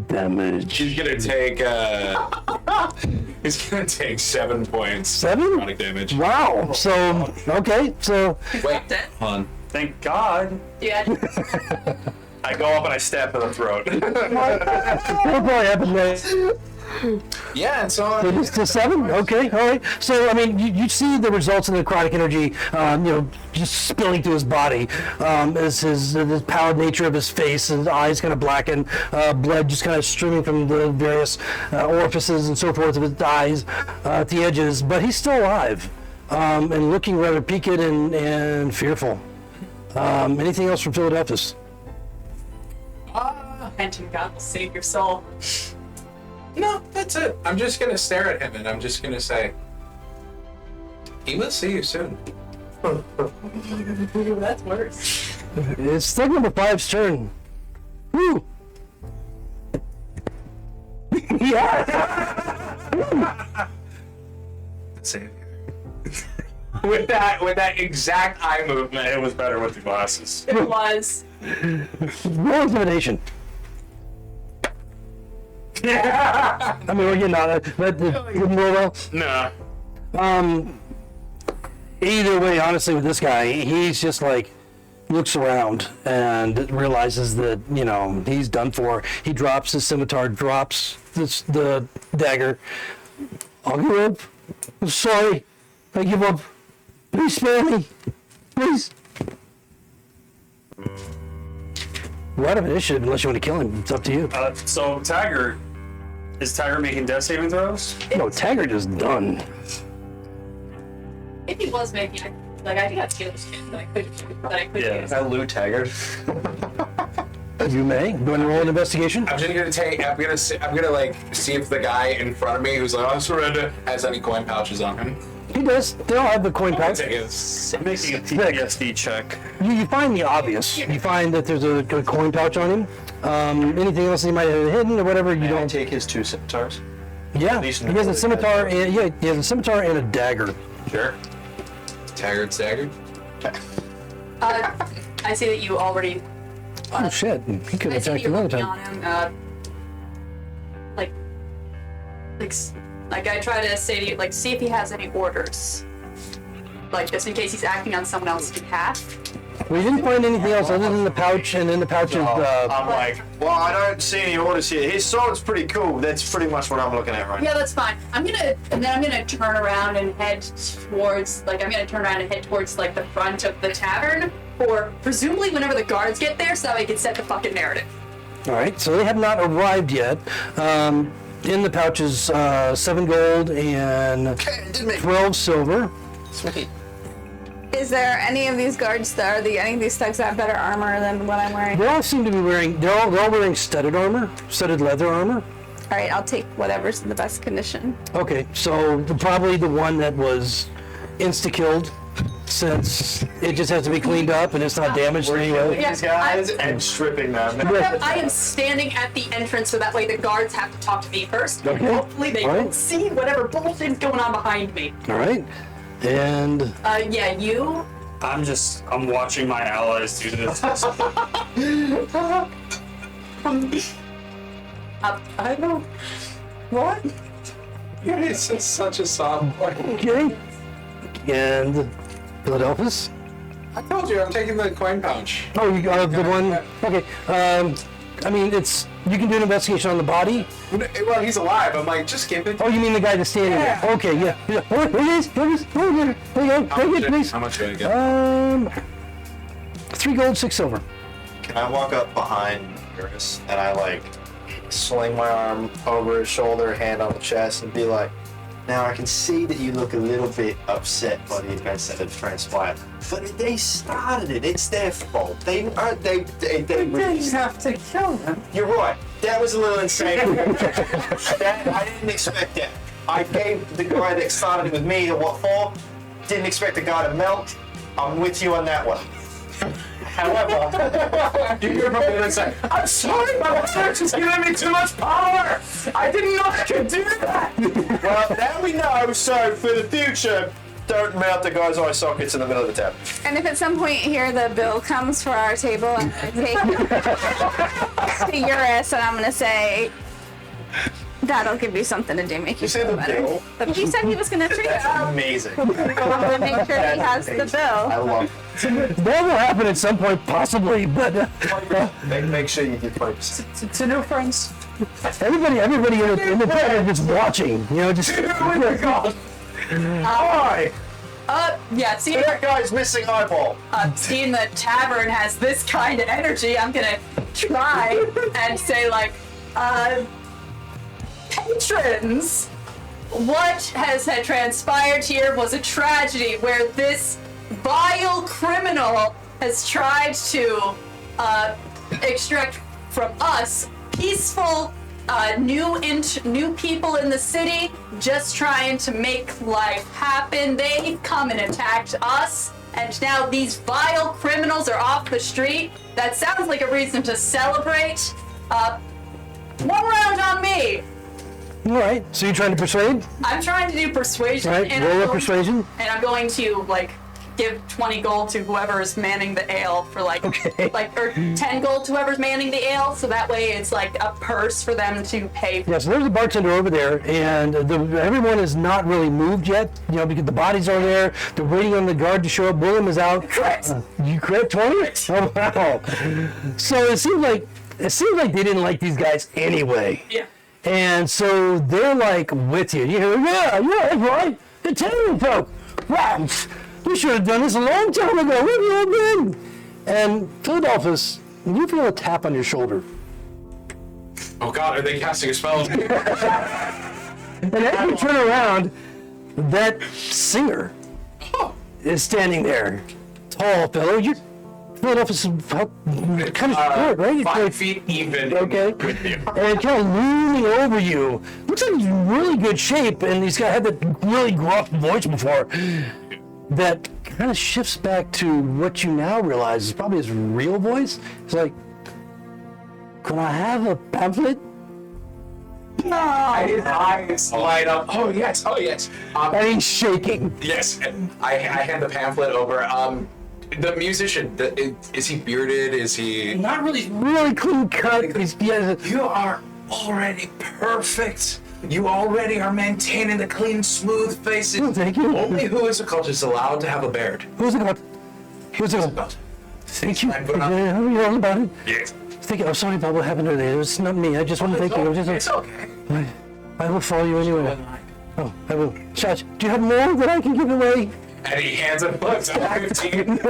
Damage. He's gonna take. He's gonna take 7 points. 7? Necrotic damage. Wow. So, okay, so Wait, Dead. hold on. Thank God. Yeah. I go up and I stab to the throat. that'll probably happen next. Yeah, and so It is to 7? Okay, all right. So, I mean, you see the results of the necrotic energy, just spilling through his body, as the pallid nature of his face, his eyes kind of blacken, blood just kind of streaming from the various orifices and so forth of his eyes at the edges, but he's still alive, and looking rather peaked and fearful. Anything else from Philadelphus? Pension God will save your soul. no, that's it. I'm just gonna stare at him and I'm just gonna say, he will see you soon. That's worse. It's still number 5's turn. Woo! Yeah! Save with that exact eye movement. It was better with the glasses. It was. Roll intimidation. I mean, we're getting on it. That didn't roll well. Nah. Either way, honestly, with this guy, he's just like looks around and realizes that he's done for. He drops his scimitar, drops the dagger. I'll give up. I'm sorry. I give up. Please spare me. Please. We're out of initiative unless you want to kill him. It's up to you. So Taggart, is Taggart making death saving throws? No, Taggart is done. If he was making, I do have skills that I could Yeah. use. I Lou Taggart. You may. Do you want to roll an investigation? I'm just gonna take. I'm gonna like see if the guy in front of me who's like, "Oh, surrender," has any coin pouches on him. He does. They all have the coin pouch. Take his. I'm making a PTSD check. You find the obvious. You find that there's a coin pouch on him. Anything else he might have hidden or whatever, you Can I don't. take his 2 scimitars? Yeah, At least he has a scimitar. And, yeah, he has a scimitar and a dagger. Sure. Taggart staggered. I see that you already. Oh shit! He could I have see that attacked you're another working time. on him. Like I try to say to you, like, see if he has any orders. Like, just in case he's acting on someone else's behalf. We didn't find anything else other than the pouch, and in the pouch is I'm like, Well, I don't see any orders here. His sword's pretty cool. That's pretty much what I'm looking at right now. Yeah, that's fine. I'm gonna turn around and head towards, like, the front of the tavern, or presumably whenever the guards get there, so that we can set the fucking narrative. all right. So they have not arrived yet. In the pouch is 7 gold and 12 silver. Sweet. Is there any of these guards that any of these thugs that have better armor than what I'm wearing? They all seem to be wearing. They're all wearing studded armor, studded leather armor. All right, I'll take whatever's in the best condition. Okay, so probably the one that was insta-killed since it just has to be cleaned up and it's not damaged in any way. These guys and stripping them. I am standing at the entrance so that way the guards have to talk to me first. Okay. Hopefully they All right. don't see whatever bullshit's going on behind me. All right. And Yeah, you. I'm watching my allies do this. I don't. What? It's just such a soft boy. okay. And Philadelphus. I told you, I'm taking the coin pouch. Oh, you got the one. Okay. I mean, it's you can do an investigation on the body. Well, he's alive. I'm like, just give it. Oh, you mean the guy that's standing there? Okay, yeah. Oh, here it is. Here it is. Oh, here. There you go. Take it, please. How much do I get? 3 gold, 6 silver. Can I walk up behind Iris and I like sling my arm over his shoulder, hand on the chest, and be like, "Now I can see that you look a little bit upset by the events that have transpired, but they started it. It's their fault. They didn't have to kill them. You're right. That was a little insane. I didn't expect that. I gave the guy that started it with me a what for? Didn't expect the guy to melt. I'm with you on that one. However, You hear from the inside, I'm sorry, my church is giving me too much power! I didn't know I could do that! well, now we know, so for the future, don't mount the guy's eye sockets in the middle of the tap. And if at some point here the bill comes for our table, I'm gonna take to Eurus and I'm gonna say, that'll give you something to do, make you say feel the better. bill? But he said he was gonna treat That's us. amazing. I'm gonna make sure he has the I bill. love That will happen at some point, possibly, but it. Make sure you do 20%. To new friends. everybody in the theater is just watching. You know, just. Oh my god! Hi! Yeah, see, That guy's missing eyeball. seeing the tavern has this kind of energy, I'm gonna try and say, like, patrons, what has had transpired here was a tragedy where this vile criminal has tried to extract from us peaceful new people in the city, just trying to make life happen. They've come and attacked us, and now these vile criminals are off the street. That sounds like a reason to celebrate. One round on me. All right. So you're trying to persuade? I'm trying to do persuasion, All right. and Roll I'm a going- persuasion. and I'm going to like give 20 gold to whoever is manning the ale for like Okay. or 10 gold to whoever's manning the ale, so that way it's like a purse for them to pay. Yeah. So there's a bartender over there, and everyone is not really moved yet. You know, because the bodies are there. They're waiting on the guard to show up. William is out. Correct. You crit 20? Oh wow. So it seems like they didn't like these guys anyway. Yeah. And so they're like with you. You hear, yeah, that's right. The tavern folk. Wow. We should have done this a long time ago. Where have you all been? And Philadelphus, you feel a tap on your shoulder. Oh god, are they casting a spell? And as you turn around, that singer is standing there. Tall fellow. You're Philadelphus is kind of short, right? 5 feet even. Okay. With you. And kind of looming over you. Looks like he's in really good shape, and he's had that really gruff voice before. That kind of shifts back to what you now realize is probably his real voice. It's like, could I have a pamphlet? His eyes light up. Oh yes, oh yes. And he's shaking. Yes, and I hand the pamphlet over. The musician, is he bearded? Is he? Not really, really clean cut. You are already perfect. You already are maintaining the clean, smooth faces. Oh, thank you. Only who is a cultist is allowed to have a beard. Who's it about? Who's it about? Thank you. Yeah, you know about it. Yes. Thank you. I'm sorry about what happened earlier. It's not me. I just want to thank you. It's okay. I will follow you anyway. Oh, I will. Shach, do you have more that I can give away? And he hands it books at 15.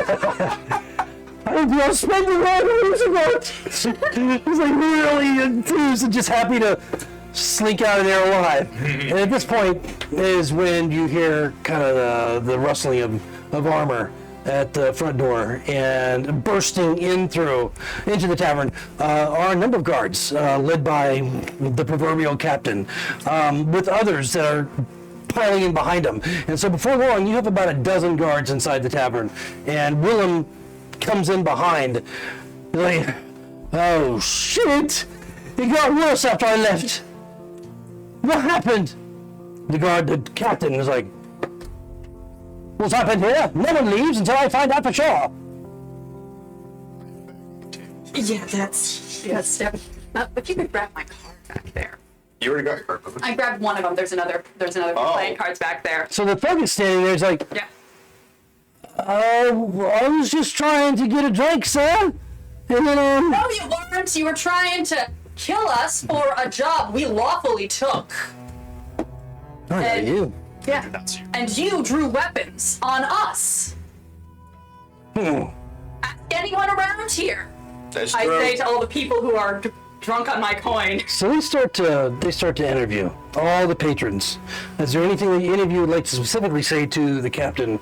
I'll spend the right years ago. He's like really enthused and just happy to slink out of there alive. And at this point is when you hear kind of the rustling of armor at the front door, and bursting into the tavern are a number of guards led by the proverbial captain, with others that are piling in behind him. And so before long, you have about a dozen guards inside the tavern. And Willem comes in behind. Like, oh shit! It got worse after I left. What happened? The captain was like, what's happened here? No one leaves until I find out for sure. Yeah, that's if you could grab my card back there. You already got your card. I grabbed one of them. There's another playing cards back there. So the thug is standing there. He's like, Yeah. I was just trying to get a drink, sir. And then, No, you weren't. You were trying to kill us for a job we lawfully took. I know you. Yeah. And you drew weapons on us. Ask anyone around here. That's I true. say to all the people who are drunk on my coin. So they start to interview all the patrons. Is there anything that any of you would like to specifically say to the captain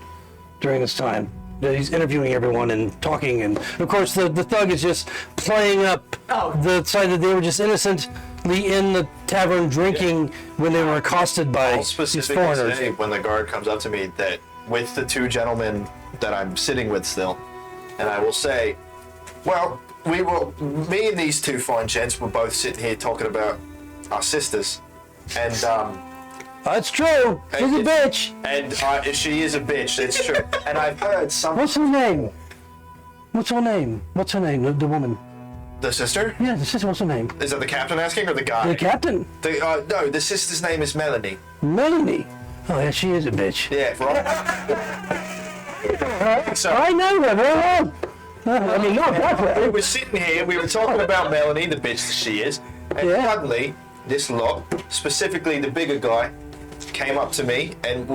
during this time? That he's interviewing everyone and talking, and of course the thug is just playing up the side that they were just innocently in the tavern drinking when they were accosted by I'll these specifically foreigners. say when the guard comes up to me that with the two gentlemen that I'm sitting with still, and I will say, well, me and these two fine gents were both sitting here talking about our sisters, and That's true. She's a bitch. and she is a bitch. It's true. And I've heard some. What's her name? What's her name? What's her name? The woman. The sister? Yeah, the sister. What's her name? Is that the captain asking or the guy? The captain. No, the sister's name is Melanie. Melanie. Oh yeah, she is a bitch. Yeah, right. So I know her very well. I mean, not that we well. were sitting here, we were talking about Melanie, the bitch that she is, and Yeah. suddenly this lot, specifically the bigger guy, came up to me and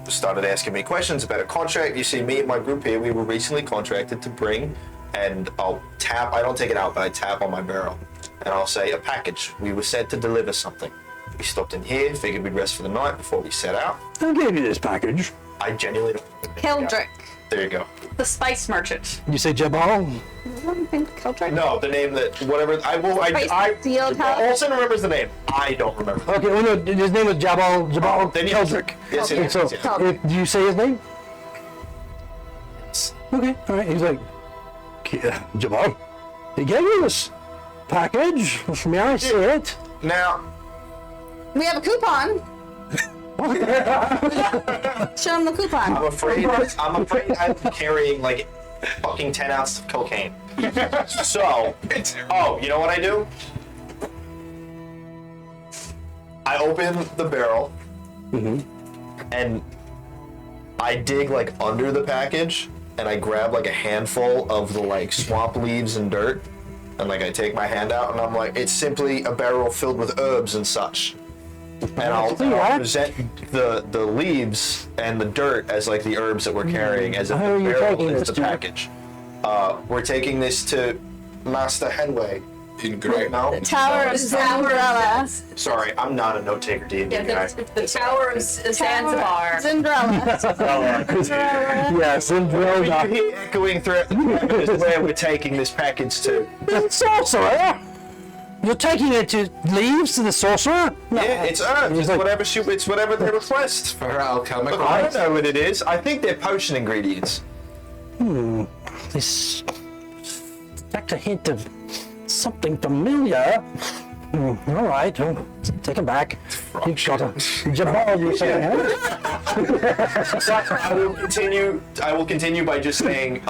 started asking me questions about a contract. You see, me and my group here, we were recently contracted to bring, and I'll tap. I don't take it out, but I tap on my barrel, and I'll say a package. We were sent to deliver something. We stopped in here, figured we'd rest for the night before we set out. Who gave you this package? I genuinely don't. Kildrick. There you go. The spice merchant. You say Jabal? Kildrick? No, the name that whatever Steel Tower? Olsen remembers the name. I don't remember. Okay, well, no, his name was Jabal Then yes. Keldrick. Yes, And so, Keldrick. do you say his name? Okay, all right. He's like, Jabal, he gave you this package. May I see it? Now, We have a coupon. Show him the coupon. I'm afraid I'm carrying like fucking 10 ounces of cocaine. So, you know what I do? I open the barrel and I dig like under the package and I grab like a handful of the like swamp leaves and dirt and like I take my hand out and I'm like, it's simply a barrel filled with herbs and such. And I'll present the leaves and the dirt as like the herbs that we're carrying as if How are the you barrel taking is this the to? package. We're taking this to Master Headway. In Greyhawk. No, Tower of Zandralla. sorry, I'm not a note taker D&D guy. The Tower of Zanzibar. Zandralla. Yes, in Droga. Hear echoing throughout the campus is where we're taking this package to. The sorcerer? You're taking it to leaves to the sorcerer? Yeah, it's herbs. It's like- it's whatever they request. For alchemical. Look, I don't know what it is. I think they're potion ingredients. This detect a hint of something familiar. All right, well, take him back. You got a Jabal, you say, huh? I will continue by just saying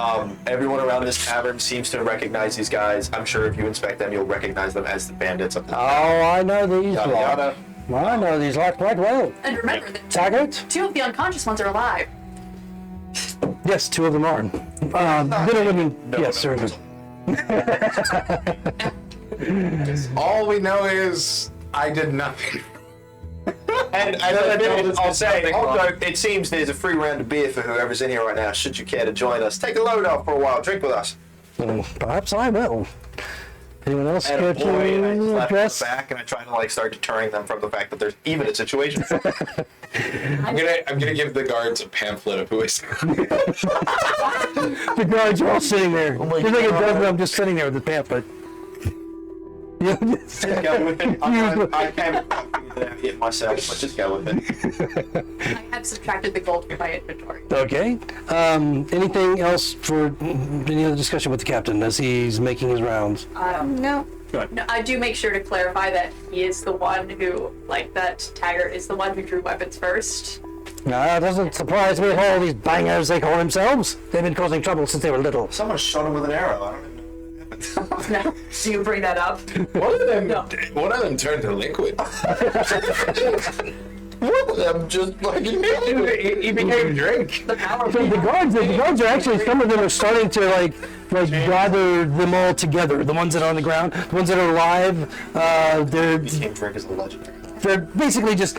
everyone around this tavern seems to recognize these guys. I'm sure if you inspect them, you'll recognize them as the bandits of the Oh, I know these yada lot. yada. Well, I know these lot quite well. And remember that Taggart? two of the unconscious ones are alive. Yes, two of them are. Bitter women, yes, sir. All we know is I did nothing. And as I did, I'll say, also, it seems there's a free round of beer for whoever's in here right now. Should you care to join us, take a load off for a while, drink with us. Perhaps I will. Anyone else And care a boy, and I to slap them address? back, and I try to like start deterring them from the fact that there's even a situation. I'm gonna give the guards a pamphlet of who is. The guards are all sitting there. my There's like a God. dozen of them just sitting there with the pamphlet. Yeah, I am without hitting myself. Let's just go with it. I have subtracted the gold from my inventory. Okay. Anything else for any other discussion with the captain as he's making his rounds? No. No, I do make sure to clarify that he is the one who, like, that Taggart is the one who drew weapons first. No, it doesn't surprise me at all, these bangers they call themselves. They've been causing trouble since they were little. Someone shot him with an arrow. I don't know. No. Do you bring that up? One of them, No. one of them turned to liquid. One of them just like he became drink. The power So the guards are actually, some of them are starting to like gather them all together. The ones that are on the ground, the ones that are alive, Became drink as a legendary. they're basically just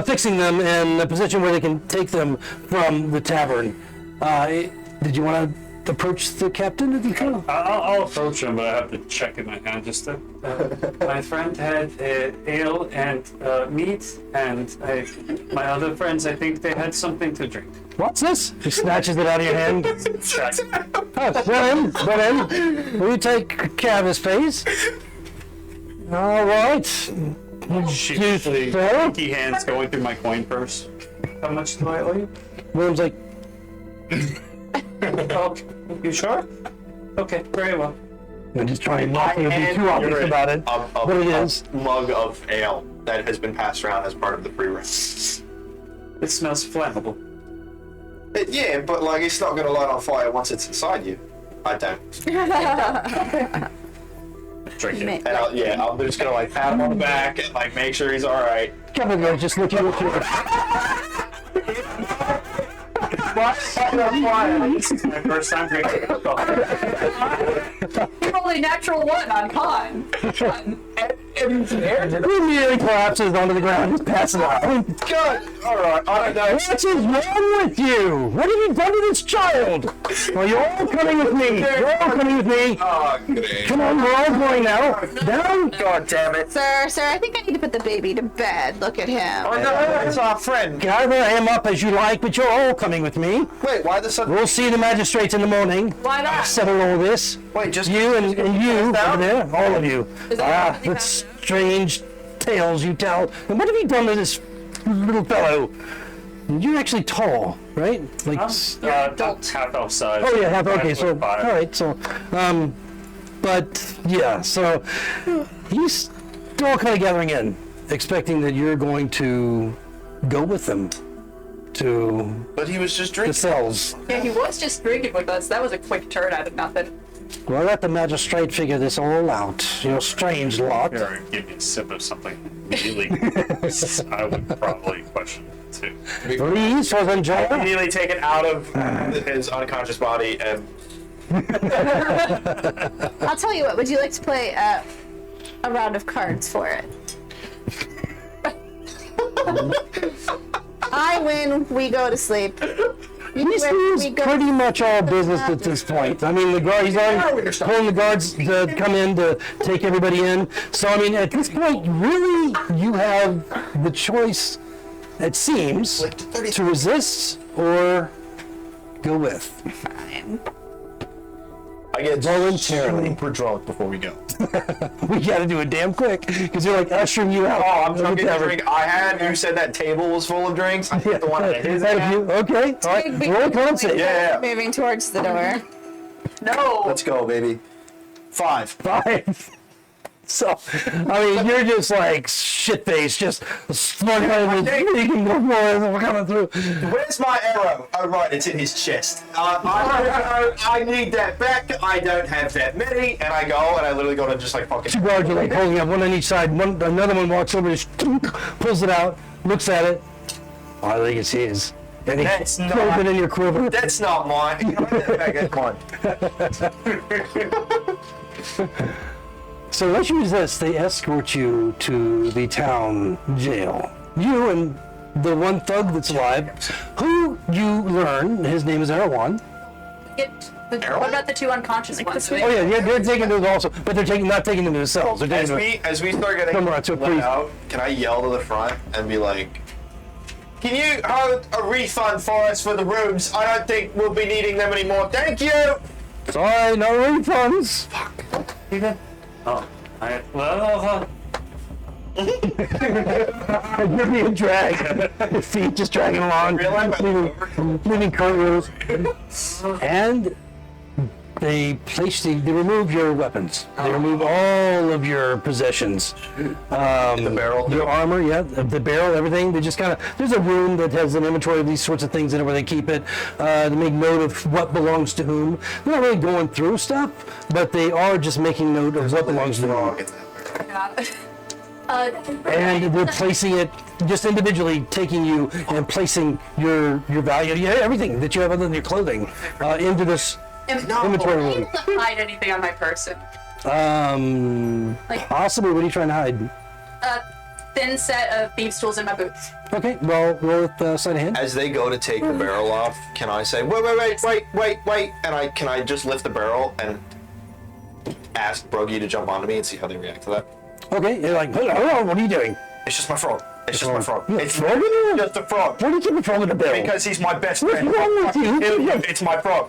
fixing them in a position where they can take them from the tavern. Did you want to approach the captain? I'll approach him, but I have to check in my hand just to. My friend had ale and meat, and my other friends, I think they had something to drink. What's this? He snatches it out of your hand. Check. Oh, let him. Will you take care of his face? All right. Sheepishly, Phil? sticky hands going through my coin purse. How much do I owe you? William's like, Oh, you sure? Okay, very well. I'm just trying not to be too obvious about it. But it is. Mug of ale that has been passed around as part of the pre-round. It smells flammable. Yeah, but like it's not gonna light on fire once it's inside you. I don't. Drink it. And I'm just gonna like pat him on the back and like make sure he's all right. Captain goes just looking at you. This is my first time drinking alcohol. Only natural one on con. He immediately collapses onto the ground, just passes out. Good. All right. I don't know. What is wrong with you? What have you done to this child? Well, you're all coming with me. You're all coming with me. Oh, great. Come on, we're all going now. Down. God damn it. Sir, I think I need to put the baby to bed. Look at him. Oh no, it's our friend. Gather him up as you like, but you're all coming with me. Wait, why the sun? We'll see the magistrates in the morning. Why not? Settle all this. Wait, just You and you over there, all of you. Is that Ah, the strange tales you tell. And what have you done to this little fellow? You're actually tall, right? Like, Half elf size. oh yeah, half. Okay, so 5'5". all right, so, but yeah, so he's still kind of gathering in, expecting that you're going to go with them to But he was just the drinking. cells. Yeah, he was just drinking with us. That was a quick turn out of nothing. Well, let the magistrate figure this all out. You're a strange lot. Or give me a sip of something immediately. I would probably question it too. Please, for the job. Immediately taken out of his unconscious body and I'll tell you what. Would you like to play a round of cards for it? I win. We go to sleep. This is pretty much all business at this point. I mean, the guard, he's already pulling the guards to come in to take everybody in. So, I mean, at this point, really, you have the choice, it seems, to resist or go with. Fine. I get Voluntarily. super drunk before we go. We gotta do it damn quick, because you're like ushering you out. Oh, I'm of drunk the in the tavern. drink I had. You said that table was full of drinks. I hit the one at his That hand. you- Okay, all right. Roll concert. Yeah. Moving towards the door. No. Let's go, baby. 5. 5. So, I mean, you're just like shit-faced, just smoking and speaking before we're coming through. Where's my arrow? Oh, right, it's in his chest. I need that back. I don't have that many. And I go, and I literally go to just like fucking. Two guards are like holding up one on each side. Another one walks over, just pulls it out, looks at it. Oh, I think it's his. And he That's throws not- it in your quiver. That's not mine. You know, that's mine. So unless you resist, they escort you to the town jail. You and the one thug that's alive, who you learn, his name is Erwan. What about the two unconscious ones? Oh yeah, they're taking those also, but they're not taking them to themselves. They're As taking them. we start getting Come on, to a let priest. out, can I yell to the front and be like, "Can you hold a refund for us for the rooms? I don't think we'll be needing them anymore. Thank you." Sorry, no refunds. Oh, well, And you're being dragged. Your feet just dragging along, leaving cartwheels. And they remove your weapons. They remove all of your possessions. The barrel. Your armor, yeah, the barrel, everything. They just kind of, there's a room that has an inventory of these sorts of things in it where they keep it to make note of what belongs to whom. They're not really going through stuff, but they are just making note of what belongs to whom. And they're placing it just individually, taking you and placing your value, everything that you have other than your clothing, into this inventory room. Hide anything on my person. Possibly. What are you trying to hide? Thin set of thieves' tools in my boots. Okay, well, roll with sleight of hand. As they go to take the barrel off, can I say, wait, and can I just lift the barrel and ask Broggy to jump onto me and see how they react to that? Okay, you're like, hold on, what are you doing? It's just my frog. It's just my frog. Yeah, It's frog in there? just a frog. Why do you keep a frog in the barrel? Because he's my best What's friend. wrong with you? It's my frog.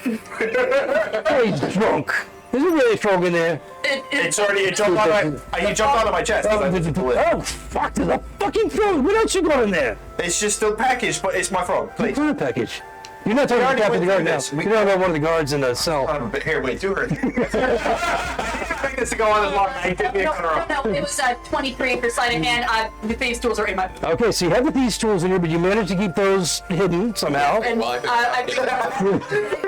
He's drunk. There's a really frog in there. It jumped out of my chest. Oh, fuck, there's a fucking frog. What else you got in there? It's just still packaged, but it's my frog. Please. What package? You're not talking about already Captain the went Guard through now. this. You're talking about one of the guards in the cell. Here, wait, do her. I think this to go on as long as I did me a cutter No, it was 23 for sleight of hand. The thieves' tools are in my boot. Okay, so you have these tools in here, but you managed to keep those hidden somehow. And I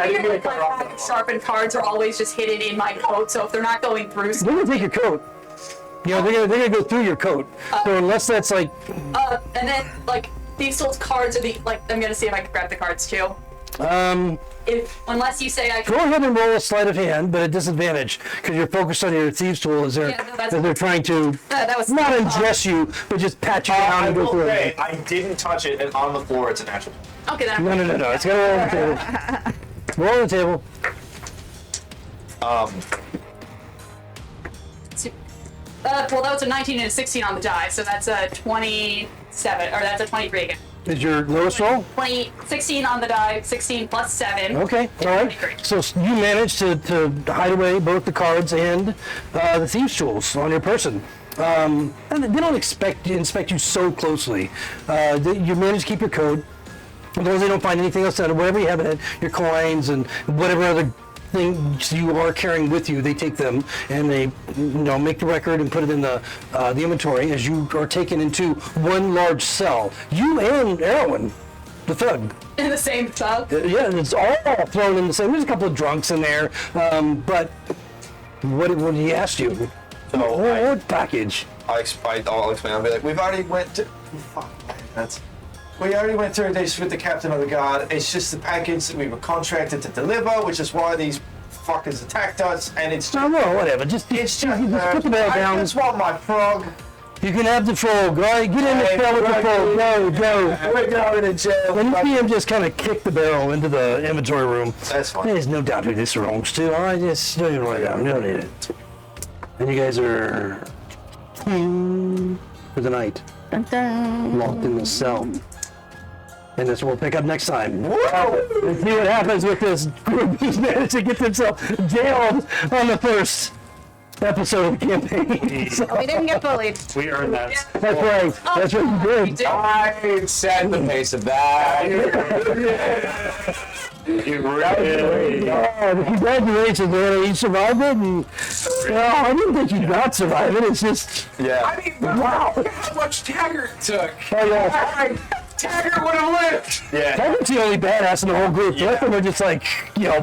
think like sharpened cards are always just hidden in my coat, so if they're not going through, They're gonna take your coat. You know, they're gonna go through your coat. So unless that's like, and then like thieves' tools cards are I'm gonna see if I can grab the cards too. Unless you say I go can. ahead and roll a sleight of hand, but at disadvantage because you're focused on your thieves' tool as they're trying to That was not undress you, but just pat you down I and go will through say, it. I didn't touch it, and on the floor, it's a natural. Okay, then. No. It's gotta roll on the table. Roll on the table. Well, that was a 19 and a 16 on the die, so that's a 27, or that's a 23 again. Is your lowest roll? 16 on the die, 16 plus 7. Okay, all right. 23. So you managed to hide away both the cards and the thieves' tools on your person. And they don't inspect you so closely. You manage to keep your coat. As long as they don't find anything else, whatever you have in it, your coins and whatever other things you are carrying with you, they take them and they make the record and put it in the inventory as you are taken into one large cell. You and Erwin, the thug. In the same cell. Yeah, it's all thrown in the same. There's a couple of drunks in there, but what did he ask you? What package? I'll explain. I'll be like, we already went through this with the captain of the guard. It's just the package that we were contracted to deliver, which is why these fuckers attacked us. And it's just, Well, whatever. Just put the bell I down. just want my frog. You can have the frog, right? Get in the cell with the frog. Go. We're going to jail. And you see him just kind of kick the barrel into the inventory room. That's fine. There's no doubt who this belongs to. All right, just don't even write it down. You don't need it. And you guys are for the night, locked in the cell. And this we'll pick up next time. And see what happens with this group who's managed to get themselves jailed on the first episode of the campaign. So, We didn't get bullied. We earned that. that's right. That's what you did. I set the pace of that. Congratulations, man. You survived it. And, I didn't think you'd not survive it. It's just, Yeah. I mean, wow, how much Taggart took. oh yeah. Taggart would have lived. Yeah. Taggart the only badass in the whole group. The rest of them are just like,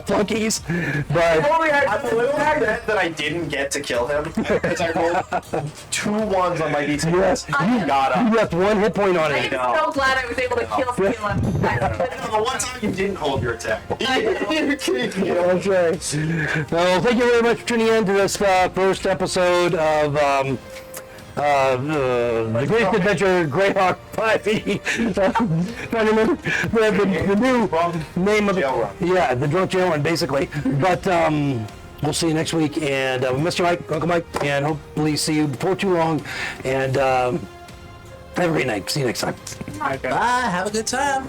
flunkies. But I'm a little mad that I didn't get to kill him because I rolled 2 1s on my D6. yes, you left 1 hit point on I it. am so glad I was able to kill him. The one time you didn't hold your attack. Yeah, that's right. Well, thank you very much for tuning in to this first episode of the Greatest Adventure Greyhawk 5e. Trying to remember the new name of it. Jail run. Yeah, the drunk jail run, basically. But we'll see you next week. And Mr. Mike, Uncle Mike, and hopefully see you before too long. And have a great night. See you next time. Bye. Have a good time.